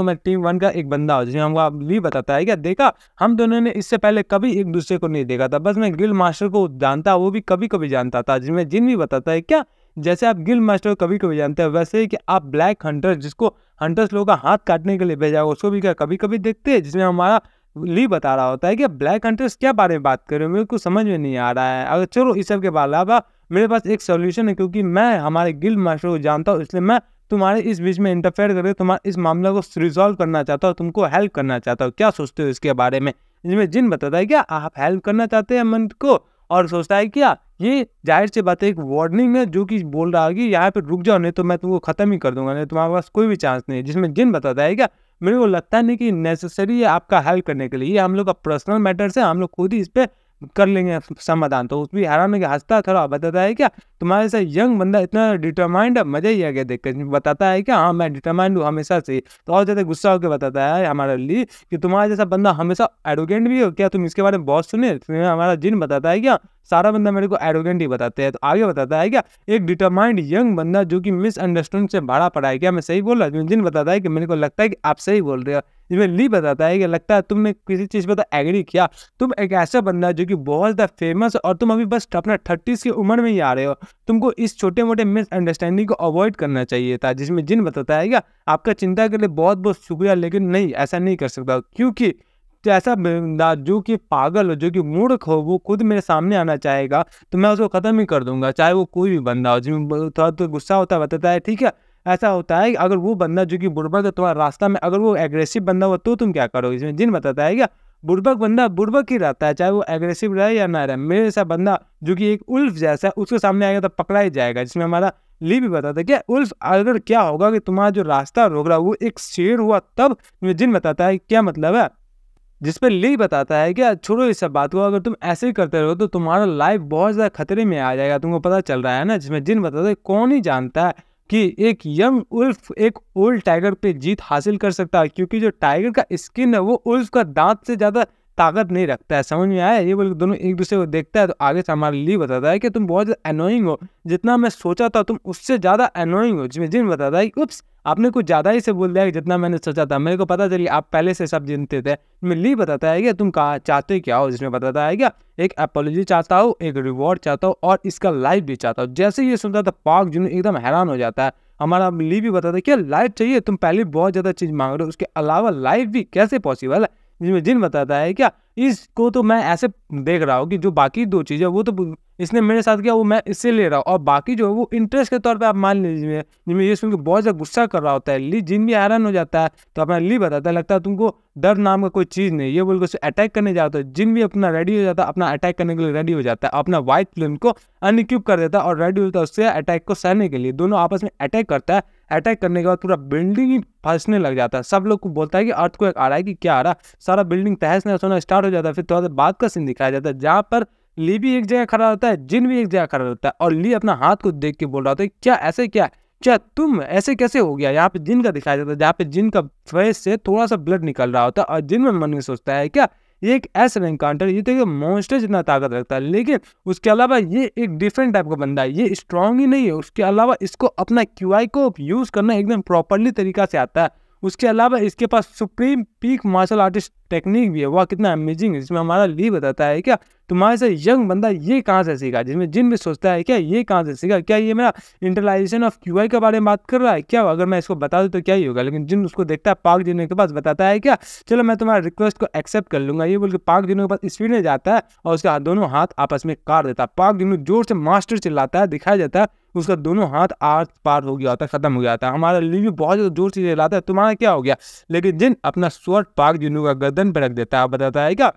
मैं टीम 1 का एक बंदा हूँ। जिसमें हमको ली बताता है क्या, देखा हम दोनों ने इससे पहले कभी एक दूसरे को नहीं देखा था, बस मैं गिल्ड मास्टर को जानता, वो भी कभी-कभी जानता था। जिसमें जिन भी बताता है क्या, जैसे आप गिल्ड मास्टर को कभी-कभी जानते हैं, वैसे ही कि आप ब्लैक हंटर, जिसको हंटर्स लोगों का हाथ काटने के लिए भेजा है, उसको भी क्या कभी-कभी देखते हैं? जिसमें हमारा ली बता रहा होता है कि ब्लैक हंटर्स क्या बारे में बात कर रहे हो, मेरे को समझ में नहीं आ रहा है। अगर चलो इस सब के अलावा मेरे पास एक सॉल्यूशन है, क्योंकि मैं हमारे गिल्ड मास्टर को जानता हूँ, इसलिए मैं तुम्हारे इस बीच में इंटरफेयर करके तुम्हारे इस मामले को रिज़ॉल्व करना चाहता हूँ, तुमको हेल्प करना चाहता हूँ। क्या सोचते हो इसके बारे में? जिसमें जिन बताता है क्या, आप हेल्प करना चाहते हैं मंथ को, और सोचता है क्या, ये ज़ाहिर-सी बात है एक वार्निंग है, जो कि बोल रहा है कि यहाँ पे रुक जाओ, नहीं तो मैं तुमको ख़त्म ही कर दूँगा, नहीं तुम्हारे पास कोई भी चांस नहीं है। जिसमें जिन बताता है क्या, मेरे को लगता नहीं कि नेसेसरी है आपका हेल्प करने के लिए, ये हम लोग का पर्सनल मैटर्स है, हम लोग खुद ही इस पे कर लेंगे समाधान। तो उस भी हैरान होके हँसता थोड़ा, बताता है क्या, तुम्हारे जैसा यंग बंदा इतना डिटरमाइंड है, मज़ा ही आ गया देखकर। बताता है क्या, हाँ मैं डिटरमाइंड हूँ हमेशा से। तो और ज़्यादा गुस्सा होकर बताता है हमारा ली कि तुम्हारा जैसा बंदा हमेशा एरोगेंट भी हो क्या, तुम इसके बारे में बहुत सुने? फिर हमारा जिन बताता है क्या, सारा बंदा मेरे को एरोगेंट ही बताते हैं। तो आगे बताता है क्या, एक डिटरमाइंड यंग बंदा जो कि मिसअंडरस्टैंडिंग से भरा पड़ा है, क्या मैं सही बोल रहा हूँ? जिन बताता है कि मेरे को लगता है कि आप सही बोल रहे हो। इसमें ली बताता है कि लगता है तुमने किसी चीज़ पे तो एग्री किया, तुम एक ऐसा बंदा जो कि बहुत ज़्यादा फेमस है, और तुम अभी बस अपना 30s की उम्र में ही आ रहे हो, तुमको इस छोटे-मोटे मिसअंडरस्टैंडिंग को अवॉइड करना चाहिए था। जिसमें जिन बताता है क्या, आपका चिंता के लिए बहुत-बहुत शुक्रिया, लेकिन नहीं, ऐसा नहीं कर सकता, क्योंकि तो ऐसा बंदा जो कि पागल हो, जो कि मूर्ख हो, वो खुद मेरे सामने आना चाहेगा, तो मैं उसको ख़त्म ही कर दूँगा, चाहे वो कोई भी बंदा हो। जिसमें थोड़ा तो गुस्सा होता है, बताता है ठीक है, ऐसा होता है कि अगर वो बंदा जो कि बुड़बक है तुम्हारे रास्ता में, अगर वो एग्रेसिव बंदा हुआ तो तुम क्या करोगे? इसमें जिन बताता है क्या, बुड़बक बंदा बुड़बक ही रहता है, चाहे वो एग्रेसिव रहे या ना रहे। मेरे जैसा बंदा जो कि एक उल्फ जैसा है, उसके सामने आएगा तो पकड़ा ही जाएगा। जिसमें हमारा ली भी बताता है क्या, उल्फ अगर क्या होगा कि तुम्हारा जो रास्ता रोक रहा है वो एक शेर हुआ तब। जिन बताता है क्या मतलब है, जिस पे ली बताता है कि छोड़ो इस सब बात को, अगर तुम ऐसे ही करते रहो तो तुम्हारा लाइफ बहुत ज़्यादा खतरे में आ जाएगा, तुमको पता चल रहा है ना? जिसमें जिन बताता है कौन ही जानता है कि एक यंग उल्फ एक ओल्ड टाइगर पे जीत हासिल कर सकता है, क्योंकि जो टाइगर का स्किन है वो उल्फ का दांत से ज़्यादा ताकत नहीं रखता है। समझ में आया? ये बोल के दोनों एक दूसरे को देखता है। तो आगे से हमारा ली बताता है कि तुम बहुत ज़्यादा अनोइंग हो, जितना मैं सोचा था तुम उससे ज़्यादा अनोइंग हो। जिसमें जिन बताता है उप्स, आपने कुछ ज़्यादा ही से बोल दिया कि जितना मैंने सोचा था, मेरे को पता चली आप पहले से सब जानते थे। मैं ली बताता है कि तुम कहा चाहते क्या हो? जिसमें बताता है क्या, एक अपॉलॉजी चाहता हूँ, एक रिवॉर्ड चाहता हूँ, और इसका लाइफ भी चाहता हूँ। जैसे ही ये सुनता था पार्क जुनून एकदम हैरान हो जाता है। हमारा ली भी बताता है क्या लाइफ चाहिए? तुम पहले बहुत ज़्यादा चीज़ मांग रहे हो, उसके अलावा लाइफ भी कैसे पॉसिबल है? जिसमें जिन बताता है क्या, इसको तो मैं ऐसे देख रहा हूँ कि जो बाकी 2 चीज़ें वो तो इसने मेरे साथ किया, वो मैं इससे ले रहा हूँ, और बाकी जो है वो इंटरेस्ट के तौर पे आप मान लीजिए। जिसमें ये सुन के बहुत ज़्यादा गुस्सा कर रहा होता है ली, जिन भी हैरान हो जाता है। तो अपना ली बताता है लगता है तुमको डर नाम का कोई चीज़ नहीं, ये बोल के उसे अटैक करने जाता है। जिन भी अपना रेडी हो जाता है, अपना अटैक करने के लिए रेडी हो जाता है, अपना व्हाइट फ्लेम को अनइक्विप कर देता है और रेडी होता है उससे अटैक को सहने के लिए। दोनों आपस में अटैक करता है। अटैक करने के बाद पूरा बिल्डिंग ही फंसने लग जाता है। सब लोग को बोलता है कि अर्थक्वेक आ रहा है, कि क्या आ रहा है, सारा बिल्डिंग तहस नहस होना स्टार्ट हो जाता है। फिर थोड़ा देर बाद का सीन दिखाया जाता है, जहाँ पर ली भी एक जगह खड़ा होता है, जिन भी एक जगह खड़ा होता है, और ली अपना हाथ को देख के बोल रहा होता है क्या ऐसे क्या है? क्या तुम ऐसे कैसे हो गया? यहाँ पे जिन का दिखाया जाता है, जहाँ पे जिन का फेस से थोड़ा सा ब्लड निकल रहा होता है, और जिन में मन में सोचता है क्या ये एक ऐसा एनकाउंटर, ये तो मॉन्स्टर जितना ताकत रखता है, लेकिन उसके अलावा ये एक डिफरेंट टाइप का बंदा है, ये स्ट्रांग ही नहीं है, उसके अलावा इसको अपना क्यूआई को यूज़ करना एकदम प्रॉपरली तरीका से आता है। उसके अलावा इसके पास supreme peak martial artist technique भी है। वाह कितना अमेजिंग है। जिसमें हमारा ली बताता है क्या तुम्हारे से यंग बंदा ये कहाँ से सीखा? जिसमें जिन भी सोचता है क्या ये कहाँ से सीखा, क्या ये मेरा इंटरलाइजेशन ऑफ क्यूआई के बारे में बात कर रहा है क्या? अगर मैं इसको बता दूँ तो क्या ही होगा। लेकिन जिन उसको देखता है पार्क जिनो के पास, बताता है क्या चलो मैं तुम्हारा रिक्वेस्ट को एक्सेप्ट कर लूंगा। ये बोल के पार्क जिनो के पास स्पीड में जाता है और उसके दोनों हाथ आपस में काट देता है। पार्क जिनो जोर से मास्टर चिल्लाता है, दिखाया जाता है उसका दोनों हाथ आर पार हो गया होता है, खत्म हो गया था। हमारा ली भी बहुत ज़्यादा जोर से चिल्लाता है तुम्हारा क्या हो गया, लेकिन जिन अपना स्वॉर्ड पार्क जिनो का गर्दन पर रख देता है। बताता है क्या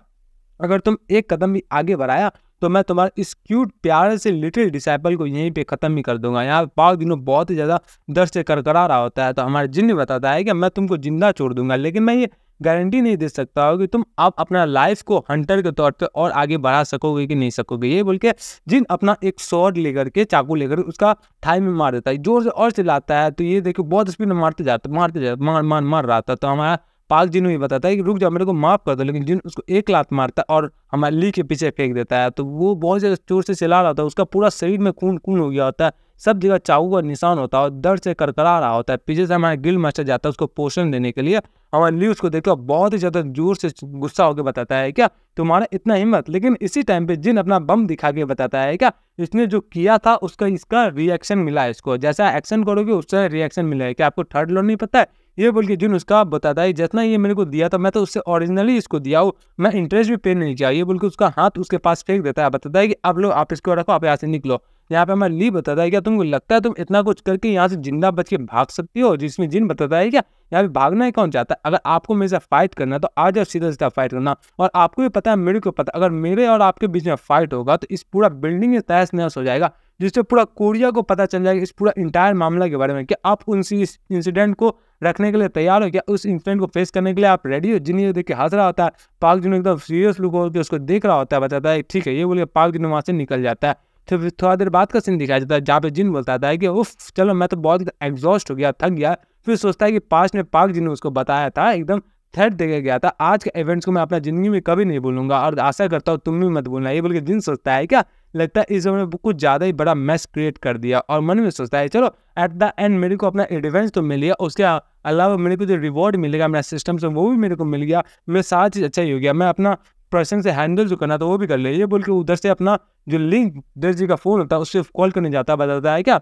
अगर तुम एक कदम भी आगे बढ़ाया तो मैं तुम्हारे इस क्यूट प्यारे से लिटिल डिसाइपल को यहीं पे ख़त्म ही कर दूंगा। यहाँ पार्क दिनों बहुत ही ज़्यादा दर्द से करकरा रहा होता है। तो हमारे जिन बताता है कि मैं तुमको जिंदा छोड़ दूंगा, लेकिन मैं ये गारंटी नहीं दे सकता हो कि तुम आप अपना लाइफ को हंटर के तौर पे और आगे बढ़ा सकोगे कि नहीं सकोगे। ये बोल के जिन अपना एक स्वॉर्ड लेकर के, चाकू लेकर उसका थाई में मार देता है, जोर से और चिल्लाता है। तो ये देखो बहुत स्पीड में मारते जाता मार रहा था। तो हमारा पाक जिन भी बताता है कि रुक जाओ, मेरे को माफ कर दो, लेकिन जिन उसको एक लात मारता है और हमारे ली के पीछे फेंक देता है। तो वो बहुत ज़्यादा जोर से चिल्ला रहा होता है, उसका पूरा शरीर में खून खून हो गया होता है, सब जगह चाकू का निशान होता है और दर्द से करकरा रहा होता है। पीछे से हमारा गिल्ड मास्टर जाता है उसको पोषण देने के लिए। हमारा ली उसको देखकर बहुत ही ज़्यादा जोर से गुस्सा होकर बताता है क्या तुम्हारा इतना हिम्मत। लेकिन इसी टाइम पे जिन अपना बम दिखा के बताता है क्या इसने जो किया था उसका इसका रिएक्शन मिला है, इसको जैसा एक्शन करोगे उससे रिएक्शन मिला है। क्या आपको थर्ड लॉ नहीं पता है? ये बोल के जिन उसका बताता है जितना ये मेरे को दिया था मैं तो उससे ओरिजिनली इसको दिया हूँ, मैं इंटरेस्ट भी पे नहीं किया। ये बोल के उसका हाथ उसके पास फेंक देता है, बताता है कि अब लो आप इसको रखो, आप यहाँ से निकलो। यहाँ पे हमारा ली बताता है क्या तुमको लगता है तुम इतना कुछ करके यहाँ से जिंदा बच के भाग सकती हो? जिसमें जिन बताता है क्या यहाँ पे भागना ही कौन चाहता है? अगर आपको मेरे साथ फाइट करना है तो आ जाओ, सीधा सीधा फाइट करना। और आपको भी पता है, मेरे को पता, अगर मेरे और आपके बीच में फाइट होगा तो इस पूरा बिल्डिंग में तहस नहस हो जाएगा, जिससे पूरा कोरिया को पता चल जाएगा इस पूरा इंटायर मामला के बारे में। क्या आप उन इस इंसिडेंट को रखने के लिए तैयार हो? क्या उस इंसिडेंट को फेस करने के लिए आप रेडी हो? जिन्हें देख के हंस रहा होता है। पाक जुनू एकदम सीरियस लुक होकर उसको देख रहा होता है, बताता है ठीक है। ये बोलिए पाक जुनू वहाँ से निकल जाता है। फिर थोड़ा देर बाद का सीन दिखाया जाता है जहाँ पे जिन बोलता है कि उफ चलो मैं तो बहुत एग्जॉस्ट हो गया, थक गया। फिर सोचता है कि पास्ट में पाक जिन उसको बताया था, एकदम थ्रेट देके गया था, आज के इवेंट्स को मैं अपना जिंदगी में कभी नहीं भूलूंगा और आशा करता हूँ तुम भी मत भूलना। ये बोल के जिन सोचता है क्या लगता है इस समय कुछ ज़्यादा ही बड़ा मैस क्रिएट कर दिया और मन में सोचता है चलो एट द एंड मेरे को अपना रिवेंज तो मिल गया, उसके अलावा मेरे को जो रिवॉर्ड मिलेगा मेरा सिस्टम से वो भी मेरे को मिल गया, मेरा सारा चीज़ अच्छा ही हो गया, मैं अपना पर्सन से हैंडल जो करना था वो भी कर ले। ये बोल के उधर से अपना जो लिंक दर्जी का फ़ोन होता है उससे कॉल करने जाता है, बताता है क्या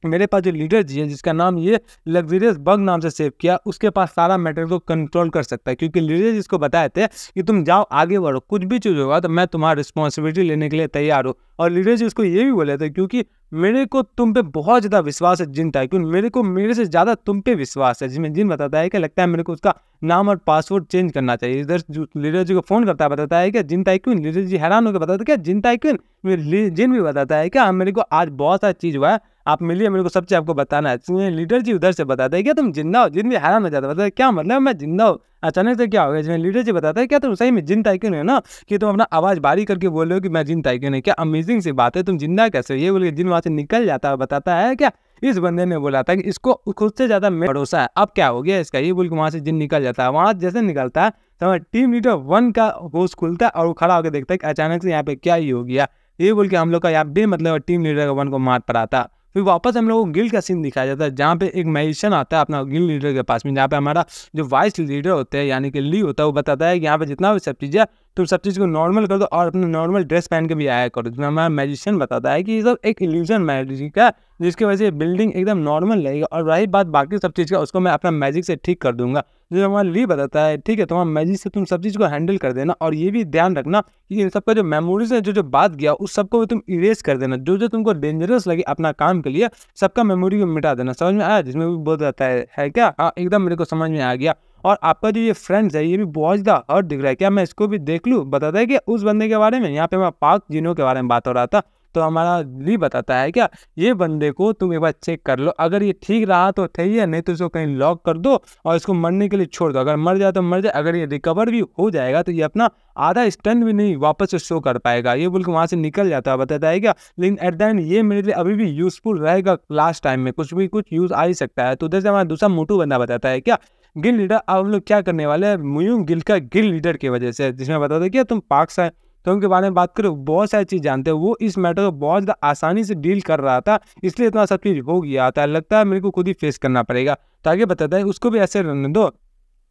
मेरे पास जो लीडर जी है जिसका नाम ये लग्जरियस बग नाम से सेव किया, उसके पास सारा मैटर को कंट्रोल कर सकता है। क्योंकि लीडर जिसको बताए थे कि तुम जाओ आगे बढ़ो, कुछ भी चीज़ होगा तो मैं तुम्हारा रिस्पॉन्सिबिलिटी लेने के लिए तैयार हूँ। और लीडर जी उसको ये भी बोले थे क्योंकि मेरे को तुम पे बहुत ज़्यादा विश्वास है जिन टाइकून, मेरे से ज़्यादा तुम पे विश्वास है। जिसमें जिन बताता है कि लगता है मेरे को उसका नाम और पासवर्ड चेंज करना चाहिए। इधर लीडर जी को फ़ोन करता है, बताता है कि जिन टाइकून। लीडर जी हैरान होकर बताते क्या जिन टाइकून? जिन भी बताता है क्या मेरे को आज बहुत सारी चीज़ हुआ है, आप मिलिए, मेरे को सब चीज़ आपको बताना है। लीडर जी उधर से बताते हैं क्या तुम जिंदा हो? जिन भी हैरान हो जाता है, बताता है क्या मतलब मैं जिंदा हूँ, अचानक से क्या हो गया? जिसमें लीडर जी बताता है क्या तुम सही में जिन टाइकून है ना, कि तुम अपना आवाज़ बारी करके बोल रहे हो कि मैं जिन टाइकून है? क्या अमेजिंग सी बात है, तुम जिंदा कैसे हो? ये बोल के जिन वहाँ से निकल जाता है, बताता है क्या इस बंदे ने बोला था कि इसको खुद से ज़्यादा भरोसा है, अब क्या हो गया इसका? ये बोल के वहाँ से जिन निकल जाता है। वहाँ जैसे निकलता है तो टीम लीडर 1 का होश खुलता है और वो खड़ा होकर देखता है कि अचानक से यहाँ पे क्या ही हो गया। ये बोल के हम लोग का यहाँ पे मतलब टीम लीडर 1 को मार पड़ा था। फिर वापस हम लोग को गिल्ड का सीन दिखाया जाता है जहाँ पे एक मैजिशियन आता है अपना गिल्ड लीडर के पास में, जहाँ पे हमारा जो वाइस लीडर होते हैं यानी कि ली होता है, वो बताता है कि यहाँ पे जितना भी सब चीज़ है तुम सब चीज़ को नॉर्मल कर दो और अपने नॉर्मल ड्रेस पहन के भी आया करो। जिसमें हमारा मैजिशियन बताता है कि ये सब एक इल्यूजन मैजिक है जिसकी वजह से बिल्डिंग एकदम नॉर्मल रहेगा और रही बात बाकी सब चीज़ का उसको मैं अपना मैजिक से ठीक कर दूंगा। जो हमारा ली बताता है ठीक है तुम्हारा मैजिक से तुम सब चीज़ को हैंडल कर देना और ये भी ध्यान रखना कि इन सबका जो मेमोरीज है जो बात गया उस सबको भी तुम इरेज कर देना, जो तुमको डेंजरस लगे अपना काम के लिए सबका मेमोरी को मिटा देना। समझ में आया? जिसमें भी बोल जाता है क्या? हाँ एकदम मेरे को समझ में आ गया। और आपका जो ये फ्रेंड्स है ये भी बहुत ज़्यादा हर्ट दिख रहा है, क्या मैं इसको भी देख लूँ? बताता है कि उस बंदे के बारे में, यहाँ पे मैं पाक जिनों के बारे में बात हो रहा था। तो हमारा ली बताता है क्या ये बंदे को तुम एक बार चेक कर लो, अगर ये ठीक रहा तो सही है, नहीं तो इसको कहीं लॉक कर दो और इसको मरने के लिए छोड़ दो। अगर मर जाए तो मर जाए, अगर ये रिकवर भी हो जाएगा तो ये अपना आधा स्टंट भी नहीं वापस से शो कर पाएगा। ये बोल के वहाँ से निकल जाता है, बताता है क्या लेकिन एट द एंड ये मेरे लिए अभी भी यूजफुल रहेगा, लास्ट टाइम में कुछ यूज़ आ ही सकता है। तो उधर से हमारा दूसरा मोटू बंदा बताता है क्या गिल्ड लीडर अब हम लोग क्या करने वाले हैं मुयूंग गिल्ड का गिल्ड लीडर की वजह से, जिसमें बताते हैं क्या तुम पाक से तो उनके बारे में बात करो, बहुत सारी चीज़ जानते हो। वो इस मैटर को बहुत ज़्यादा आसानी से डील कर रहा था इसलिए इतना सब चीज़ हो गया था, लगता है मेरे को खुद ही फेस करना पड़ेगा। तो आगे बताता है उसको भी ऐसे रहने दो।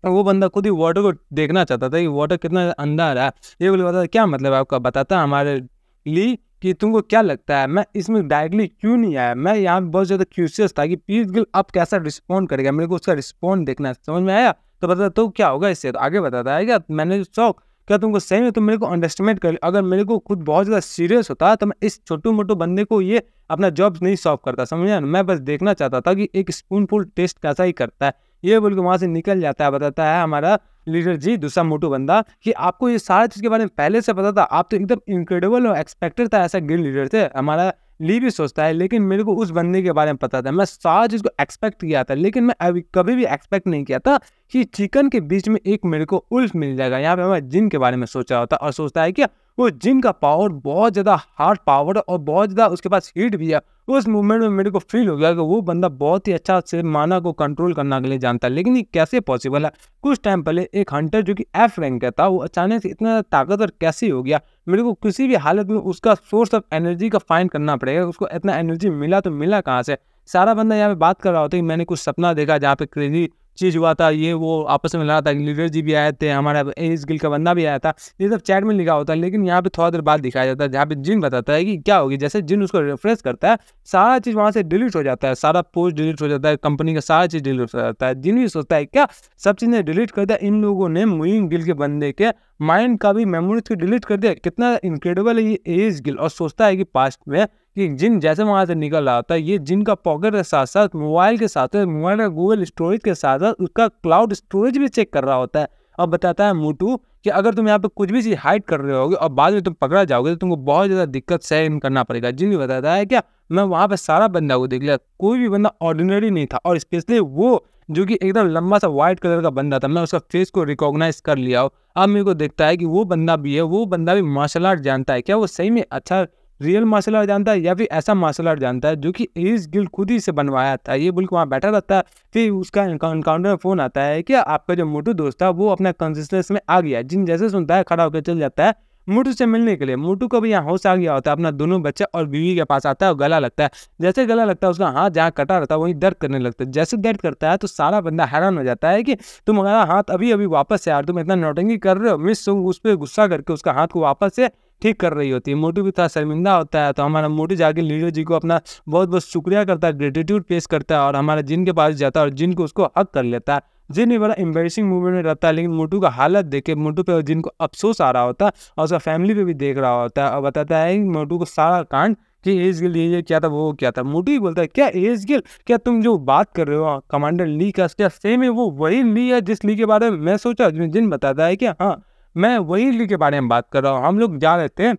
वो बंदा खुद ही वाटर को देखना चाहता था कि वाटर कितना अंदर है। ये बोले बताता क्या मतलब है आपका? बताता हमारे लिए कि तुमको क्या लगता है मैं इसमें डायरेक्टली क्यों नहीं आया? मैं यहाँ बहुत ज़्यादा क्यूरियस था कि पीस गिल अब कैसा रिस्पॉन्ड करेगा, मेरे को उसका रिस्पॉन्ड देखना है। समझ में आया? तो बताता तो क्या होगा इससे? तो आगे बताता है क्या मैंने शौक क्या तुमको सही में तुम मेरे को अंडरस्टिमेट कर, अगर मेरे को खुद बहुत ज़्यादा सीरियस होता तो मैं इस छोटू मोटू बंदे को ये अपना जॉब नहीं सॉल्व करता। समझा? मैं बस देखना चाहता था कि एक स्पूनफुल टेस्ट कैसा ही करता है। ये बोल के वहाँ से निकल जाता है, बताता है हमारा लीडर जी दूसरा मोटू बंदा कि आपको ये सारा चीज़ के बारे में पहले से पता था, आप तो एकदम इनक्रेडिबल और एक्सपेक्टेड था ऐसा गिल्ड लीडर थे। हमारा ली भी सोचता है, लेकिन मेरे को उस बंदे के बारे में पता था, मैं सारा चीज़ को एक्सपेक्ट किया था, लेकिन मैं अभी कभी भी एक्सपेक्ट नहीं किया था कि चिकन के बीच में एक मेरे को उल्फ मिल जाएगा। यहाँ पे मैं जिन के बारे में सोच रहा होता और सोचता है क्या वो जिन का पावर बहुत ज़्यादा हार्ड पावर और बहुत ज़्यादा उसके पास हीट भी है। उस मूवमेंट में मेरे को फील हो गया कि वो बंदा बहुत ही अच्छा से माना को कंट्रोल करने के लिए जानता है, लेकिन ये कैसे पॉसिबल है। कुछ टाइम पहले एक हंटर जो कि एफ रैंक का था, वो अचानक से इतना ताकतवर कैसे हो गया। मेरे को किसी भी हालत में उसका सोर्स ऑफ एनर्जी का फाइंड करना पड़ेगा, उसको इतना एनर्जी मिला तो मिला कहाँ से। सारा बंदा यहाँ पे बात कर रहा होता है कि मैंने कुछ सपना देखा जहाँ पे क्रेजी चीज़ हुआ था, ये वो आपस में लड़ा था, लीडर जी भी आए थे, हमारा एज गिल का बंदा भी आया था, ये सब चैट में लिखा होता है। लेकिन यहाँ पे थोड़ा देर बाद दिखाया जाता है जहाँ पे जिन बताता है कि क्या होगी। जैसे जिन उसको रिफ्रेश करता है, सारा चीज़ वहाँ से डिलीट हो जाता है, सारा पोस्ट डिलीट हो जाता है, कंपनी का सारा चीज़ डिलीट हो जाता है। जिन भी सोचता है क्या सब चीज़ें डिलीट कर दिया, इन लोगों ने मुइन गिल के बंदे के माइंड का भी मेमोरीज को डिलीट कर दिया। कितना इनक्रेडिबल है ये एज गिल। और सोचता है कि पास्ट में कि जिन जैसे वहाँ से निकल रहा होता है, ये जिन का पॉकेट के साथ साथ मोबाइल के साथ मोबाइल का गूगल स्टोरेज के साथ साथ उसका क्लाउड स्टोरेज भी चेक कर रहा होता है। और बताता है मोटू कि अगर तुम यहाँ पे कुछ भी चीज़ हाइड कर रहे होगे और बाद में तुम पकड़ा जाओगे तो तुमको बहुत ज़्यादा दिक्कत सहन करना पड़ेगा। जिन भी बताता है क्या मैं वहाँ पे सारा बंदा को देख लिया, कोई भी बंदा ऑर्डिनरी नहीं था, और स्पेशली वो जो कि एकदम लंबा सा व्हाइट कलर का बंदा था, मैं उसका फेस को रिकॉग्नाइज कर लिया हूँ। अब मेरे को देखता है कि वो बंदा भी है, वो बंदा भी मार्शल आर्ट जानता है। क्या वो सही में अच्छा रियल मार्शल आर्ट जानता है या फिर ऐसा मार्शल आर्ट जानता है जो कि एज गिल्ड खुद ही से बनवाया था। ये बोल के वहाँ बैठा रहता है। फिर उसका एनकाउंटर में फ़ोन आता है कि आपका जो मोटू दोस्त था वो अपना कॉन्सियसनेस में आ गया। जिन जैसे सुनता है खड़ा होकर चल जाता है मोटू से मिलने के लिए। मोटू को भी यहाँ होश आ गया होता है, अपना दोनों बच्चे और बीवी के पास आता है और गला लगता है। जैसे गला लगता है उसका हाथ जहाँ कटा रहता है वहीं दर्द करने लगता है। जैसे दर्द करता है तो सारा बंदा हैरान हो जाता है कि तुम हमारा हाथ अभी अभी वापस से यार, तुम इतना नौटंकी कर रहे हो। मिस सुंग उस पर गुस्सा करके उसका हाथ को वापस से ठीक कर रही होती है। मोटू भी थोड़ा शर्मिंदा होता है, तो हमारा मोटू जाके लीडर जी को अपना बहुत बहुत शुक्रिया करता है, ग्रेटिट्यूड पेश करता है और हमारा जिन के पास जाता है और जिन को उसको हक कर लेता है। जिन भी बड़ा एम्बेरसिंग मूवमेंट में रहता है, लेकिन मोटू का हालत देख के मोटू पे और जिन को अफसोस आ रहा होता है और उसका फैमिली पे भी देख रहा होता है और बताता है मोटू को सारा कांड कि एज गिल ये क्या था वो क्या था। मोटू ही बोलता है क्या एज गिल, क्या तुम जो बात कर रहे हो कमांडर ली का, क्या सेम है वो वही ली है जिस ली के बारे में मैं सोचा। जिन बताता है कि हाँ मैं वही ली के बारे में बात कर रहा हूँ। हम लोग जा रहे थे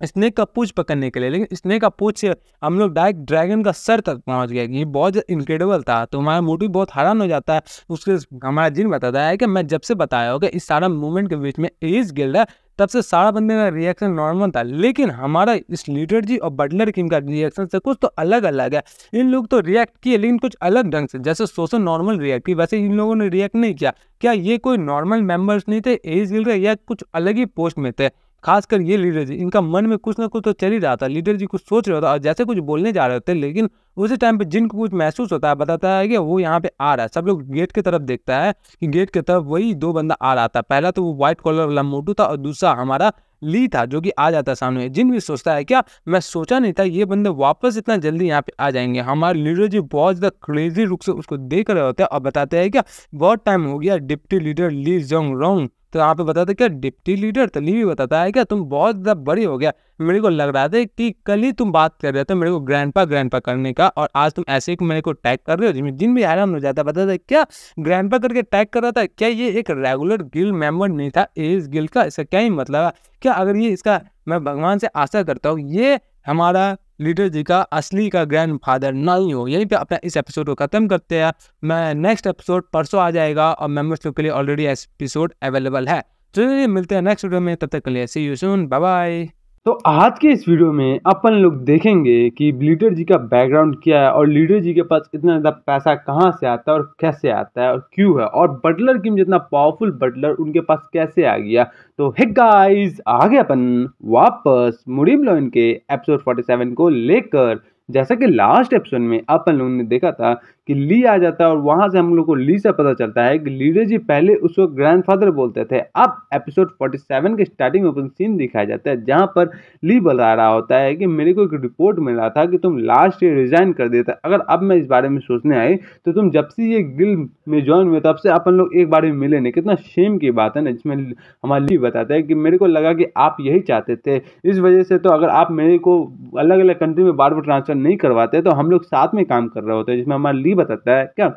स्नेक का पूंछ पकड़ने के लिए, लेकिन स्नेक का पूंछ से हम लोग डायरेक्ट ड्रैगन का सर तक पहुंच गए। ये बहुत इनक्रेडिबल था। तो हमारा मोटू बहुत हैरान हो जाता है। उसके हमारा जिन बताता है कि मैं जब से बताया होगा इस सारा मूवमेंट के बीच में एज गिल्ड है, तब से सारा बंदे का रिएक्शन नॉर्मल था, लेकिन हमारा इस लीडर जी और बटलर किंग का रिएक्शन से कुछ तो अलग अलग है। इन लोग तो रिएक्ट किए लेकिन कुछ अलग ढंग से, जैसे सोशल नॉर्मल रिएक्ट की वैसे इन लोगों ने रिएक्ट नहीं किया। क्या ये कोई नॉर्मल मेंबर्स नहीं थे एज गिल्ड या कुछ अलग ही पोस्ट में थे? खासकर ये लीडर जी, इनका मन में कुछ ना कुछ तो चल ही रहा था। लीडर जी कुछ सोच रहा था और जैसे कुछ बोलने जा रहे थे, लेकिन उसी टाइम पे जिनको कुछ महसूस होता है, बताता है कि वो यहाँ पे आ रहा है। सब लोग गेट की तरफ देखता है कि गेट की तरफ वही दो बंदा आ रहा था। पहला तो वो व्हाइट कॉलर वाला मोटू था और दूसरा हमारा ली था जो कि आ जाता सामने। जिन भी सोचता है क्या मैं सोचा नहीं था ये बंदे वापस इतना जल्दी यहाँ पे आ जाएंगे। हमारे लीडर जी बहुत ज़्यादा क्रेजी रुख से उसको देख रहे होते हैं और बताते हैं क्या बहुत टाइम हो गया डिप्टी लीडर ली जोंग रोंग। तो यहाँ पे बताते क्या डिप्टी लीडर, तो ली भी बताता है क्या तुम बहुत ज़्यादा बड़ी हो गया। मेरे को लग रहा था कि कल ही तुम बात कर रहे थे मेरे को ग्रैंडपा करने का, और आज तुम ऐसे ही मेरे को टैग कर रहे हो। जिन भी हैरान हो जाता है, बताता है क्या ग्रैंडपा करके टैग कर रहा था, क्या ये एक रेगुलर गिल्ड मेंबर नहीं था एज गिल्ड का? इसका क्या ही मतलब है? क्या अगर ये इसका, मैं भगवान से आशा करता हूँ ये हमारा लीडर जी का असली का ग्रैंड फादर नहीं हो। यहीं पे अपना इस एपिसोड को खत्म करते हैं। मैं नेक्स्ट एपिसोड परसों आ जाएगा और मेंबर्स के लिए ऑलरेडी एपिसोड अवेलेबल है। चलिए मिलते हैं नेक्स्ट वीडियो में, तब तक के लिए सी यू सून, बाय बाय। तो आज के इस वीडियो में अपन लोग देखेंगे कि लीडर जी का बैकग्राउंड क्या है और लीडर जी के पास इतना ज़्यादा पैसा कहाँ से आता है और कैसे आता है और क्यों है, और बटलर किंग जितना पावरफुल बटलर उनके पास कैसे आ गया। तो हे गाइस, आ गए अपन वापस मुरीम लॉइन के एपिसोड 47 को लेकर। जैसा कि लास्ट एपिसोड में अपन लोगों ने देखा था कि ली आ जाता है और वहां से हम लोग को ली से पता चलता है कि लीडर जी पहले उसको ग्रैंडफादर बोलते थे। अब एपिसोड 47 के स्टार्टिंग में अपन सीन दिखाया जाता है जहां पर ली बता रहा होता है कि मेरे को एक रिपोर्ट मिला था कि तुम लास्ट ईयर रिजाइन कर देता। अगर अब मैं इस बारे में सोचने आई तो तुम जब से ये गिल्ड में ज्वाइन हुए तब से अपन लोग एक बार भी मिले नहीं। कितना शेम की बात है ना, जिसमें हमारा ली बताता है कि मेरे को लगा कि आप यही चाहते थे, इस वजह से तो अगर आप मेरे को अलग अलग कंट्री में बार बार ट्रांसफर नहीं करवाते तो हम लोग साथ में काम कर रहे होते। जिसमें हमारा ली बताता है क्या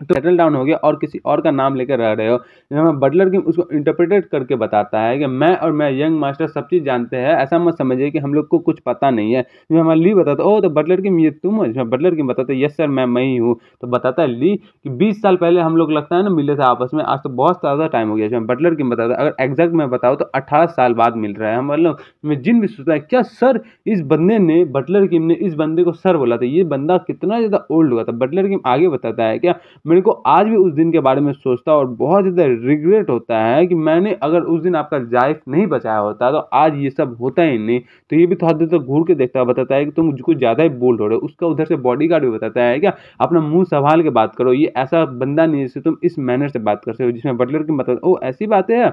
तो सेटल डाउन हो गया और किसी और का नाम लेकर रह रहे हो। हमें बटलर किंग उसको इंटरप्रेटेड करके बताता है कि मैं और मैं यंग मास्टर सब चीज़ जानते हैं, ऐसा मत समझिए कि हम लोग को कुछ पता नहीं है। जो हमारा ली बताता है, ओ तो बटलर किंग ये तुम हो? इसमें बटलर किंग बताता है, यस सर मैं ही हूँ। तो बताता है ली कि 20 साल पहले हम लोग लगता है ना मिले थे आपस में, आज तो बहुत ज़्यादा टाइम हो गया। इसमें बटलर किंग बताता है, अगर एग्जैक्ट मैं बताऊँ तो 18 साल बाद मिल रहा है हम लोग। मैं जिन भी सोचता है क्या सर इस बंदे ने, बटलर किंग ने इस बंदे को सर बोला था, ये बंदा कितना ज़्यादा ओल्ड हुआ था। बटलर किंग आगे बताता है क्या मेरे को आज भी उस दिन के बारे में सोचता और बहुत ज़्यादा रिग्रेट होता है कि मैंने अगर उस दिन आपका लाइफ नहीं बचाया होता तो आज ये सब होता ही नहीं। तो ये भी थोड़ा देर तक घूर के देखता है, बताता है कि तुम कुछ ज़्यादा ही बोल्ड हो रहे हो। उसका उधर से बॉडीगार्ड भी बताता है क्या अपना मुंह संभाल के बात करो, ये ऐसा बंदा नहीं जिससे तुम इस मैनर से बात कर सकते हो। जिसमें बटलर की बताता ओ ऐसी बात है,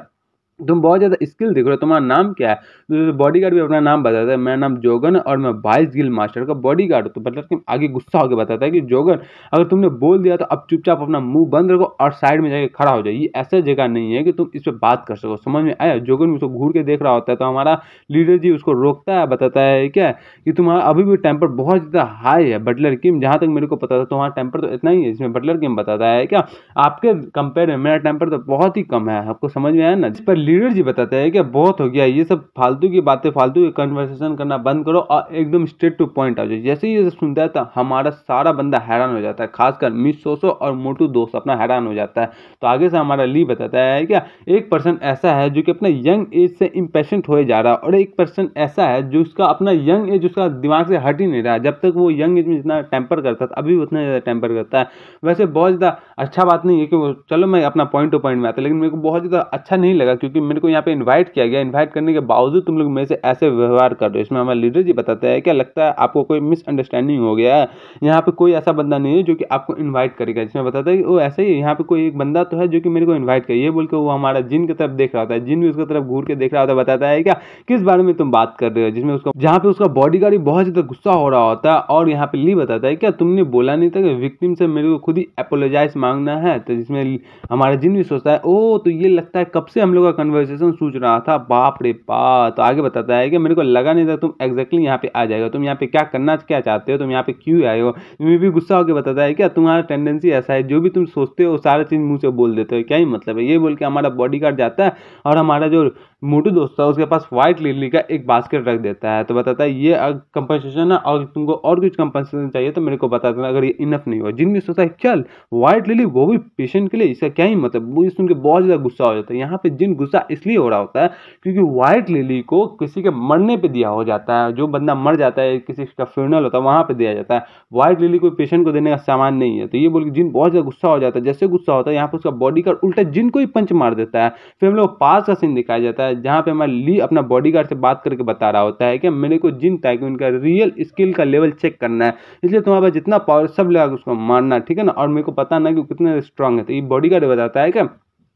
तुम बहुत ज़्यादा स्किल दिख रहे हो, तुम्हारा नाम क्या है? तो बॉडीगार्ड भी अपना नाम बताता है, मेरा नाम जोगन है और मैं 22 गिल्ड मास्टर का बॉडीगार्ड हूँ। तो बटलर किंग आगे गुस्सा होकर बताता है कि जोगन अगर तुमने बोल दिया तो अब चुपचाप अपना मुंह बंद रखो और साइड में जाके खड़ा हो जाए, ये ऐसा जगह नहीं है कि तुम इस पर बात कर सको, समझ में आया? जोगन उसको घूर के देख रहा होता है तो हमारा लीडर जी उसको रोकता है, बताता है क्या कि तुम्हारा अभी भी टेम्पर बहुत ज़्यादा हाई है बटलर किंग, जहाँ तक मेरे को पता था तुम्हारा टेम्पर तो इतना ही है। इसमें बटलर किंग बताता है क्या आपके कंपेयर में मेरा टेम्पर तो बहुत ही कम है, आपको समझ में आया ना? जिस पर लीडर जी बताते हैं कि बहुत हो गया, ये सब फालतू की बातें, फालतू की कन्वर्सेशन करना बंद करो और एकदम स्ट्रेट टू पॉइंट आ जाओ। जैसे ही ये सब सुनता है तो हमारा सारा बंदा हैरान हो जाता है, खासकर मिस सोसो और मोटू दोस्त अपना हैरान हो जाता है। तो आगे से हमारा ली बताता है क्या एक पर्सन ऐसा है जो कि अपना यंग एज से इम्पेशेंट हो जा रहा है और एक पर्सन ऐसा है जो उसका अपना यंग एज उसका दिमाग से हट ही नहीं रहा। जब तक वो यंग एज में जितना टेम्पर करता था अभी उतना ज़्यादा टेम्पर करता है। वैसे बहुत ज़्यादा अच्छा बात नहीं है कि वो, चलो मैं अपना पॉइंट टू पॉइंट में आता, लेकिन मेरे को बहुत ज़्यादा अच्छा नहीं लगा क्योंकि मेरे को यहाँ पे इन्वाइट किया गया, इन्वाइट करने के बावजूद तुम लोग मेरे से ऐसे व्यवहार कर रहे हो। इसमें हमारा लीडर जी बताता है क्या लगता है आपको कोई मिसअंडरस्टैंडिंग हो गया है, यहाँ पे कोई ऐसा बंदा नहीं है जो कि आपको इन्वाइट करेगा। जिसमें बताता है कि वो ऐसा ही है, यहाँ पे कोई एक बंदा तो है जो कि मेरे को इन्वाइट करे, ये बोल के वो हमारा जिन की तरफ देख रहा होता है। जिन भी उसकी तरफ घूर के देख रहा होता है, बताता है क्या किस बारे में तुम बात कर रहे हो। जिसमें उसको जहाँ पे उसका बॉडीगार्ड भी बहुत ज़्यादा गुस्सा हो रहा होता है और यहाँ पे ली बताता है क्या तुमने बोला नहीं था कि विक्टिम से मेरे को खुद ही अपोलोजाइज मांगना है। तो जिसमें हमारा जिन भी सोचता है ओ तो ये लगता है कब से हम लोग का कन्वर्सेशन सूझ रहा था, बाप रे बाप। तो आगे बताता है कि मेरे को लगा नहीं था तुम एग्जैक्टली यहाँ पे आ जाएगा, तुम यहाँ पे क्या करना क्या चाहते हो, तुम यहाँ पे क्यों आए हो। मैं भी गुस्सा होकर बताता है क्या तुम्हारा टेंडेंसी ऐसा है जो भी तुम सोचते हो सारा चीज़ मुंह से बोल देते हो, क्या ही मतलब है। ये बोल के हमारा बॉडीगार्ड जाता है और हमारा जो मोटू दोस्त था उसके पास व्हाइट लिली का एक बास्केट रख देता है। तो बताता है ये कंपनसेशन है और तुमको और कुछ कंपनसेशन चाहिए तो मेरे को बता देना अगर ये इनफ नहीं हो। जिन भी सोचता है चल व्हाइट लिली वो भी पेशेंट के लिए, इसका क्या ही मतलब। वो सुन के बहुत ज़्यादा गुस्सा हो जाता है। यहाँ पे जिन गुस्सा इसलिए हो रहा होता है क्योंकि व्हाइट लिली को किसी के मरने पे दिया हो जाता है, जो बंदा मर जाता है किसी का फ्यूनरल होता है वहाँ पे दिया जाता है। व्हाइट लिली कोई पेशेंट को देने का सामान नहीं है। तो ये बोल के जिन बहुत ज़्यादा गुस्सा हो जाता है। जैसे गुस्सा होता है यहाँ पे उसका बॉडीगार्ड उल्टा जिन को ही पंच मार देता है। फिर हम लोग पास का सीन दिखाया जाता है जहाँ पे हमारा ली अपना बॉडीगार्ड से बात करके बता रहा होता है कि मेरे को जिन टाइकून का रियल स्किल का लेवल चेक करना है, इसलिए तुम्हारे पास जितना पावर सब लगा उसको मारना, ठीक है ना, और मेरे को पता ना कि कितने स्ट्रांग है। तो ये बॉडीगार्ड बताता है कि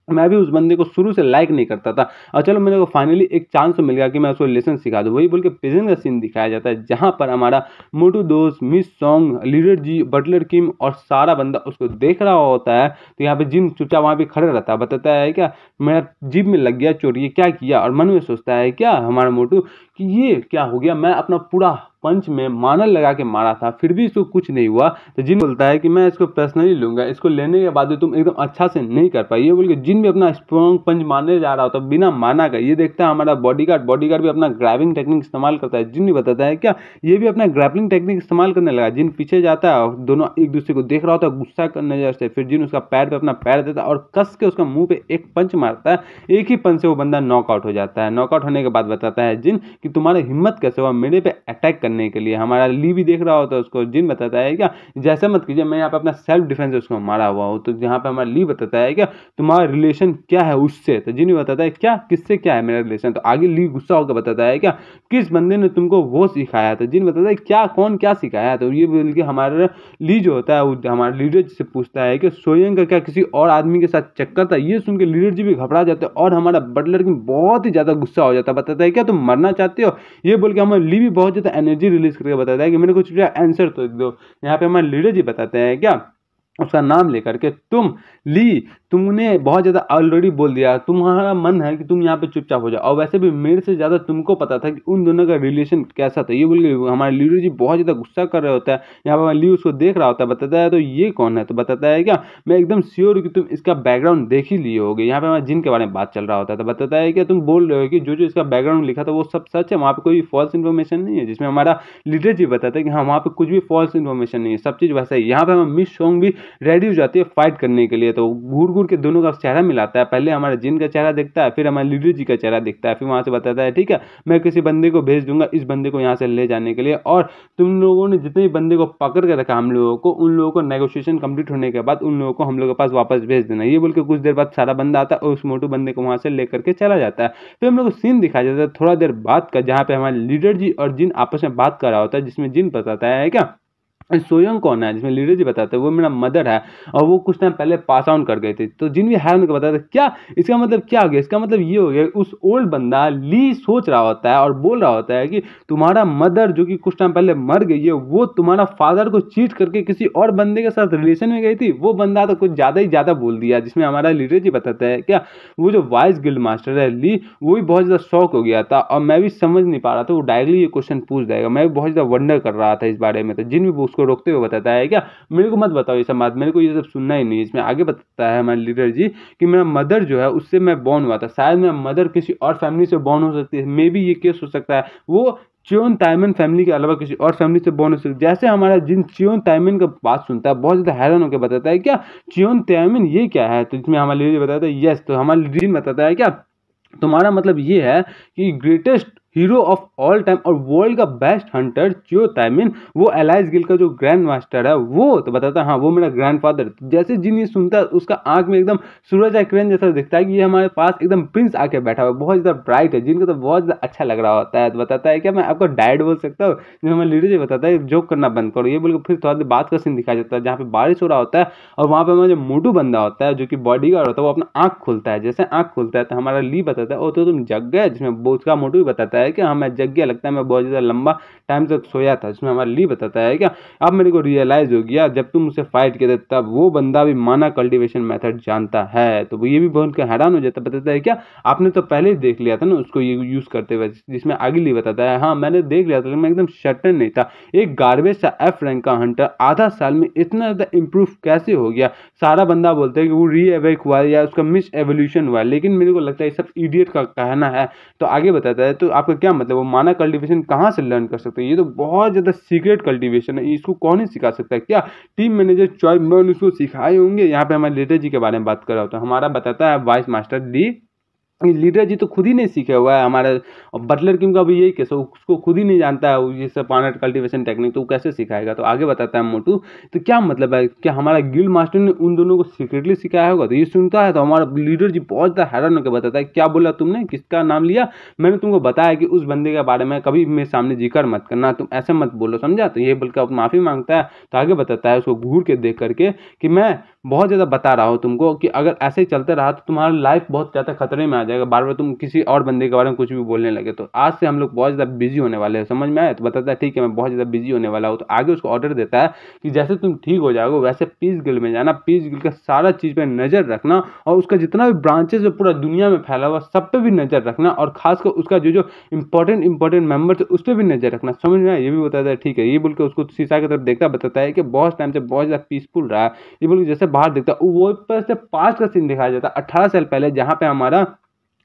मैं भी उस बंदे को शुरू से लाइक नहीं करता था और चलो मेरे को फाइनली एक चांस तो मिल गया कि मैं उसको लेसन सिखा दूँ। वही बोल के प्रिजन का सीन दिखाया जाता है जहाँ पर हमारा मोटू दोस्त, मिस सॉन्ग, लीडर जी, बटलर किम और सारा बंदा उसको देख रहा होता है। तो यहाँ पे जिन चुपचाप वहाँ पे खड़े रहता है, बताता है क्या मेरा जीभ में लग गया चोट, ये क्या किया। और मन में सोचता है क्या हमारा मोटू कि ये क्या हो गया, मैं अपना पूरा पंच में मानल लगा के मारा था फिर भी इसको कुछ नहीं हुआ। तो जिन बोलता है कि मैं इसको पर्सनली लूंगा, इसको लेने के बाद भी तुम एकदम अच्छा से नहीं कर पाई। ये बोल के जिन भी अपना स्ट्रॉन्ग पंच मारने जा रहा होता बिना माना का, ये देखता है हमारा बॉडीगार्ड भी अपना ग्रैबिंग टेक्निक इस्तेमाल करता है। जिन भी बताता है क्या ये भी अपना ग्रैपलिंग टेक्निक इस्तेमाल करने लगा। जिन पीछे जाता है और दोनों एक दूसरे को देख रहा होता है गुस्सा करने नजर से। फिर जिन उसका पैर पे अपना पैर देता है और कस के उसका मुंह पे एक पंच मारता है। एक ही पंच से वो बंदा नॉकआउट हो जाता है। नॉकआउट होने के बाद बताता है जिन कि तुम्हारा हिम्मत कैसे हुआ मेरे पे अटैक करने के लिए। हमारा ली भी देख रहा होता है उसको। जिन बताता है क्या जैसा मत कीजिए, मैं यहाँ पे अपना सेल्फ डिफेंस उसको मारा हुआ हूँ। तो यहाँ पे हमारा ली बताता है क्या तुम्हारा रिलेशन क्या है उससे। तो जिन भी बताता है क्या किससे क्या है मेरा रिलेशन। तो आगे ली गुस्सा होकर बताता है क्या किस बंदे ने तुमको वो सिखाया था। जिन बताता है क्या कौन क्या सिखाया। तो ये बोल के हमारा ली जो होता है वो हमारे लीडर जी से पूछता है कि सोयंग का क्या किसी और आदमी के साथ चक्कर था। ये सुन के लीडर जी भी घबरा जाते हैं और हमारा बटलर की बहुत ही ज़्यादा गुस्सा हो जाता है। बताता है क्या तुम मरना चाहते हो। ये बोल के हमारे ली भी बहुत ज़्यादा एनर्जी रिलीज करके बताता है कि मैंने कुछ आंसर तो दो। यहाँ पे हमारे लीडर जी बताते हैं क्या उसका नाम लेकर के तुम ली तुमने बहुत ज़्यादा ऑलरेडी बोल दिया, तुम्हारा मन है कि तुम यहाँ पे चुपचाप हो जाओ। और वैसे भी मेरे से ज़्यादा तुमको पता था कि उन दोनों का रिलेशन कैसा था। ये बोल के हमारे लीडर जी बहुत ज़्यादा गुस्सा कर रहे होता है। यहाँ पर ली उसको देख रहा होता है, बताता है तो ये कौन है, तो बताता है क्या मैं एकदम श्योर हूँ कि तुम इसका बैकग्राउंड देख ही लिए होगे। यहाँ पे हमारे जिन के बारे में बात चल रहा होता है, तो बताता है क्या तुम बोल रहे हो कि जो जो इसका बैकग्राउंड लिखा था वो सब सच है, वहाँ पे कोई फॉल्स इन्फॉर्मेशन नहीं है। जिसमें हमारा लीडर जी बताता है कि हाँ वहाँ पे कुछ भी फॉल्स इन्फॉर्मेशन नहीं है, सब चीज़ वैसा ही। यहाँ पे हमारा मिस सॉन्ग भी रेडी हो जाती है फाइट करने के लिए। तो घूर घूर के दोनों का चेहरा मिलाता है, पहले हमारे जिन का चेहरा देखता है, फिर हमारे लीडर जी का चेहरा दिखता है। फिर वहाँ से बताता है ठीक है मैं किसी बंदे को भेज दूंगा इस बंदे को यहाँ से ले जाने के लिए, और तुम लोगों ने जितने भी बंदे को पकड़ के रखा हम लोगों को, उन लोगों को नेगोशिएशन कंप्लीट होने के बाद उन लोगों को हम लोगों के पास वापस भेज देना। ये बोल के कुछ देर बाद सारा बंदा आता है और उस मोटू बंदे को वहाँ से लेकर के चला जाता है। फिर हम लोग को सीन दिखाया जाता है थोड़ा देर बाद का, जहाँ पे हमारे लीडर जी और जिन आपस में बात कर रहा होता है, जिसमें जिन बताता है क्या सोयंग कौन है, जिसमें लीडर जी बताते हैं वो मेरा मदर है और वो कुछ टाइम पहले पास आउट कर गए थे। तो जिन भी हैरान होकर बताते क्या इसका मतलब क्या हो गया, इसका मतलब ये हो गया उस ओल्ड बंदा ली सोच रहा होता है और बोल रहा होता है कि तुम्हारा मदर जो कि कुछ टाइम पहले मर गई है वो तुम्हारा फादर को चीट करके किसी और बंदे के साथ रिलेशन में गई थी। वो बंदा तो कुछ ज़्यादा ही ज़्यादा बोल दिया, जिसमें हमारा लीडर जी बताता है क्या वो जो वाइस गिल्ड मास्टर है ली वो भी बहुत ज़्यादा शॉक हो गया था और मैं भी समझ नहीं पा रहा था, वो डायरेक्टली ये क्वेश्चन पूछ देगा। मैं भी बहुत ज़्यादा वंडर कर रहा था इस बारे में। तो जिन भी उसको रोकते हुए बताता है क्या मेरे को मत बताओ ये सब बात, मेरे को ये सब सुनना ही नहीं। इसमें आगे बताता है हमारे लीडर जी कि मेरा मदर जो है उससे मैं बॉर्न हुआ था, शायद मेरा मदर किसी और फैमिली से बॉर्न हो सकती है, मे बी ये केस हो सकता है वो चियोन ताइमन फैमिली के अलावा किसी और फैमिली से बॉर्न हो सकती है। जैसे हमारा जिन चियोन ताइमन का बात सुनता है बहुत ज़्यादा हैरान होकर बताता है क्या चियोन ताइमन ये क्या है, तो इसमें हमारे लीडर बताता है यस, तो हमारे लीडर बताता है क्या तुम्हारा मतलब ये है कि greatest hero of all time और वर्ल्ड का बेस्ट हंटर चियो ताइमिन वो एलाइज गिल का जो ग्रैंड मास्टर है वो, तो बताता है हाँ वो मेरा ग्रैंडफादर। जैसे जिन ये सुनता है उसका आंख में एकदम सूरज का किरण जैसा दिखता है कि ये हमारे पास एकदम प्रिंस आके बैठा हुआ है, बहुत ज़्यादा ब्राइट है, जिनको तो बहुत ज़्यादा अच्छा लग रहा होता है। तो बताता है क्या मैं आपको डैड बोल सकता हूँ, जो हमारे लीडर जी बताता है जोक करना बंद करो। ये बोल के फिर थोड़ा देर बात का सीन दिखाया जाता है जहाँ पे बारिश हो रहा होता है और वहाँ पे हमारा जो मोटू बंदा होता है जो कि बॉडीगार्ड होता है वो अपना आँख खोलता है। जैसे आँख खोलता है तो हमारा ली बताता है ओ तो तुम जग गए, जिसमें उसका मोटू भी बताता है कि हाँ मैं जग गया, लगता है मैं बहुत ज़्यादा लंबा टाइम तक सोया था। जिसमें हमारा ली बताता है क्या अब मेरे को रियलाइज़ हो गया जब तुम उसे फाइट किए थे तब वो बंदा भी माना कल्टीवेशन मेथड जानता है। तो ये भी बहुत हैरान हो जाता है, बताता है क्या आपने तो पहले ही देख लिया था ना उसको ये यूज़ करते हुए। जिसमें आगे ली बताता है हाँ मैंने देख लिया था लेकिन मैं एकदम सर्टेन नहीं था, एक गार्बेज सा एफ रैंक का हंटर आधा साल में इतना ज़्यादा इम्प्रूव कैसे हो गया। सारा बंदा बोलते हैं कि वो रीएवेक हुआ या उसका मिस एवोल्यूशन हुआ, लेकिन मेरे को लगता है ये सब इडियट का कहना है। तो आगे बताता है तो आपका क्या मतलब वो माना कल्टीवेशन कहाँ से लर्न कर सकते हैं, ये तो बहुत ज़्यादा सीक्रेट कल्टीवेशन है, इसको कौन ही सिखा सकता है, क्या टीम मैनेजर चॉइस मैन उसको सिखाए होंगे। यहाँ पे हमारे लीडर जी के बारे में बात कर रहा होता है, हमारा बताता है वाइस मास्टर डी लीडर जी तो खुद ही नहीं सीखे हुआ है हमारा बटलर किंग का भी यही केस है, उसको खुद ही नहीं जानता है ये सब प्लानेट कल्टीवेशन टेक्निक, तो वो कैसे सिखाएगा। तो आगे बताता है मोटू तो क्या मतलब है क्या हमारा गिल्ड मास्टर ने उन दोनों को सीक्रेटली सिखाया होगा। तो ये सुनता है तो हमारा लीडर जी बहुत ज़्यादा हैरान होकर बताता है क्या बोला तुमने, किसका नाम लिया, मैंने तुमको बताया कि उस बंदे के बारे में कभी मेरे सामने जिक्र मत करना, तुम ऐसे मत बोलो समझा। तो ये बोल कर माफ़ी मांगता है। तो आगे बताता है उसको घूर के देख करके कि मैं बहुत ज़्यादा बता रहा हूँ तुमको कि अगर ऐसे ही चलते रहा तो तुम्हारा लाइफ बहुत ज़्यादा खतरे में आ जाएगा, बार बार तुम किसी और बंदे के बारे में कुछ भी बोलने लगे। तो आज से हम लोग बहुत ज़्यादा बिजी होने वाले हैं, समझ में आया। तो बताता है ठीक है मैं बहुत ज़्यादा बिजी होने वाला हूँ। तो आगे उसको ऑर्डर देता है कि जैसे तुम ठीक हो जाओगे वैसे पीस गिल्ड में जाना, पीस गिल्ड का सारा चीज़ पर नज़र रखना और उसका जितना भी ब्रांचेज है पूरा दुनिया में फैला हुआ सब पे भी नज़र रखना और खासकर उसका जो इंपॉर्टेंट मेंबर थे उस पर भी नज़र रखना, समझ में आया। ये भी बताता है ठीक है। ये बोल के उसको शीशा की तरफ देखता बताता है कि बहुत टाइम से बहुत ज़्यादा पीसफुल रहा है। ये बोल के जैसे बाहर देखता वो पर से पास का सीन दिखाया जाता है 18 साल पहले जहाँ पे हमारा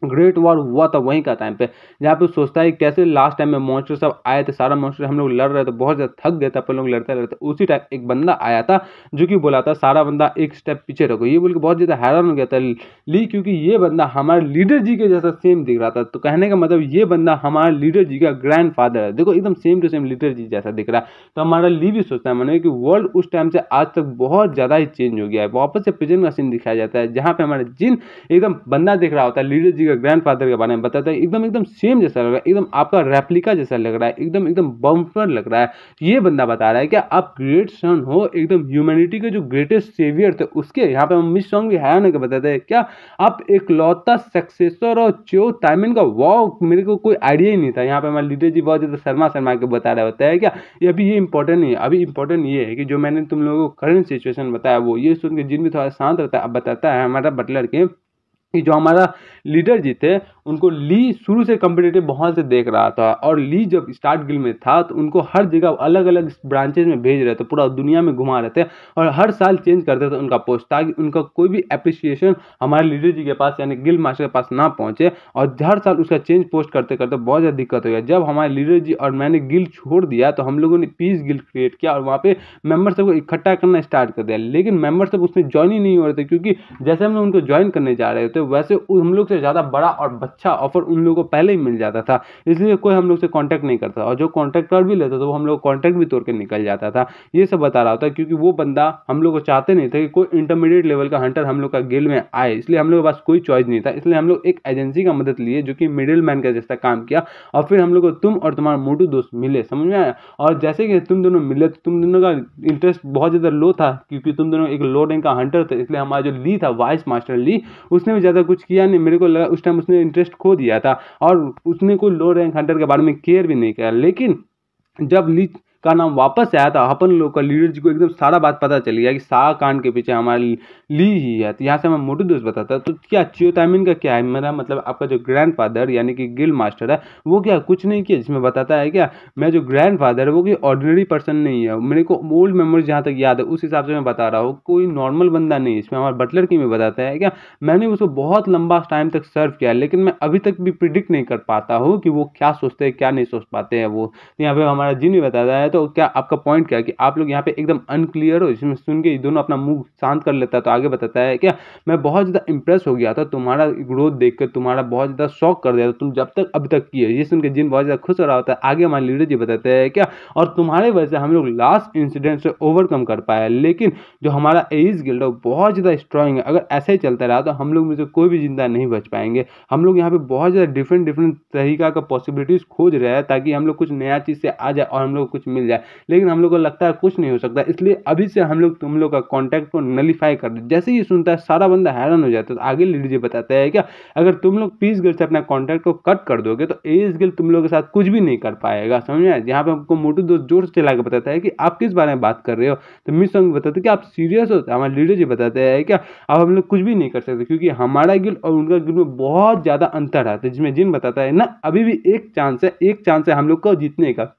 ग्रेट वॉर हुआ था वहीं का टाइम पे, जहाँ पे सोचता है कैसे लास्ट टाइम में मॉन्स्टर सब आए थे, सारा मॉन्स्टर हम लोग लड़ रहे थे, बहुत ज़्यादा थक गए थे अपन लोग लड़ते लड़ते। उसी टाइम एक बंदा आया था जो कि बोला था सारा बंदा एक स्टेप पीछे रखो। ये बोल के बहुत ज़्यादा हैरान हो गया था ली, क्योंकि ये बंदा हमारे लीडर जी के जैसा सेम दिख रहा था। तो कहने का मतलब ये बंदा हमारे लीडर जी का ग्रैंड फादर है, देखो एकदम सेम टू सेम लीडर जी जैसा दिख रहा है। तो हमारा ली भी सोचता है मैंने कि वर्ल्ड उस टाइम से आज तक बहुत ज़्यादा ही चेंज हो गया है। वापस से प्रेजेंट का सीन दिखाया जाता है जहाँ पे हमारा जिन एकदम बंदा दिख रहा होता है लीडर जी जी का ग्रैंडफादर के बारे में बताता है, एकदम एकदम सेम जैसा लग रहा है, एकदम आपका रेप्लिका जैसा लग रहा है, एकदम एकदम बम्पर लग रहा है। ये बंदा बता रहा है कि आप ग्रेट सन हो, एकदम ह्यूमैनिटी के जो ग्रेटेस्ट सेवियर थे उसके। यहाँ पे हम मिस सॉन्ग भी हैरान होकर बताते हैं क्या आप इकलौता सक्सेसर और चो ताइमिन का। वाव, मेरे को कोई आइडिया ही नहीं था। यहाँ पे हमारे लीडर जी बहुत ज़्यादा शर्मा शर्मा के बता रहे होता है क्या ये अभी ये इंपॉर्टेंट नहीं है। अभी इंपॉर्टेंट ये है कि जो मैंने तुम लोगों को करंट सिचुएशन बताया वो ये सुन के जिन भी थोड़ा शांत रहता है। अब बताता है हमारा बटलर के कि जो हमारा लीडर जी थे उनको ली शुरू से कम्पिटिटिव बहुत से देख रहा था, और ली जब स्टार्ट गिल में था तो उनको हर जगह अलग अलग ब्रांचेज में भेज रहे थे, पूरा दुनिया में घुमा रहे थे, और हर साल चेंज करते थे उनका पोस्ट, ताकि उनका कोई भी अप्रिसिएशन हमारे लीडर जी के पास यानी गिल मास्टर के पास ना पहुंचे। और हर साल उसका चेंज पोस्ट करते करते बहुत ज़्यादा दिक्कत हो गया। जब हमारे लीडर जी और मैंने गिल छोड़ दिया तो हम लोगों ने पीस गिल क्रिएट किया और वहाँ पे मेंबर सबको इकट्ठा करना स्टार्ट कर दिया। लेकिन मेंबर सब उसमें ज्वाइन ही नहीं हो रहे थे, क्योंकि जैसे हम लोग उनको ज्वाइन करने जा रहे थे वैसे हम लोग से ज़्यादा बड़ा और अच्छा ऑफर उन लोगों को पहले ही मिल जाता था, इसलिए कोई हम लोग से कांटेक्ट नहीं करता, और जो कांटेक्ट कर भी लेता था वो हम लोग कांटेक्ट भी तोड़ के निकल जाता था। ये सब बता रहा होता है क्योंकि वो बंदा हम लोग को चाहते नहीं थे कि कोई इंटरमीडिएट लेवल का हंटर हम लोग का गिल्ड में आए, इसलिए हम लोग के पास कोई चॉइस नहीं था। इसलिए हम लोग एक एजेंसी का मदद लिए जो कि मिडिल मैन का जैसा काम किया, और फिर हम लोग को तुम और तुम्हारा मोटू दोस्त मिले, समझ में आया। और जैसे कि तुम दोनों मिले तो तुम दोनों का इंटरेस्ट बहुत ज़्यादा लो था, क्योंकि तुम दोनों एक लो रैंक का हंटर थे, इसलिए हमारा जो ली था वाइस मास्टर ली उसने भी ज़्यादा कुछ किया नहीं। मेरे को लगा उस टाइम उसने इंटरेस्ट खो दिया था और उसने कोई लो रैंक हंटर के बारे में केयर भी नहीं किया। लेकिन जब ली का नाम वापस आया था अपन लोग का लीडर जी को एकदम सारा बात पता चल गया कि शाह कांड के पीछे हमारी ली ही है। तो यहाँ से मैं मोटू दोस्त बताता तो क्या चियो ताइमिन का क्या है, मेरा मतलब आपका जो ग्रैंडफादर यानी कि गिल्ड मास्टर है वो क्या कुछ नहीं किया, जिसमें बताता है क्या मैं जो ग्रैंडफादर है वो कोई ऑर्डिनरी पर्सन नहीं है। मेरे को ओल्ड मेमोरी जहाँ तक याद है उस हिसाब से मैं बता रहा हूँ, कोई नॉर्मल बंदा नहीं। इसमें हमारे बटलर की में बताता है क्या मैंने उसको बहुत लंबा टाइम तक सर्व किया, लेकिन मैं अभी तक भी प्रिडिक्ट नहीं कर पाता हूँ कि वो क्या सोचते हैं क्या नहीं सोच पाते हैं वो। यहाँ पे हमारा जिन भी बताता है। तो क्या आपका पॉइंट क्या है कि आप लोग यहाँ पे एकदम अनक्लियर हो, इसमें सुन के दोनों अपना मुंह शांत कर लेता है। तो आगे बताता है क्या मैं बहुत ज़्यादा इंप्रेस हो गया था तुम्हारा ग्रोथ देखकर, तुम्हारा बहुत ज़्यादा शौक कर दिया था तुम जब तक अभी तक किए। ये सुन के जिन बहुत ज़्यादा खुश हो रहा होता है। आगे हमारे लीडर जी बताते हैं क्या और तुम्हारे वजह से हम लोग लास्ट इंसिडेंट से ओवरकम कर पाए, लेकिन जो हमारा एज गिल्ड है बहुत ज़्यादा स्ट्रांग है। अगर ऐसा ही चलता रहा तो हम लोग में से कोई भी जिंदा नहीं बच पाएंगे। हम लोग यहाँ पे बहुत ज़्यादा डिफरेंट तरीका का पॉसिबिलिटीज़ खोज रहे हैं ताकि हम लोग कुछ नया चीज़ से आ जाए और हम लोग कुछ मिल जाए, लेकिन हम लोग को लगता है कुछ नहीं हो सकता। इसलिए अभी से हम लोग तुम लोग का कॉन्टैक्ट को नलीफाई कर दे। जैसे ही सुनता है सारा बंदा हैरान हो जाता है। तो आगे लीडर जी बताते हैं क्या अगर तुम लोग पीस गिल्ड से अपना कॉन्टैक्ट को कट कर दोगे तो एज गिल्ड तुम लोग के साथ कुछ भी नहीं कर पाएगा, समझ में आया। यहाँ पे हमको मोटू दोस्त जोर से चला के बताता है कि आप किस बारे में बात कर रहे हो। तो मिस सॉन्ग बताते हैं कि आप सीरियस हो। हमारे लीडर जी बताते हैं क्या अब हम लोग कुछ भी नहीं कर सकते क्योंकि हमारा गिल्ड और उनका गिल्ड में बहुत ज़्यादा अंतर है। तो जिसमें जिन बताता है ना अभी भी एक चांस है हम लोग को जीतने का।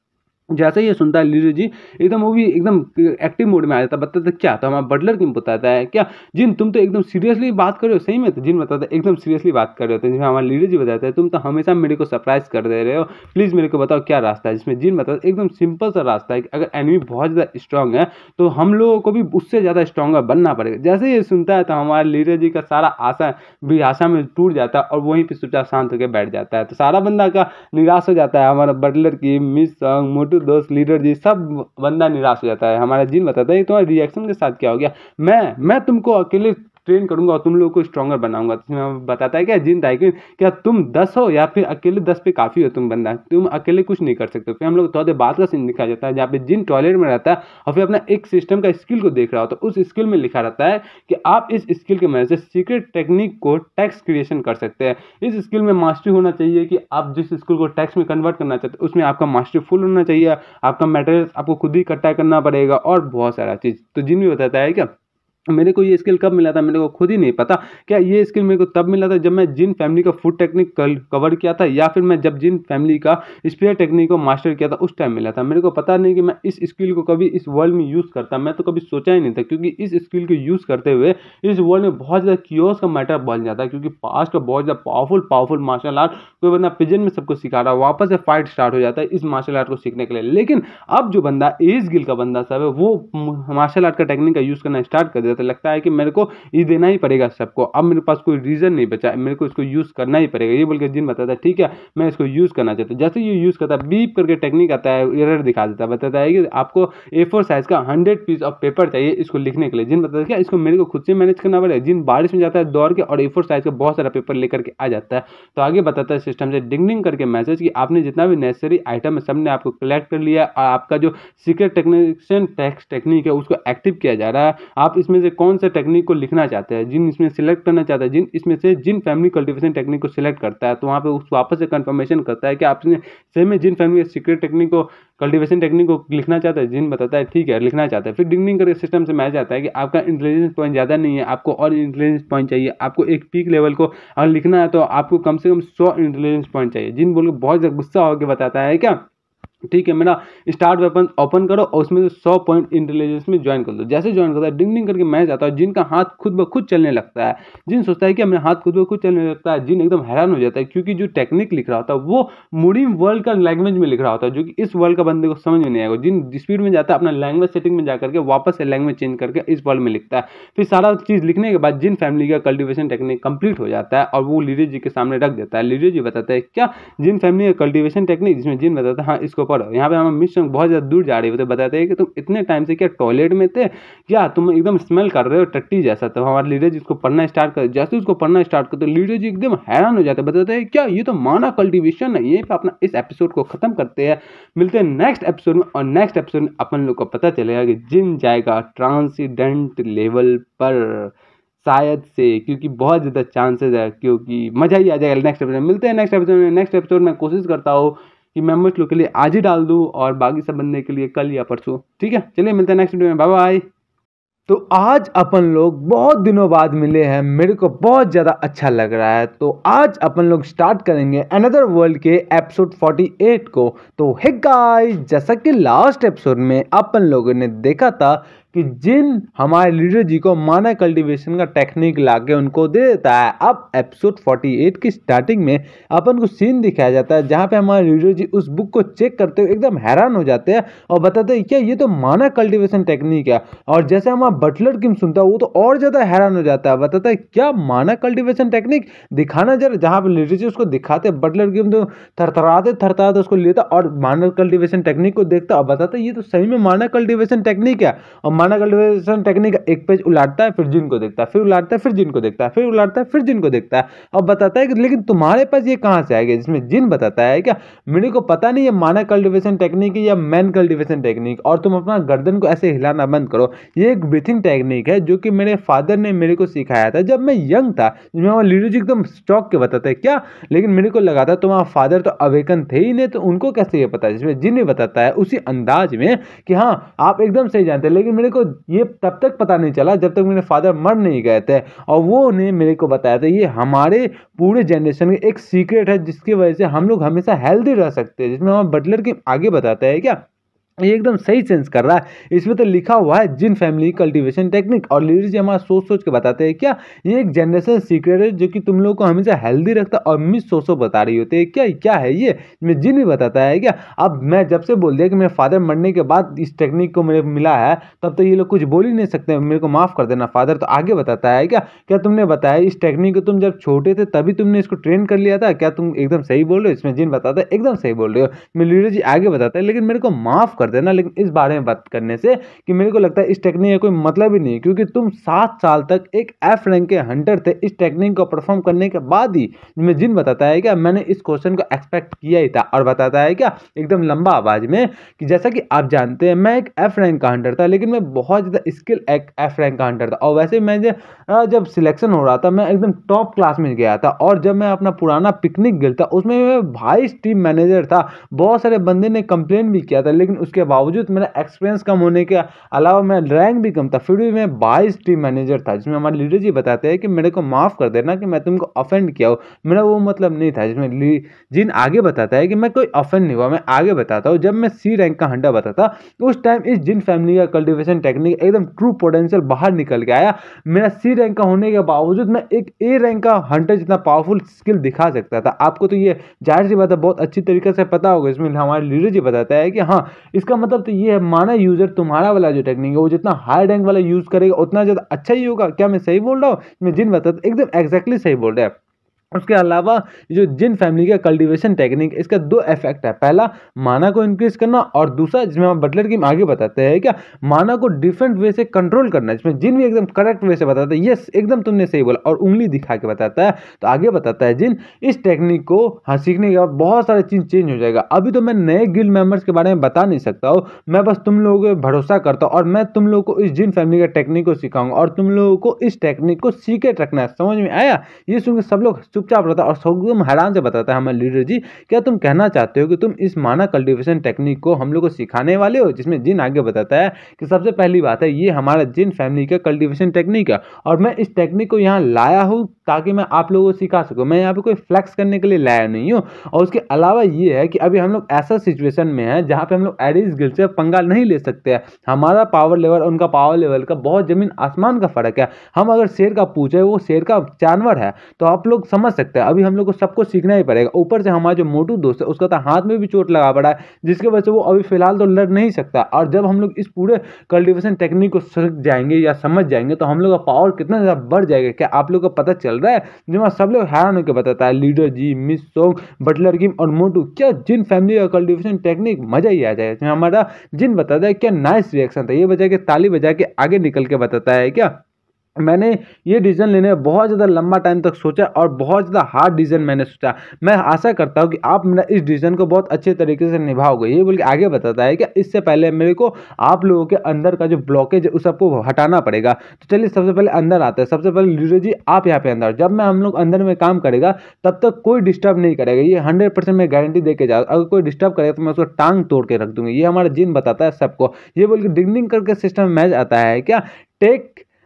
जैसे ही ये सुनता है लीडर जी एकदम वो भी एकदम एक्टिव मोड में आ जाता है। बताता क्या तो हमारा बटलर किम बताता है क्या जिन तुम तो एकदम सीरियसली बात कर रहे हो सही में। तो जिन बताता है एकदम सीरियसली बात कर रहे हो। तो जिसमें हमारा लीडर जी बताता है तुम तो हमेशा मेरे को सरप्राइज कर दे रहे हो, प्लीज़ मेरे को बताओ क्या रास्ता है। जिसमें जिन बताता है एकदम सिंपल सा रास्ता है कि अगर एनिमी बहुत ज़्यादा स्ट्रांग है तो हम लोगों को भी उससे ज़्यादा स्ट्रॉन्गर बनना पड़ेगा। जैसे ये सुनता है तो हमारे लीडर जी का सारा आशा भी आशा में टूट जाता है और वहीं पर चुपचाप शांत होकर बैठ जाता है। तो सारा बंदा का निराश हो जाता है। हमारा बटलर की मिस सॉन्ग मोटू दोस्त लीडर जी सब बंदा निराश हो जाता है। हमारा जिन बताता है तुम्हारे रिएक्शन के साथ क्या हो गया, मैं तुमको अकेले ट्रेन करूंगा और तुम लोगों को स्ट्रॉन्गर बनाऊंगा। तो बताता है क्या जिन ताइकिन क्या तुम 10 हो या फिर अकेले 10 पे काफ़ी हो, तुम बंदा तुम अकेले कुछ नहीं कर सकते। फिर हम लोग थोड़ा देर बाद का सीन दिखाया जाता है जहाँ पे जिन टॉयलेट में रहता है और फिर अपना एक सिस्टम का स्किल को देख रहा हो। तो उस स्किल में लिखा रहता है कि आप इस स्किल की मदद से सीक्रेट टेक्निक को टैक्स क्रिएशन कर सकते हैं। इस स्किल में मास्टरी होना चाहिए कि आप जिस स्किल को टैक्स में कन्वर्ट करना चाहते हैं उसमें आपका मास्टरी फुल होना चाहिए, आपका मटेरियल आपको खुद ही इकट्ठा करना पड़ेगा और बहुत सारा चीज़। तो जिन भी बताता है क्या मेरे को ये स्किल कब मिला था मेरे को खुद ही नहीं पता। क्या ये स्किल मेरे को तब मिला था जब मैं जिन फैमिली का फूड टेक्निक कवर किया था या फिर मैं जब जिन फैमिली का स्पेयर टेक्निक को मास्टर किया था उस टाइम मिला था। मेरे को पता नहीं कि मैं इस स्किल को कभी इस वर्ल्ड में यूज़ करता, मैं तो कभी सोचा ही नहीं था क्योंकि इस स्किल को यूज़ करते हुए इस वर्ल्ड में बहुत ज़्यादा क्योस का मैटर बन जाता है क्योंकि पास्ट का बहुत ज़्यादा पावरफुल मार्शल आर्ट कोई बंदा पिजन में सबको सिखा रहा है, वापस से फाइट स्टार्ट हो जाता है इस मार्शल आर्ट को सीखने के लिए। लेकिन अब जो बंदा एज गिल का बंदा सब है वो मार्शल आर्ट का टेक्निक का यूज़ करना स्टार्ट कर देता जाता है, लगता है कि मेरे को ये देना ही पड़ेगा सबको, अब मेरे पास कोई रीज़न नहीं बचा, मेरे को इसको यूज़ करना ही पड़ेगा। ये बोल के जिन बताता है ठीक है मैं इसको यूज़ करना चाहता हूँ। जैसे ये यूज़ करता है बीप करके टेक्निक आता है, एरर दिखा देता है, बताता है कि आपको A4 साइज़ का 100 पीस ऑफ पेपर चाहिए इसको लिखने के लिए। जिन बताता है क्या इसको मेरे को खुद से मैनेज करना पड़ेगा। जिन बारिश में जाता है दौड़ के और A4 साइज़ का बहुत सारा पेपर लेकर के आ जाता है, तो आगे बताता है सिस्टम से डिंग डिंग करके मैसेज कि आपने जितना भी नेसेसरी आइटम है सबने आपको कलेक्ट कर लिया और आपका जो सीक्रेट टेक्निशियन टेक्स्ट टेक्निक है उसको एक्टिव किया जा रहा है। आप इसमें से कौन सा टेक्निक को लिखना चाहते हैं, जिन इसमें सिलेक्ट करना चाहता है, जिन इसमें से जिन फैमिली कल्टीवेशन टेक्निक को सिलेक्ट करता है तो वहाँ पे उस वापस से कंफर्मेशन करता है कि आपने सही में जिन फैमिली सीक्रेट टेक्निक को कल्टीवेशन टेक्निक को लिखना चाहता है। जिन बताता है ठीक है लिखना चाहता है, फिर डिंग डिंग करके सिस्टम से मैसेज आता है कि आपका इंटेलिजेंस पॉइंट ज़्यादा नहीं है, आपको और इंटेलिजेंस पॉइंट चाहिए। आपको एक पीक लेवल को अगर लिखना है तो आपको कम से कम 100 इंटेलिजेंस पॉइंट चाहिए। जिन बोल के बहुत ज़्यादा गुस्सा होकर बताता है क्या ठीक है मेरा स्टार्ट वेपन ओपन करो और उसमें से 100 पॉइंट इंटेलिजेंस में ज्वाइन कर दो। जैसे ज्वाइन करता है डिंग डिंग करके मैच आता है, जिनका हाथ खुद ब खुद चलने लगता है। जिन सोचता है कि मेरा हाथ खुद ब खुद चलने लगता है, जिन एकदम हैरान हो जाता है क्योंकि जो टेक्निक लिख रहा होता है वो मुड़ीम वर्ल्ड का लैंग्वेज में लिख रहा होता है, जो कि इस वर्ल्ड का बंदे को समझ में नहीं आएगा। जिन स्पीड में जाता है अपना लैंग्वेज सेटिंग में जाकर के वापस से लैंग्वेज चेंज करके इस वर्ल्ड में लिखता है। फिर सारा चीज़ लिखने के बाद जिन फैमिली का कल्टीवेशन टेक्निक कंप्लीट हो जाता है और वो लीडर जी के सामने रख देता है। लीडर जी बताता है क्या जिन फैमिली का कल्टीवेशन टेक्निक, जिसमें जिन बताता है हाँ इसको पढ़ो, यहाँ पे हम बहुत ज़्यादा दूर जा रही हो। तो बताते हैं कि तुम इतने टाइम से क्या टॉयलेट में थे, क्या तुम एकदम स्मेल कर रहे हो टट्टी जैसा। तो हमारे लीडर जी इसको पढ़ना स्टार्ट कर, जैसे उसको पढ़ना स्टार्ट कर तो लीडर जी एकदम हैरान हो जाते हैं, बताते हैं क्या ये तो माना कल्टीवेशन है। यहीं पे अपना इस एपिसोड को खत्म करते हैं, मिलते हैं नेक्स्ट एपिसोड में। और नेक्स्ट एपिसोड में अपन लोग को पता चलेगा कि जिन जाएगा ट्रांसीडेंट लेवल पर शायद से, क्योंकि बहुत ज़्यादा चांसेस है, क्योंकि मज़ा ही आ जाएगा। नेक्स्ट एपिसोड में मिलते हैं नेक्स्ट एपिसोड में। नेक्स्ट एपिसोड में कोशिश करता हूँ कि मेंबर्स लोग के लिए आज ही डाल दूँ और बाकी सब बंदे के लिए कल या परसों। ठीक है चलिए मिलते हैं नेक्स्ट वीडियो में, बाय बाय। तो आज अपन लोग बहुत दिनों बाद मिले हैं, मेरे को बहुत ज़्यादा अच्छा लग रहा है। तो आज अपन लोग स्टार्ट करेंगे अनदर वर्ल्ड के एपिसोड 48 को। तो हे गाइस, जैसा कि लास्ट एपिसोड में अपन लोगों ने देखा था कि जिन हमारे लीडर जी को माना कल्टीवेशन का टेक्निक लाके उनको दे देता है। अब एपिसोड 48 की स्टार्टिंग में अपन को सीन दिखाया जाता है जहाँ पे हमारे लीडर जी उस बुक को चेक करते हुए एकदम हैरान हो जाते हैं और बताते हैं क्या ये तो माना कल्टीवेशन टेक्निक है। और जैसे हमारा बटलर किम सुनता है वो तो और ज़्यादा हैरान हो जाता है, बताता है क्या माना कल्टीवेशन टेक्निक दिखाना जरा। जहाँ पे लीडर जी उसको दिखाते बटलर किम तो थरथराते उसको लेता और माना कल्टीवेशन टेक्निक को देखता और बताता ये तो सही में माना कल्टीवेशन टेक्निक है। और माना कल्टीवेशन टेक्निक एक पेज उलाटता है, फिर जिन को देखता है, फिर उलाटता है, फिर जिन को देखता है, फिर उलाटता है, फिर जिन को देखता है और बताता है कि लेकिन तुम्हारे पास ये कहाँ से आएगा। जिसमें जिन बताता है क्या मेरे को पता नहीं है माना कल्टीवेशन टेक्निक या मैन कल्टीवेशन टेक्निक, और तुम अपना गर्दन को ऐसे हिलाना बंद करो। ये एक ब्रीथिंग टेक्निक है जो कि मेरे फादर ने मेरे को सिखाया था जब मैं यंग था। जिसमें हमारे लीडर जी एकदम स्टॉक के बताते हैं क्या, लेकिन मेरे को लगा था तुम्हारा फादर तो अवेकन थे ही नहीं तो उनको कैसे ये पता है। जिसमें जिन बताता है उसी अंदाज में कि हाँ आप एकदम सही जानते हैं, लेकिन मेरे को ये तब तक पता नहीं चला जब तक मेरे फादर मर नहीं गए थे और वो ने मेरे को बताया था ये हमारे पूरे जनरेशन की एक सीक्रेट है जिसकी वजह से हम लोग हमेशा हेल्दी रह सकते हैं। जिसमें हमारे बटलर की आगे बताता है क्या ये एकदम सही सेंस कर रहा है। इसमें तो लिखा हुआ है जिन फैमिली कल्टीवेशन टेक्निक, और लीडर जी हमारा सोच सोच के बताते हैं क्या ये एक जनरेशन सीक्रेट है जो कि तुम लोग को हमेशा हेल्दी रखता और मिस सोचो बता रही होती है क्या क्या है ये। मैं जिन भी बताता है क्या। अब मैं जब से बोल दिया कि मेरे फादर मरने के बाद इस टेक्निक को मेरे मिला है तब तो ये लोग कुछ बोल ही नहीं सकते, मेरे को माफ़ कर देना फादर। तो आगे बताता है क्या तुमने बताया इस टेक्निक को तुम जब छोटे थे तभी तुमने इसको ट्रेन कर लिया था क्या, तुम एकदम सही बोल रहे हो। इसमें जिन बताता है एकदम सही बोल रहे हो। मैं लीडर जी आगे बताता है लेकिन मेरे को माफ़ कर देना, लेकिन इस बारे में बात करने से कि मेरे को लगता है इस टेक्निक का कोई मतलब ही नहीं, क्योंकि तुम 7 साल तक एक एफ रैंक के हंटर थे। इस टेक्निक को परफॉर्म करने के बाद ही मैं जिन बताता है क्या मैंने इस क्वेश्चन को एक्सपेक्ट किया ही था। और बताता है क्या एकदम लंबा आवाज में कि जैसा कि आप जानते हैं मैं एक एफ रैंक का हंटर था, लेकिन मैं बहुत ज़्यादा स्किल एक एफ रैंक का हंटर था। और वैसे मैं जब सिलेक्शन हो रहा था मैं एकदम टॉप क्लास में गया था। और जब मैं अपना पुराना पिकनिक गया था उसमें मैं 22 टीम मैनेजर था। बहुत सारे बंदे ने कंप्लेन भी किया था, लेकिन उसके बावजूद मेरा एक्सपीरियंस कम होने के अलावा मेरा रैंक भी कम था, फिर भी मैं 22 टीम मैनेजर था। जिसमें हमारे लीडर जी बताते हैं कि मेरे को माफ़ कर देना कि मैं तुमको ऑफेंड किया हूँ, मेरा वो मतलब नहीं था। जिसमें जिन आगे बताता है कि मैं कोई ऑफेंड नहीं हुआ। मैं आगे बताता हूँ जब मैं सी रैंक का हंटर बताता उस टाइम इस जिन फैमिली का कल्टीवेशन टेक्निक एकदम ट्रू पोटेंशियल बाहर निकल के आया। मेरा सी रैंक का होने के बावजूद मैं एक ए रैंक का हंटर जितना पावरफुल स्किल दिखा सकता था। आपको तो ये जाहिर सी बात है बहुत अच्छी तरीके से पता होगा। इसमें हमारे लीडर जी बताता है कि हाँ इस इसका मतलब तो ये है, माना यूजर तुम्हारा वाला जो टेक्निक है वो जितना हाई रैंक वाला यूज करेगा उतना ज़्यादा अच्छा ही होगा। क्या मैं सही बोल रहा हूँ? मैं जिन बता एकदम एग्जैक्टली सही बोल रहा है। उसके अलावा जो जिन फैमिली का कल्टीवेशन टेक्निक, इसका दो इफेक्ट है। पहला, माना को इंक्रीज करना, और दूसरा जिसमें हम बटलर की आगे बताते हैं क्या, माना को डिफरेंट वे से कंट्रोल करना, जिसमें जिन भी एकदम करेक्ट वे से बताता है। यस, एकदम तुमने सही बोला, और उंगली दिखा के बताता है। तो आगे बताता है जिन इस टेक्निक को सीखने के बाद बहुत सारी चीज चेंज हो जाएगा। अभी तो मैं नए गिल्ड मेंबर्स के बारे में बता नहीं सकता हूँ, मैं बस तुम लोगों को भरोसा करता हूँ, और मैं तुम लोगों को इस जिन फैमिली का टेक्निक को सिखाऊंगा, और तुम लोगों को इस टेक्निक को सीखे रखना है। समझ में आया? ये सुन के सब लोग चुपचाप रहता है और एकदम हैरान से बताता है हमारे लीडर जी, क्या तुम कहना चाहते हो कि तुम इस माना कल्टीवेशन टेक्निक को हम लोग को सिखाने वाले हो? जिसमें जिन आगे बताता है कि सबसे पहली बात है, ये हमारा जिन फैमिली का कल्टीवेशन टेक्निक है, और मैं इस टेक्निक को यहाँ लाया हूँ ताकि मैं आप लोगों को सिखा सकूँ। मैं यहाँ पे कोई फ्लैक्स करने के लिए लाया नहीं हूँ। और उसके अलावा ये है कि अभी हम लोग ऐसा सिचुएशन में है जहाँ पे हम लोग एडिस गिल्ड से पंगा नहीं ले सकते हैं। हमारा पावर लेवल और उनका पावर लेवल का बहुत जमीन आसमान का फर्क है। हम अगर शेर का पूछे, वो शेर का जानवर है, तो आप लोग समझ सकते हैं। अभी हम लोग को सबको सीखना ही पड़ेगा। ऊपर से हमारा जो मोटू दोस्त है, उसका तो हाथ में भी चोट लगा पड़ा है, जिसकी वजह से वो अभी फिलहाल तो लड़ नहीं सकता। और जब हम लोग इस पूरे कल्टीवेशन टेक्निक को सीख जाएंगे या समझ जाएंगे, तो हम लोग का पावर कितना ज़्यादा बढ़ जाएगा। क्या आप लोग को पता चल रहा है? जिसमें सब लोग हैरान होकर बताता है, लीडर जी, मिस सोंग, बटलर किम और मोटू, क्या जिन फैमिली का कल्टीवेशन टेक्निक, मजा ही आ जाएगा। इसमें हमारा जिन बताता है क्या नाइस रिएक्शन था, ये बजा के ताली बजा के आगे निकल के बताता है क्या, मैंने ये डिसीजन लेने में बहुत ज़्यादा लंबा टाइम तक सोचा और बहुत ज़्यादा हार्ड डिसीजन मैंने सोचा। मैं आशा करता हूँ कि आप मेरा इस डिसीजन को बहुत अच्छे तरीके से निभाओगे। ये बोल के आगे बताता है कि इससे पहले मेरे को आप लोगों के अंदर का जो ब्लॉकेज है उस सबको हटाना पड़ेगा। तो चलिए सबसे पहले अंदर आते हैं। सबसे पहले लीडर जी, आप यहाँ पे अंदर, जब मैं हम लोग अंदर में काम करेगा तब तक कोई डिस्टर्ब नहीं करेगा। ये 100% मैं गारंटी दे के जा, अगर कोई डिस्टर्ब करेगा तो मैं उसको टांग तोड़ के रख दूंगी। ये हमारा जिन बताता है सबको। ये बोल के डिंगडिंग करके सिस्टम मैच आता है क्या,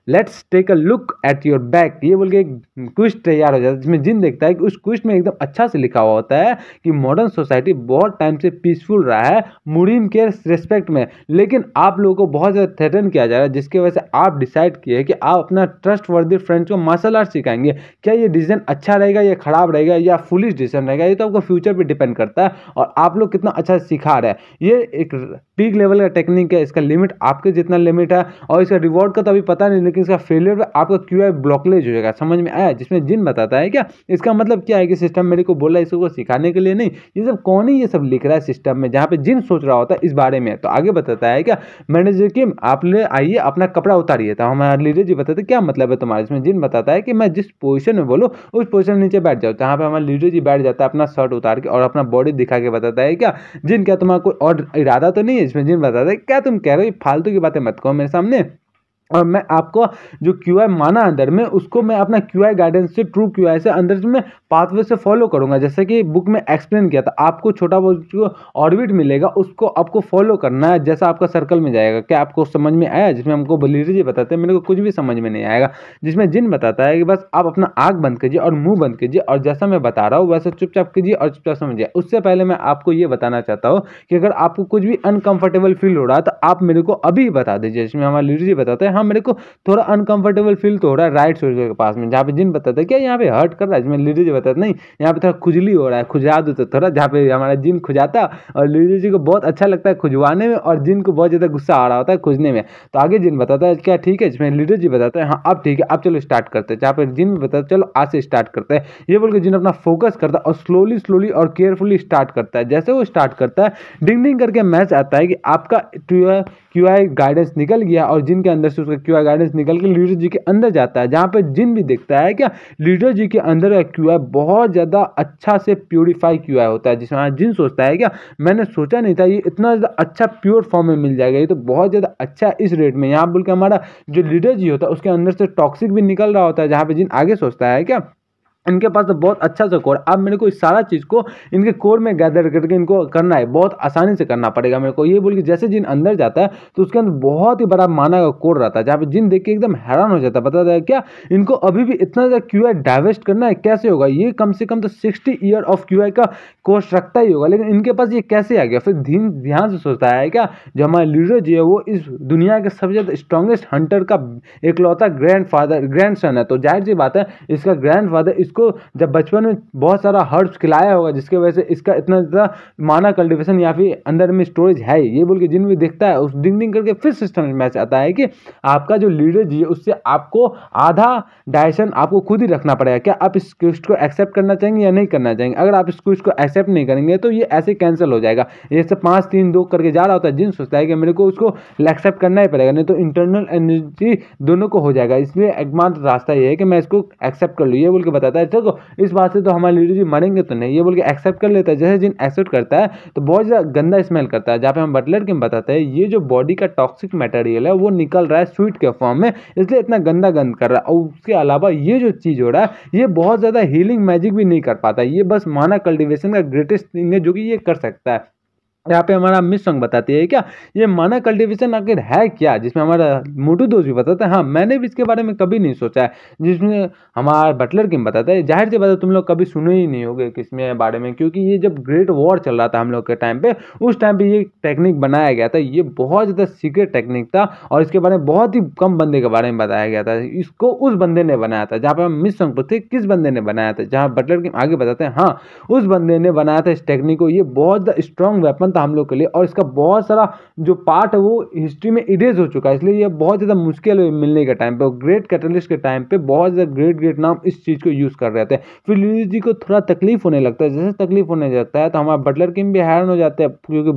let's take a look at your back. ये बोल के एक क्विज तैयार हो जाता है, जिसमें जिन देखता है कि उस क्विज में एकदम अच्छा से लिखा हुआ होता है कि मॉडर्न सोसाइटी बहुत टाइम से पीसफुल रहा है मुरीम के रेस्पेक्ट में, लेकिन आप लोगों को बहुत ज़्यादा थ्रेटन किया जा रहा है, जिसकी वजह से आप डिसाइड किए कि आप अपना ट्रस्ट वर्दी फ्रेंड्स को मार्शल आर्ट सिखाएंगे। क्या ये डिसीजन अच्छा रहेगा या खराब रहेगा या फुलिश डिसीजन रहेगा, ये तो आपका फ्यूचर पर डिपेंड करता है, और आप लोग कितना अच्छा सिखा रहे हैं। ये एक पीक लेवल का टेक्निक है, इसका लिमिट आपके जितना लिमिट है, और इसका रिवॉर्ड का तो अभी पता नहीं, लेकिन इसका फेलियर पे आपका क्यूआई ब्लॉकलेज हो जाएगा। समझ में आया? जिसमें जिन बताता है क्या, इसका मतलब क्या है कि सिस्टम मेरे को बोला इसको सिखाने के लिए नहीं, ये सब कौन ही ये सब लिख रहा है सिस्टम में, जहाँ पे जिन सोच रहा होता है इस बारे में। तो आगे बताता है क्या, मैनेजर किम, आप ले आइए अपना कपड़ा उतारिए। तो हमारे लीडर जी बताते क्या मतलब है तुम्हारा। इसमें जिन बताता है कि मैं जिस पोजीशन में बोलो उस पोजीशन में नीचे बैठ जाओ। जहाँ पे हमारे लीडर जी बैठ जाता है अपना शर्ट उतार के और अपना बॉडी दिखा के बताता है क्या, जिन क्या तुम्हारा कोई और इरादा तो नहीं है। इसमें जिन बताता है क्या तुम कह रहे हो, फालतू की बातें मत कहो मेरे सामने, और मैं आपको जो क्यूआई माना अंदर में, उसको मैं अपना क्यूआई गाइडेंस से, ट्रू क्यूआई से अंदर में पाथवे से फॉलो करूंगा। जैसे कि बुक में एक्सप्लेन किया था, आपको छोटा बहुत जो ऑर्बिट मिलेगा उसको आपको फॉलो करना है, जैसा आपका सर्कल में जाएगा। क्या आपको समझ में आया? जिसमें हमको लीडर जी बताते हैं, मेरे को कुछ भी समझ में नहीं आएगा। जिसमें जिन बताता है कि बस आप अपना आंख बंद कीजिए और मुंह बंद कीजिए, और जैसा मैं बता रहा हूँ वैसा चुपचाप कीजिए और चुपचाप समझिए। उससे पहले मैं आपको ये बताना चाहता हूँ कि अगर आपको कुछ भी अनकंफर्टेबल फील हो रहा है तो आप मेरे को अभी बता दीजिए। जिसमें हमारे लीडर जी बताते हैं, हाँ मेरे को थोड़ा अनकंफर्टेबल फील तो हो रहा है राइट शोल्डर के पास में, जहाँ पे जिन बताता है क्या यहाँ पे हर्ट कर रहा है। इसमें लीडर जी बताते नहीं, यहाँ पे थोड़ा खुजली हो रहा है, खुजा दो तो थोड़ा, जहाँ पे हमारा जिन खुजाता, और लीडर जी को बहुत अच्छा लगता है खुजवाने में, और जिन को बहुत ज़्यादा गुस्सा आ रहा होता है खुजने में। तो आगे जिन बताता है क्या ठीक है। इसमें लीडर जी बताता है हाँ अब ठीक है, अब चलो स्टार्ट करते हैं। जहाँ पे जिन बताता है चलो आज से स्टार्ट करते हैं। ये बोल के जिन अपना फोकस करता है और स्लोली और केयरफुली स्टार्ट करता है। जैसे वो स्टार्ट करता है, डिंग करके मैच आता है कि आपका क्यूआई गाइडेंस निकल गया, और जिन के अंदर से उसका क्यूआई गाइडेंस निकल के लीडर जी के अंदर जाता है। जहाँ पे जिन भी देखता है क्या, लीडर जी के अंदर का क्यूआई बहुत ज़्यादा अच्छा से प्यूरिफाई क्यूआई होता है। जिसमें जिन सोचता है क्या, मैंने सोचा नहीं था ये इतना ज़्यादा अच्छा प्योर फॉर्म में मिल जाएगा, ये तो बहुत ज़्यादा अच्छा इस रेट में। यहाँ बोल के हमारा जो लीडर जी होता है उसके अंदर से टॉक्सिक भी निकल रहा होता है। जहाँ पे जिन आगे सोचता है क्या, इनके पास तो बहुत अच्छा सा कोर, अब मेरे को इस सारा चीज़ को इनके कोर में गैदर करके इनको करना है, बहुत आसानी से करना पड़ेगा मेरे को। ये बोल के जैसे जिन अंदर जाता है तो उसके अंदर बहुत ही बड़ा माना का कोर रहता है, जहाँ पे जिन देख के एकदम हैरान हो जाता है। बताता है क्या, इनको अभी भी इतना ज़्यादा क्यूआई डाइवेस्ट करना है, कैसे होगा? ये कम से कम तो 60 ईयर ऑफ क्यूआई का कोर्स रखता ही होगा, लेकिन इनके पास ये कैसे आ गया? फिर ध्यान से सोचता है क्या, जो हमारा लीडर जी है वो इस दुनिया के सबसे ज़्यादा स्ट्रॉन्गेस्ट हंटर का इकलौता ग्रैंड सन है, तो जाहिर सी बात है इसका ग्रैंड फादर इसको इसको जब बचपन में बहुत सारा हर्ब्स खिलाया होगा जिसकी वजह से इसका इतना ज़्यादा माना कल्टिवेशन या फिर अंदर में स्टोरेज है, ये बोल के जिन भी देखता है उस डिंग डिंग करके फिर सिस्टम में मैच आता है कि आपका जो लीडर जी है उससे आपको आधा डायरेक्शन आपको खुद ही रखना पड़ेगा। क्या आप इस क्वेस्ट को एक्सेप्ट करना चाहेंगे या नहीं करना चाहेंगे? अगर आप इस क्वेस्ट को एक्सेप्ट नहीं करेंगे तो ये ऐसे कैंसिल हो जाएगा। जैसे 5-3-2 करके जा रहा होता है, जिन सोचता है कि मेरे को उसको एक्सेप्ट करना ही पड़ेगा, नहीं तो इंटरनल एनर्जी दोनों को हो जाएगा। इसलिए एकमात्र रास्ता ये है कि मैं इसको एक्सेप्ट कर लूँ, ये बोल के बताता है। देखो इस बात से तो हमारे लीडर जी मरेंगे तो नहीं, ये बोल के एक्सेप्ट कर लेता है। जैसे जिन एक्सेप्ट करता है तो बहुत ज़्यादा गंदा स्मेल करता है, जहाँ पे हम बटलर किंग बताते हैं ये जो बॉडी का टॉक्सिक मटेरियल है वो निकल रहा है स्वीट के फॉर्म में, इसलिए इतना गंदा गंद कर रहा है। और उसके अलावा ये जो चीज़ हो रहा है ये बहुत ज़्यादा हीलिंग मैजिक भी नहीं कर पाता, ये बस माना कल्टिवेशन का ग्रेटेस्ट थिंग है जो कि ये कर सकता है। यहाँ पे हमारा मिस सॉन्ग बताती है क्या ये माना कल्टिवेशन आखिर है क्या, जिसमें हमारा मोटू दोस्त भी बताता है। हाँ, मैंने भी इसके बारे में कभी नहीं सोचा है, जिसमें हमारा बटलर किंग बताता है। जाहिर सी बात है तुम लोग कभी सुने ही नहीं होगे किसमें बारे में, क्योंकि ये जब ग्रेट वॉर चल रहा था हम लोग के टाइम पे, उस टाइम पे ये टेक्निक बनाया गया था। ये बहुत ज़्यादा सीक्रेट टेक्निक था और इसके बारे में बहुत ही कम बंदे के बारे में बताया गया था। इसको उस बंदे ने बनाया था, जहाँ पे हम मिस सॉन्ग पूछते किस बंदे ने बनाया था, जहाँ बटलर किंग आगे बताते हैं हाँ उस बंदे ने बनाया था इस टेक्निक को। ये बहुत ज़्यादा स्ट्रॉन्ग वेपन था हम लोग के लिए और इसका बहुत सारा जो पार्ट है वो हिस्ट्री में इरेज हो चुका है, इसलिए ये बहुत ज़्यादा मुश्किल है मिलने के टाइम पे। ग्रेट कैटलिस्ट के टाइम पे बहुत ज़्यादा ग्रेट नाम इस चीज़ को यूज़ कर रहे थे। फिर लीडर जी को थोड़ा तकलीफ होने लगता है, जैसे तकलीफ होने लगता है तो हमारा बटलर किंग भी हैरान हो जाते हैं, क्योंकि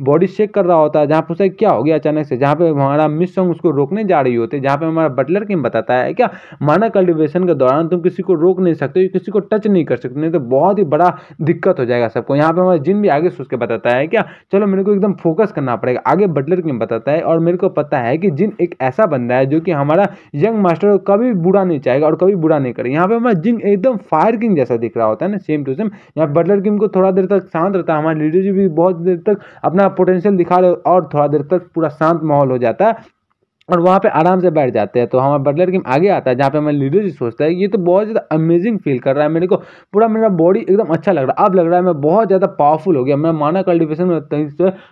बॉडी शेक कर रहा होता है। जहाँ पूछा क्या हो गया अचानक से, जहाँ पे हमारा मिस सॉन्ग उसको रोकने जा रही होती है, जहाँ पे हमारा बटलर किंग बताता है क्या माना कल्टिवेशन के दौरान तुम किसी को रोक नहीं सकते, किसी को टच नहीं कर सकते, नहीं तो बहुत ही बड़ा दिक्कत हो जाएगा सबको। यहाँ पे हमारा जिन भी आगे सोच के बताता है क्या चलो मेरे को एकदम फोकस करना पड़ेगा। आगे बटलर किंग बताता है और मेरे को पता है कि जिन एक ऐसा बंदा है जो कि हमारा यंग मास्टर को कभी बुरा नहीं चाहेगा और कभी बुरा नहीं करेगा। यहाँ पे हमारा जिन एकदम फायर किंग जैसा दिख रहा होता है ना, सेम टू सेम। यहाँ बटलर किंग को थोड़ा देर तक शांत रहता है, हमारे लीडर जी भी बहुत देर तक अपना पोटेंशियल दिखा रहे और थोड़ा देर तक पूरा शांत माहौल हो जाता है और वहाँ पे आराम से बैठ जाते हैं। तो हमारा बटलर किंग आगे आता है, जहाँ पे हमारा लीडर जी सोचता है ये तो बहुत ज़्यादा अमेजिंग फील कर रहा है, मेरे को पूरा मेरा बॉडी एकदम अच्छा लग रहा है। अब लग रहा है मैं बहुत ज़्यादा पावरफुल हो गया, मैं माना कल्टिवेशन में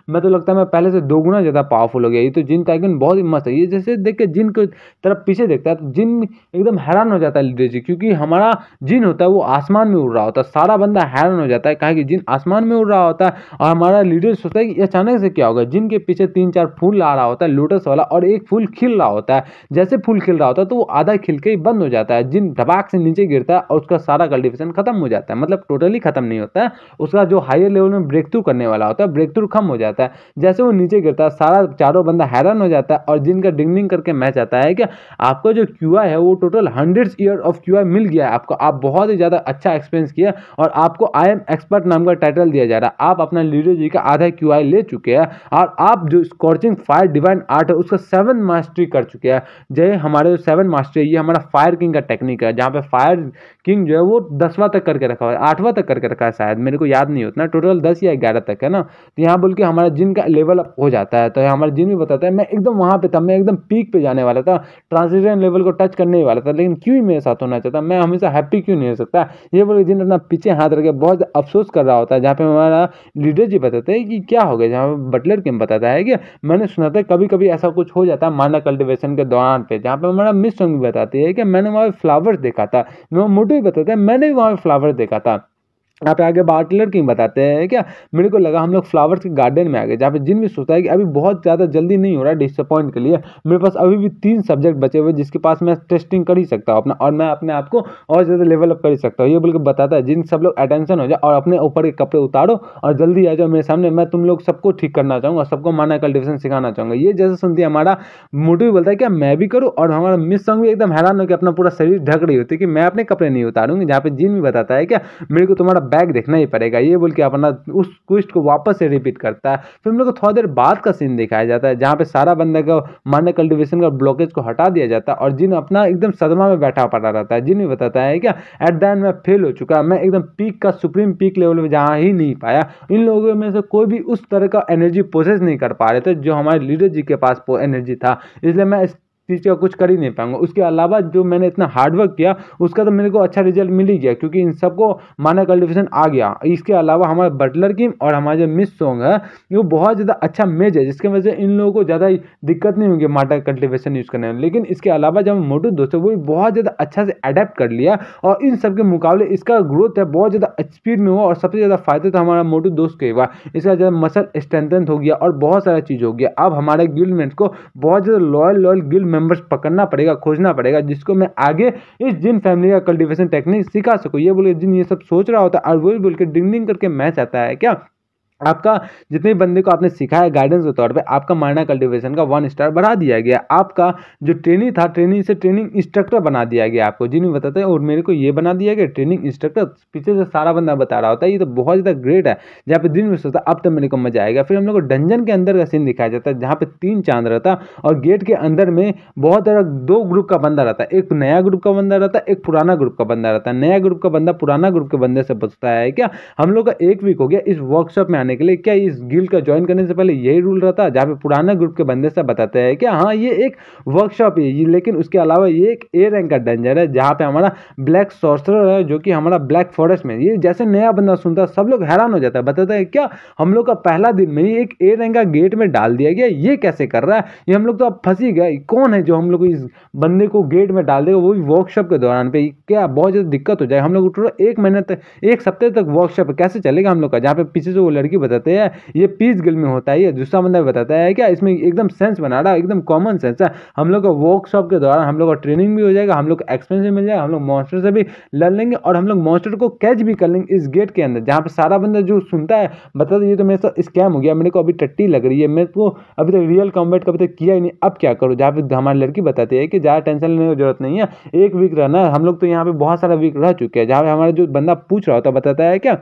मैं तो लगता है मैं पहले से 2 गुना ज़्यादा पावरफुल हो गया। ये तो जिन टाइगन बहुत ही मस्त है। ये जैसे देख के जिन की तरफ पीछे देखता है तो जिन एकदम हैरान हो जाता है लीडर जी, क्योंकि हमारा जिन होता है वो आसमान में उड़ रहा होता है। सारा बंदा हैरान हो जाता है कहा कि जिन आसमान में उड़ रहा होता है और हमारा लीडर सोचता है कि अचानक से क्या होगा। जिन के पीछे 3-4 फूल आ रहा होता है लोटस वाला और एक फूल खिल रहा होता है। जैसे फूल खिल रहा होता है तो वो आधा खिल के ही बंद हो जाता है, जिन धबाक से नीचे गिरता है और उसका सारा कल्टिवेशन खत्म हो जाता है। मतलब टोटली खत्म नहीं होता है, उसका जो हायर लेवल में ब्रेक थ्रू करने वाला होता है ब्रेक थ्रू कम हो जाता है। जैसे वो नीचे गिरता है सारा चारों बंदा हैरान हो जाता है और जिनका डिंग करके मैच आता है कि आपका जो क्यूआई है वो टोटल 100 ईयर ऑफ क्यूआई मिल गया है आपको। आप बहुत ही ज़्यादा अच्छा एक्सपीरियंस किया और आपको आई एम एक्सपर्ट नाम का टाइटल दिया जा रहा है। आप अपना लीडर जी का आधा क्यूआई ले चुके हैं और आप जो स्कॉर्चिंग फायर डिवाइन आर्ट है उसका 7 मास्टरी कर चुके हैं। जय हमारे जो 7 मास्टर, ये हमारा फायर किंग का टेक्निक है, जहाँ पे फायर किंग जो है वो 10वां तक करके रखा हुआ है, 8वां तक करके रखा है शायद, मेरे को याद नहीं उतना, टोटल 10 या 11 तक है ना। तो यहाँ बोल के हमारा जिन का लेवल अप हो जाता है। तो हमारा जिन भी बताता है मैं एकदम वहाँ पे था, मैं एकदम पीक पे जाने वाला था, ट्रांजिशन लेवल को टच करने ही वाला था, लेकिन क्यों ही मेरे साथ होना चाहता, मैं हमेशा हैप्पी क्यों नहीं हो सकता। ये बोल के जिन अपना पीछे हाथ रखे बहुत अफसोस कर रहा होता है। जहाँ पे हमारा लीडर जी बताते हैं कि क्या हो गया, जहाँ बटलर किंग बताता है कि मैंने सुना था कभी कभी ऐसा कुछ हो जाता है माना कल्टिवेशन के दौरान पे। जहाँ पे हमारा मिस सॉन्ग भी बताती है कि मैंने वहाँ पे फ्लावर्स देखा था, मोटू भी बताता है मैंने भी वहाँ पे फ्लावर्स देखा था। यहाँ पे आगे बटलर किंग बताते हैं क्या मेरे को लगा हम लोग फ्लावर्स के गार्डन में आ गए, जहाँ पे जिन भी सोचता है कि अभी बहुत ज़्यादा जल्दी नहीं हो रहा है डिसअपॉइंट के लिए, मेरे पास अभी भी 3 सब्जेक्ट बचे हुए जिसके पास मैं टेस्टिंग कर ही सकता हूँ अपना, और मैं अपने आप को और ज़्यादा लेवल अप कर ही सकता हूँ। ये बोल के बताता है जिन सब लोग अटेंशन हो जाए और अपने ऊपर के कपड़े उतारो और जल्दी आ जाओ मेरे सामने, मैं तुम लोग सबको ठीक करना चाहूँगा, सबको माना कल्टिवेशन सिखाना चाहूँगा। ये जैसे सुनती है हमारा मोटू भी बोलता है क्या मैं भी करूँ, और हमारा मिस सॉन्ग भी एकदम हैरान हो कि अपना पूरा शरीर ढक रही होती है कि मैं अपने कपड़े नहीं उतारूंगी। जहाँ पे जिन भी बताता है क्या मेरे को तुम्हारा बैग देखना ही पड़ेगा, ये बोल के अपना उस क्वेस्ट को वापस से रिपीट करता है। फिर हम लोग को थोड़ा देर बाद का सीन दिखाया जाता है, जहाँ पे सारा बंदा का माना कल्टिवेशन का ब्लॉकेज को हटा दिया जाता है और जिन अपना एकदम सदमा में बैठा पड़ा रहता है। जिन भी बताता है क्या एट द एंड मैं फेल हो चुका, मैं एकदम पीक का सुप्रीम पीक लेवल में जा ही नहीं पाया। इन लोगों में से कोई भी उस तरह का एनर्जी प्रोसेस नहीं कर पा रहे थे जो हमारे लीडर जी के पास एनर्जी था, इसलिए मैं चीज़ का कुछ कर ही नहीं पाऊंगा। उसके अलावा जो मैंने इतना हार्डवर्क किया उसका तो मेरे को अच्छा रिजल्ट मिल ही गया, क्योंकि इन सबको माना कल्टिवेशन आ गया। इसके अलावा हमारे बटलर किम और हमारा जो मिस सॉन्ग है वो बहुत ज़्यादा अच्छा मैच है, जिसकी वजह से इन लोगों को ज़्यादा दिक्कत नहीं होगी माटा कल्टिवेशन यूज़ करने में। लेकिन इसके अलावा जब मोटू दोस्तों वो भी बहुत ज़्यादा अच्छा से अडेप्ट कर लिया और इन सब के मुकाबले इसका ग्रोथ है बहुत ज़्यादा स्पीड में हुआ और सबसे ज़्यादा फायदा तो हमारा मोटू दोस्त के हुआ। इसका ज़्यादा मसल स्ट्रेंथन हो गया और बहुत सारा चीज़ हो गया। अब हमारे गिल्डमेट्स को बहुत ज़्यादा लॉयल गिल्ड मेंबर्स पकड़ना पड़ेगा, खोजना पड़ेगा, जिसको मैं आगे इस जिन फैमिली का कल्टिवेशन टेक्निक सिखा सकूँ। ये बोले जिन ये सब सोच रहा होता है और वही बोल के डिंग डिंग करके मैच आता है क्या, आपका जितने बंदे को आपने सिखाया गाइडेंस के तौर पे आपका माइनर कल्टीवेशन का 1 स्टार बढ़ा दिया गया। आपका जो ट्रेनिंग था ट्रेनिंग से ट्रेनिंग इंस्ट्रक्टर बना दिया गया आपको, जिन्हें बताते हैं और मेरे को ये बना दिया गया ट्रेनिंग इंस्ट्रक्टर। पीछे से सारा बंदा बता रहा होता है, ये तो बहुत ज़्यादा ग्रेट है। जहाँ पे दिन में सोचता अब तो मेरे को मजा आएगा। फिर हम लोग को डंजन के अंदर का सीन दिखाया जाता है जहाँ पे 3 चांद रहता और गेट के अंदर में बहुत सारा 2 ग्रुप का बंदा रहता है। एक नया ग्रुप का बंदा रहता है, एक पुराना ग्रुप का बंदा रहता है। नया ग्रुप का बंदा पुराना ग्रुप के बंदे से बचता है क्या। हम लोग का 1 वीक हो गया इस वर्कशॉप में आने के लिए। क्या इस गिल्ड का ज्वाइन करने से पहले यही रूल रहता है जहाँ पे पुराना ग्रुप के बंदे से बताते हैं क्या हाँ ये एक वर्कशॉप है ये, लेकिन उसके अलावा ये एक ए रैंक का डेंजर है जहाँ पे हमारा ब्लैक सॉर्सरर है जो कि हमारा ब्लैक फॉरेस्ट में। ये जैसे नया बंदा सुनता है सब लोग हैरान हो जाता है, बताता है क्या हम लोग का पहला दिन में ही एक ए रैंक का गेट में डाल दिया गया, ये कैसे कर रहा है, ये हम लोग तो अब फंसी गए। कौन है जो हम लोग को इस बंदे को गेट में डाल देगा, वो भी वर्कशॉप के दौरान पे। क्या बहुत ज़्यादा दिक्कत हो जाए। हम लोग टोटल 1 महीने तक 1 सप्ताह तक वर्कशॉप कैसे चलेगा हम लोग का। जहाँ पे पीछे से वो लड़की बताते हैं ये पीस गिल्ड में होता है, ये दूसरा बंदा बताता है क्या इसमें एकदम सेंस बना रहा है, एकदम कॉमन सेंस है। हम लोग का वर्कशॉप के दौरान हम लोग का ट्रेनिंग भी हो जाएगा, हम लोग को एक्सपीरियंस भी मिल जाएगा, हम लोग मॉन्स्टर से भी लड़ लेंगे और हम लोग मॉन्स्टर को कैच भी कर लेंगे इस गेट के अंदर। जहाँ पे सारा बंदा जो सुनता है बताता है ये तो मेरे साथ स्कैम हो गया, मेरे को अभी टट्टी लग रही है, मेरे को अभी तक रियल कॉम्बैट कभी तक किया ही नहीं, अब क्या करूँ। जहाँ पे हमारी लड़की बताती है कि ज़्यादा टेंशन लेने की जरूरत नहीं है, 1 वीक रहना है। हम लोग तो यहाँ पे बहुत सारा वीक रह चुके हैं। जहाँ पे हमारा जो बंदा पूछ रहा होता बताता है क्या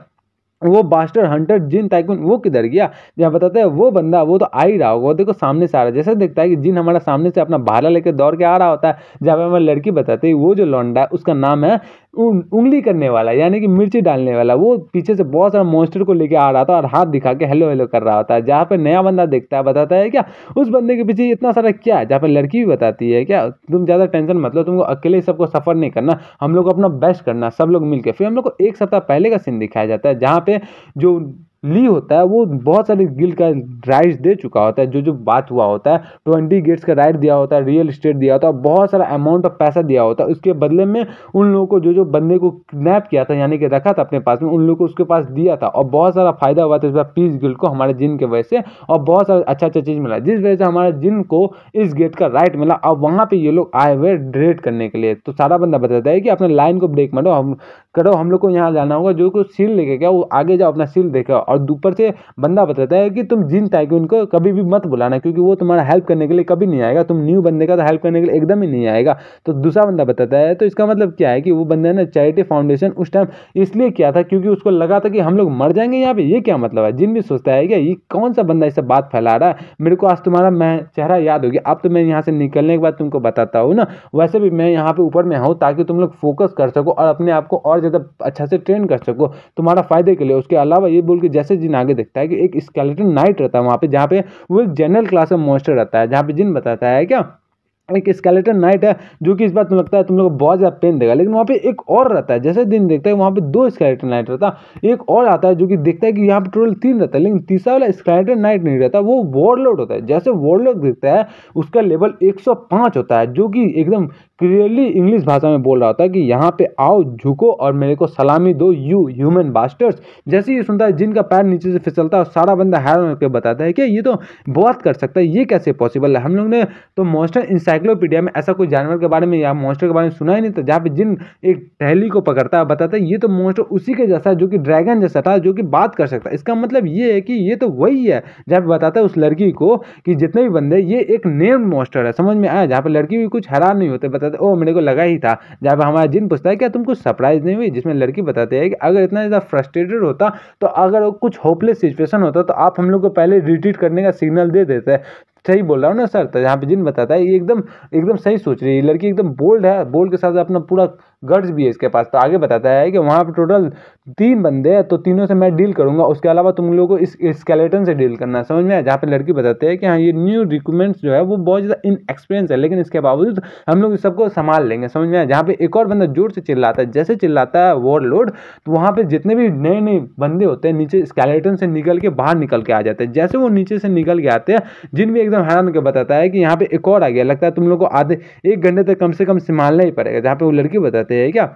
वो बास्टर हंटर जिन टाइकून वो किधर गया। जहाँ बताते हैं वो बंदा वो तो आ ही रहा होगा, वो देखो सामने से आ रहा है। जैसे दिखता है कि जिन हमारा सामने से अपना भाला लेकर दौड़ के आ रहा होता है। जहाँ पे हमारी लड़की बताती है वो जो लौंडा है उसका नाम है उंगली करने वाला, यानी कि मिर्ची डालने वाला। वो पीछे से बहुत सारा मॉन्स्टर को लेके आ रहा था और हाथ दिखा के हेलो हेलो कर रहा होता है। जहाँ पे नया बंदा देखता है बताता है क्या उस बंदे के पीछे इतना सारा क्या है। जहाँ पे लड़की भी बताती है क्या तुम ज़्यादा टेंशन मत लो, तुमको अकेले सबको सफ़र नहीं करना, हम लोग अपना बेस्ट करना सब लोग मिलकर। फिर हम लोग को 1 सप्ताह पहले का सीन दिखाया जाता है जहाँ पे जो ली होता है वो बहुत सारे गिल्ड का राइट्स दे चुका होता है। जो बात हुआ होता है 20 गेट्स का राइट दिया होता है, रियल एस्टेट दिया होता है, बहुत सारा अमाउंट ऑफ पैसा दिया होता है। उसके बदले में उन लोगों को जो बंदे को किडनैप किया था यानी कि रखा था अपने पास में, उन लोगों को उसके पास दिया था और बहुत सारा फायदा हुआ था इस बार पीस गिल्ड को हमारे जिन के वजह से। और बहुत सारा अच्छा चीज़ मिला जिस वजह से हमारे जिन को इस गेट का राइट मिला। अब वहाँ पर ये लोग आए हुए रेड करने के लिए। तो सारा बंदा बताता है कि अपने लाइन को ब्रेक मारो हम लोग को यहाँ जाना होगा। जो कोई सील लेके गया वो आगे जाओ अपना सील देखा। और ऊपर से बंदा बताता है कि तुम जिन टाइकून को कभी भी मत बुलाना क्योंकि वो तुम्हारा हेल्प करने के लिए कभी नहीं आएगा, तुम न्यू बंदे का तो हेल्प करने के लिए एकदम ही नहीं आएगा। तो दूसरा बंदा बताता है तो इसका मतलब क्या है कि वो बंदे ने चैरिटी फाउंडेशन उस टाइम इसलिए किया था क्योंकि उसको लगा था कि हम लोग मर जाएंगे यहाँ पे। ये क्या मतलब है। जिन भी सोचता है क्या ये कौन सा बंदा इससे बात फैला रहा है। मेरे को आज तुम्हारा मैं चेहरा याद हो गया, अब तो मैं यहाँ से निकलने के बाद तुमको बताता हूँ ना। वैसे भी मैं यहाँ पे ऊपर में हूँ ताकि तुम लोग फोकस कर सको और अपने आप को और ज़्यादा अच्छा से ट्रेन कर सको तुम्हारा फायदे के लिए। उसके अलावा ये बोल के जैसे जिन आगे देखता है कि एक स्केलेटन नाइट रहता है वहाँ पे, जहाँ पे वो एक जनरल क्लास का मॉन्स्टर रहता है। जहाँ पे जिन बताता है क्या एक स्केलेटन नाइट है जो कि इस बात में लगता है तुम लोग को बहुत ज़्यादा पेन देगा, लेकिन वहाँ पे एक और रहता है। जैसे दिन देखता है वहाँ पे 2 स्केलेटन नाइट रहता है, एक और आता है जो कि देखता है कि यहाँ पे टोटल 3 रहता है, लेकिन तीसरा वाला स्केलेटन नाइट नहीं रहता, वो वॉरलॉर्ड होता है। जैसे वॉरलॉर्ड दिखता है उसका लेवल 105 होता है, जो कि एकदम क्लियरली इंग्लिश भाषा में बोल रहा होता है कि यहाँ पे आओ झुको और मेरे को सलामी दो यू ह्यूमन बास्टर्स। जैसे ही सुनता है जिनका पैर नीचे से फिसलता है और सारा बंदा हैरान होकर बताता है कि ये तो बहुत कर सकता है, ये कैसे पॉसिबल है। हम लोग ने तो मॉन्स्टर इंसाइक्लोपीडिया में ऐसा कोई जानवर के बारे में या मॉन्स्टर के बारे में सुना ही नहीं था। जहाँ पे जिन एक टहली को पकड़ता है बताता है ये तो मॉन्स्टर उसी के जैसा है जो कि ड्रैगन जैसा था जो कि बात कर सकता है। इसका मतलब ये है कि ये तो वही है। जहाँ पे बताता है उस लड़की को कि जितने भी बंदे ये एक नेम्ड मॉन्स्टर है, समझ में आया। जहाँ पे लड़की भी कुछ हैरान नहीं होते, बताते ओ मेरे को लगा ही था। जहाँ पे हमारा जिन पूछता है क्या तुम कुछ सरप्राइज नहीं हुई, जिसमें लड़की बताती है कि अगर इतना ज़्यादा फ्रस्ट्रेटेड होता तो अगर कुछ होपलेस सिचुएशन होता तो आप हम लोग को पहले रिट्रीट करने का सिग्नल दे देते। सही बोल रहा हूँ ना सर। तो यहाँ पे जिन बताता है ये एकदम सही सोच रही है लड़की, एकदम बोल्ड है, बोल्ड के साथ अपना पूरा गट्स भी है इसके पास। तो आगे बताता है कि वहाँ पे टोटल 3 बंदे हैं, तो तीनों से मैं डील करूंगा, उसके अलावा तुम लोगों को इस स्केलेटन से डील करना है, समझ में आया। जहाँ पे लड़की बताते हैं कि हाँ ये न्यू रिक्रूटमेंट्स जो है वो बहुत ज़्यादा इनएक्सपीरियंस है, लेकिन इसके बावजूद हम लोग सबको संभाल लेंगे, समझ में आया। जहाँ पे एक और बंदा जोर से चिल्लाता है, जैसे चिल्लाता है वॉरलॉर्ड, तो वहाँ पे जितने भी नए नए बंदे होते हैं नीचे स्केलेटन से निकल के बाहर निकल के आ जाते हैं। जैसे वो नीचे से निकल के आते हैं, जिन भी एकदम हैरान होकर बताता है कि यहाँ पे एक और आ गया, लगता है तुम लोग को आधे 1 घंटे तक कम से कम संभालना ही पड़ेगा। जहाँ पे वो लड़की बताते हैं क्या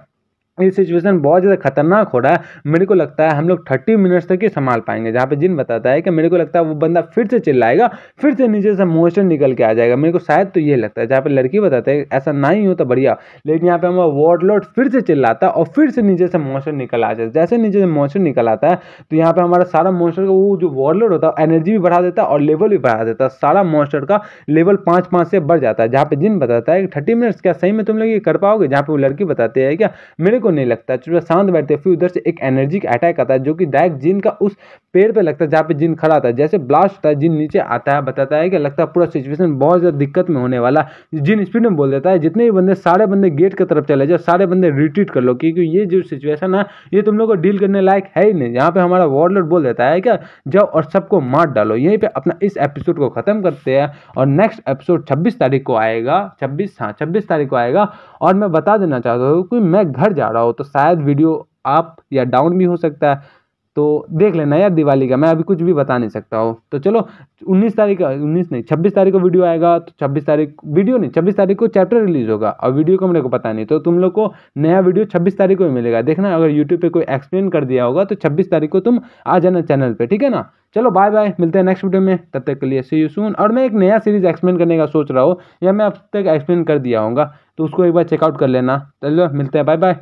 ये सिचुएशन बहुत ज़्यादा खतरनाक हो रहा है, मेरे को लगता है हम लोग 30 मिनट्स तक ही संभाल पाएंगे। जहाँ पे जिन बताता है कि मेरे को लगता है वो बंदा फिर से चिल्लाएगा, फिर से नीचे से मोशन निकल के आ जाएगा, मेरे को शायद तो ये लगता है। जहाँ पे लड़की बताते हैं ऐसा ना ही हो तो बढ़िया, लेकिन यहाँ पे हमारा वॉरलॉर्ड फिर से चिल्लाता है और फिर से नीचे से मोशन निकल आ जाए। जैसे नीचे से मोशन निकल आता है तो यहाँ पे हमारा सारा मोस्टर का वो जो वॉरलॉर्ड होता है एनर्जी भी बढ़ा देता है और लेवल भी बढ़ा देता है, सारा मोस्टर का लेवल 5-5 से बढ़ जाता है। जहाँ पे जिन बताता है 30 मिनट्स क्या सही में तुम लोग ये कर पाओगे। जहाँ पे वो लड़की बताते हैं क्या मेरे को नहीं लगता, शांत बैठते। फिर उधर से एक एनर्जी का अटैक आता है जो कि डायरेक्ट जिन का उस पेड़ पे लगता है जहाँ पे जिन खड़ा था। जैसे ब्लास्ट होता है जिन नीचे आता है, बताता है कि लगता है पूरा सिचुएशन बहुत ज़्यादा दिक्कत में होने वाला। जिन स्पीड में बोल देता है जितने भी बंदे सारे बंदे गेट की तरफ चले जाओ, सारे बंदे रिट्रीट कर लो, क्योंकि ये जो सिचुएशन है ये तुम लोग को डील करने लायक है ही नहीं। यहाँ पे हमारा वॉरलॉर्ड बोल देता है क्या जाओ और सबको मार डालो। यहीं पे अपना इस एपिसोड को खत्म करते हैं और नेक्स्ट एपिसोड 26 तारीख को आएगा। 26 तारीख को आएगा। और मैं बता देना चाहता हूँ कि मैं घर जा रहा हूँ, तो शायद वीडियो अप या डाउन भी हो सकता है, तो देख लेना यार दिवाली का, मैं अभी कुछ भी बता नहीं सकता हूँ। तो चलो 26 तारीख को वीडियो आएगा, तो 26 तारीख को चैप्टर रिलीज होगा और वीडियो को मेरे को पता नहीं, तो तुम लोग को नया वीडियो 26 तारीख को ही मिलेगा। देखना अगर यूट्यूब पे कोई एक्सप्लेन कर दिया होगा तो 26 तारीख को तुम आ जाना चैनल पे, ठीक है ना। चलो बाय बाय, मिलते हैं नेक्स्ट वीडियो में, तब तक के लिए सी यू सून। और मैं एक नया सीरीज एक्सप्लेन करने का सोच रहा हूँ, या मैं अब तक एक्सप्लेन कर दिया होगा, तो उसको एक बार चेकआउट कर लेना। चलो मिलते हैं, बाय बाय।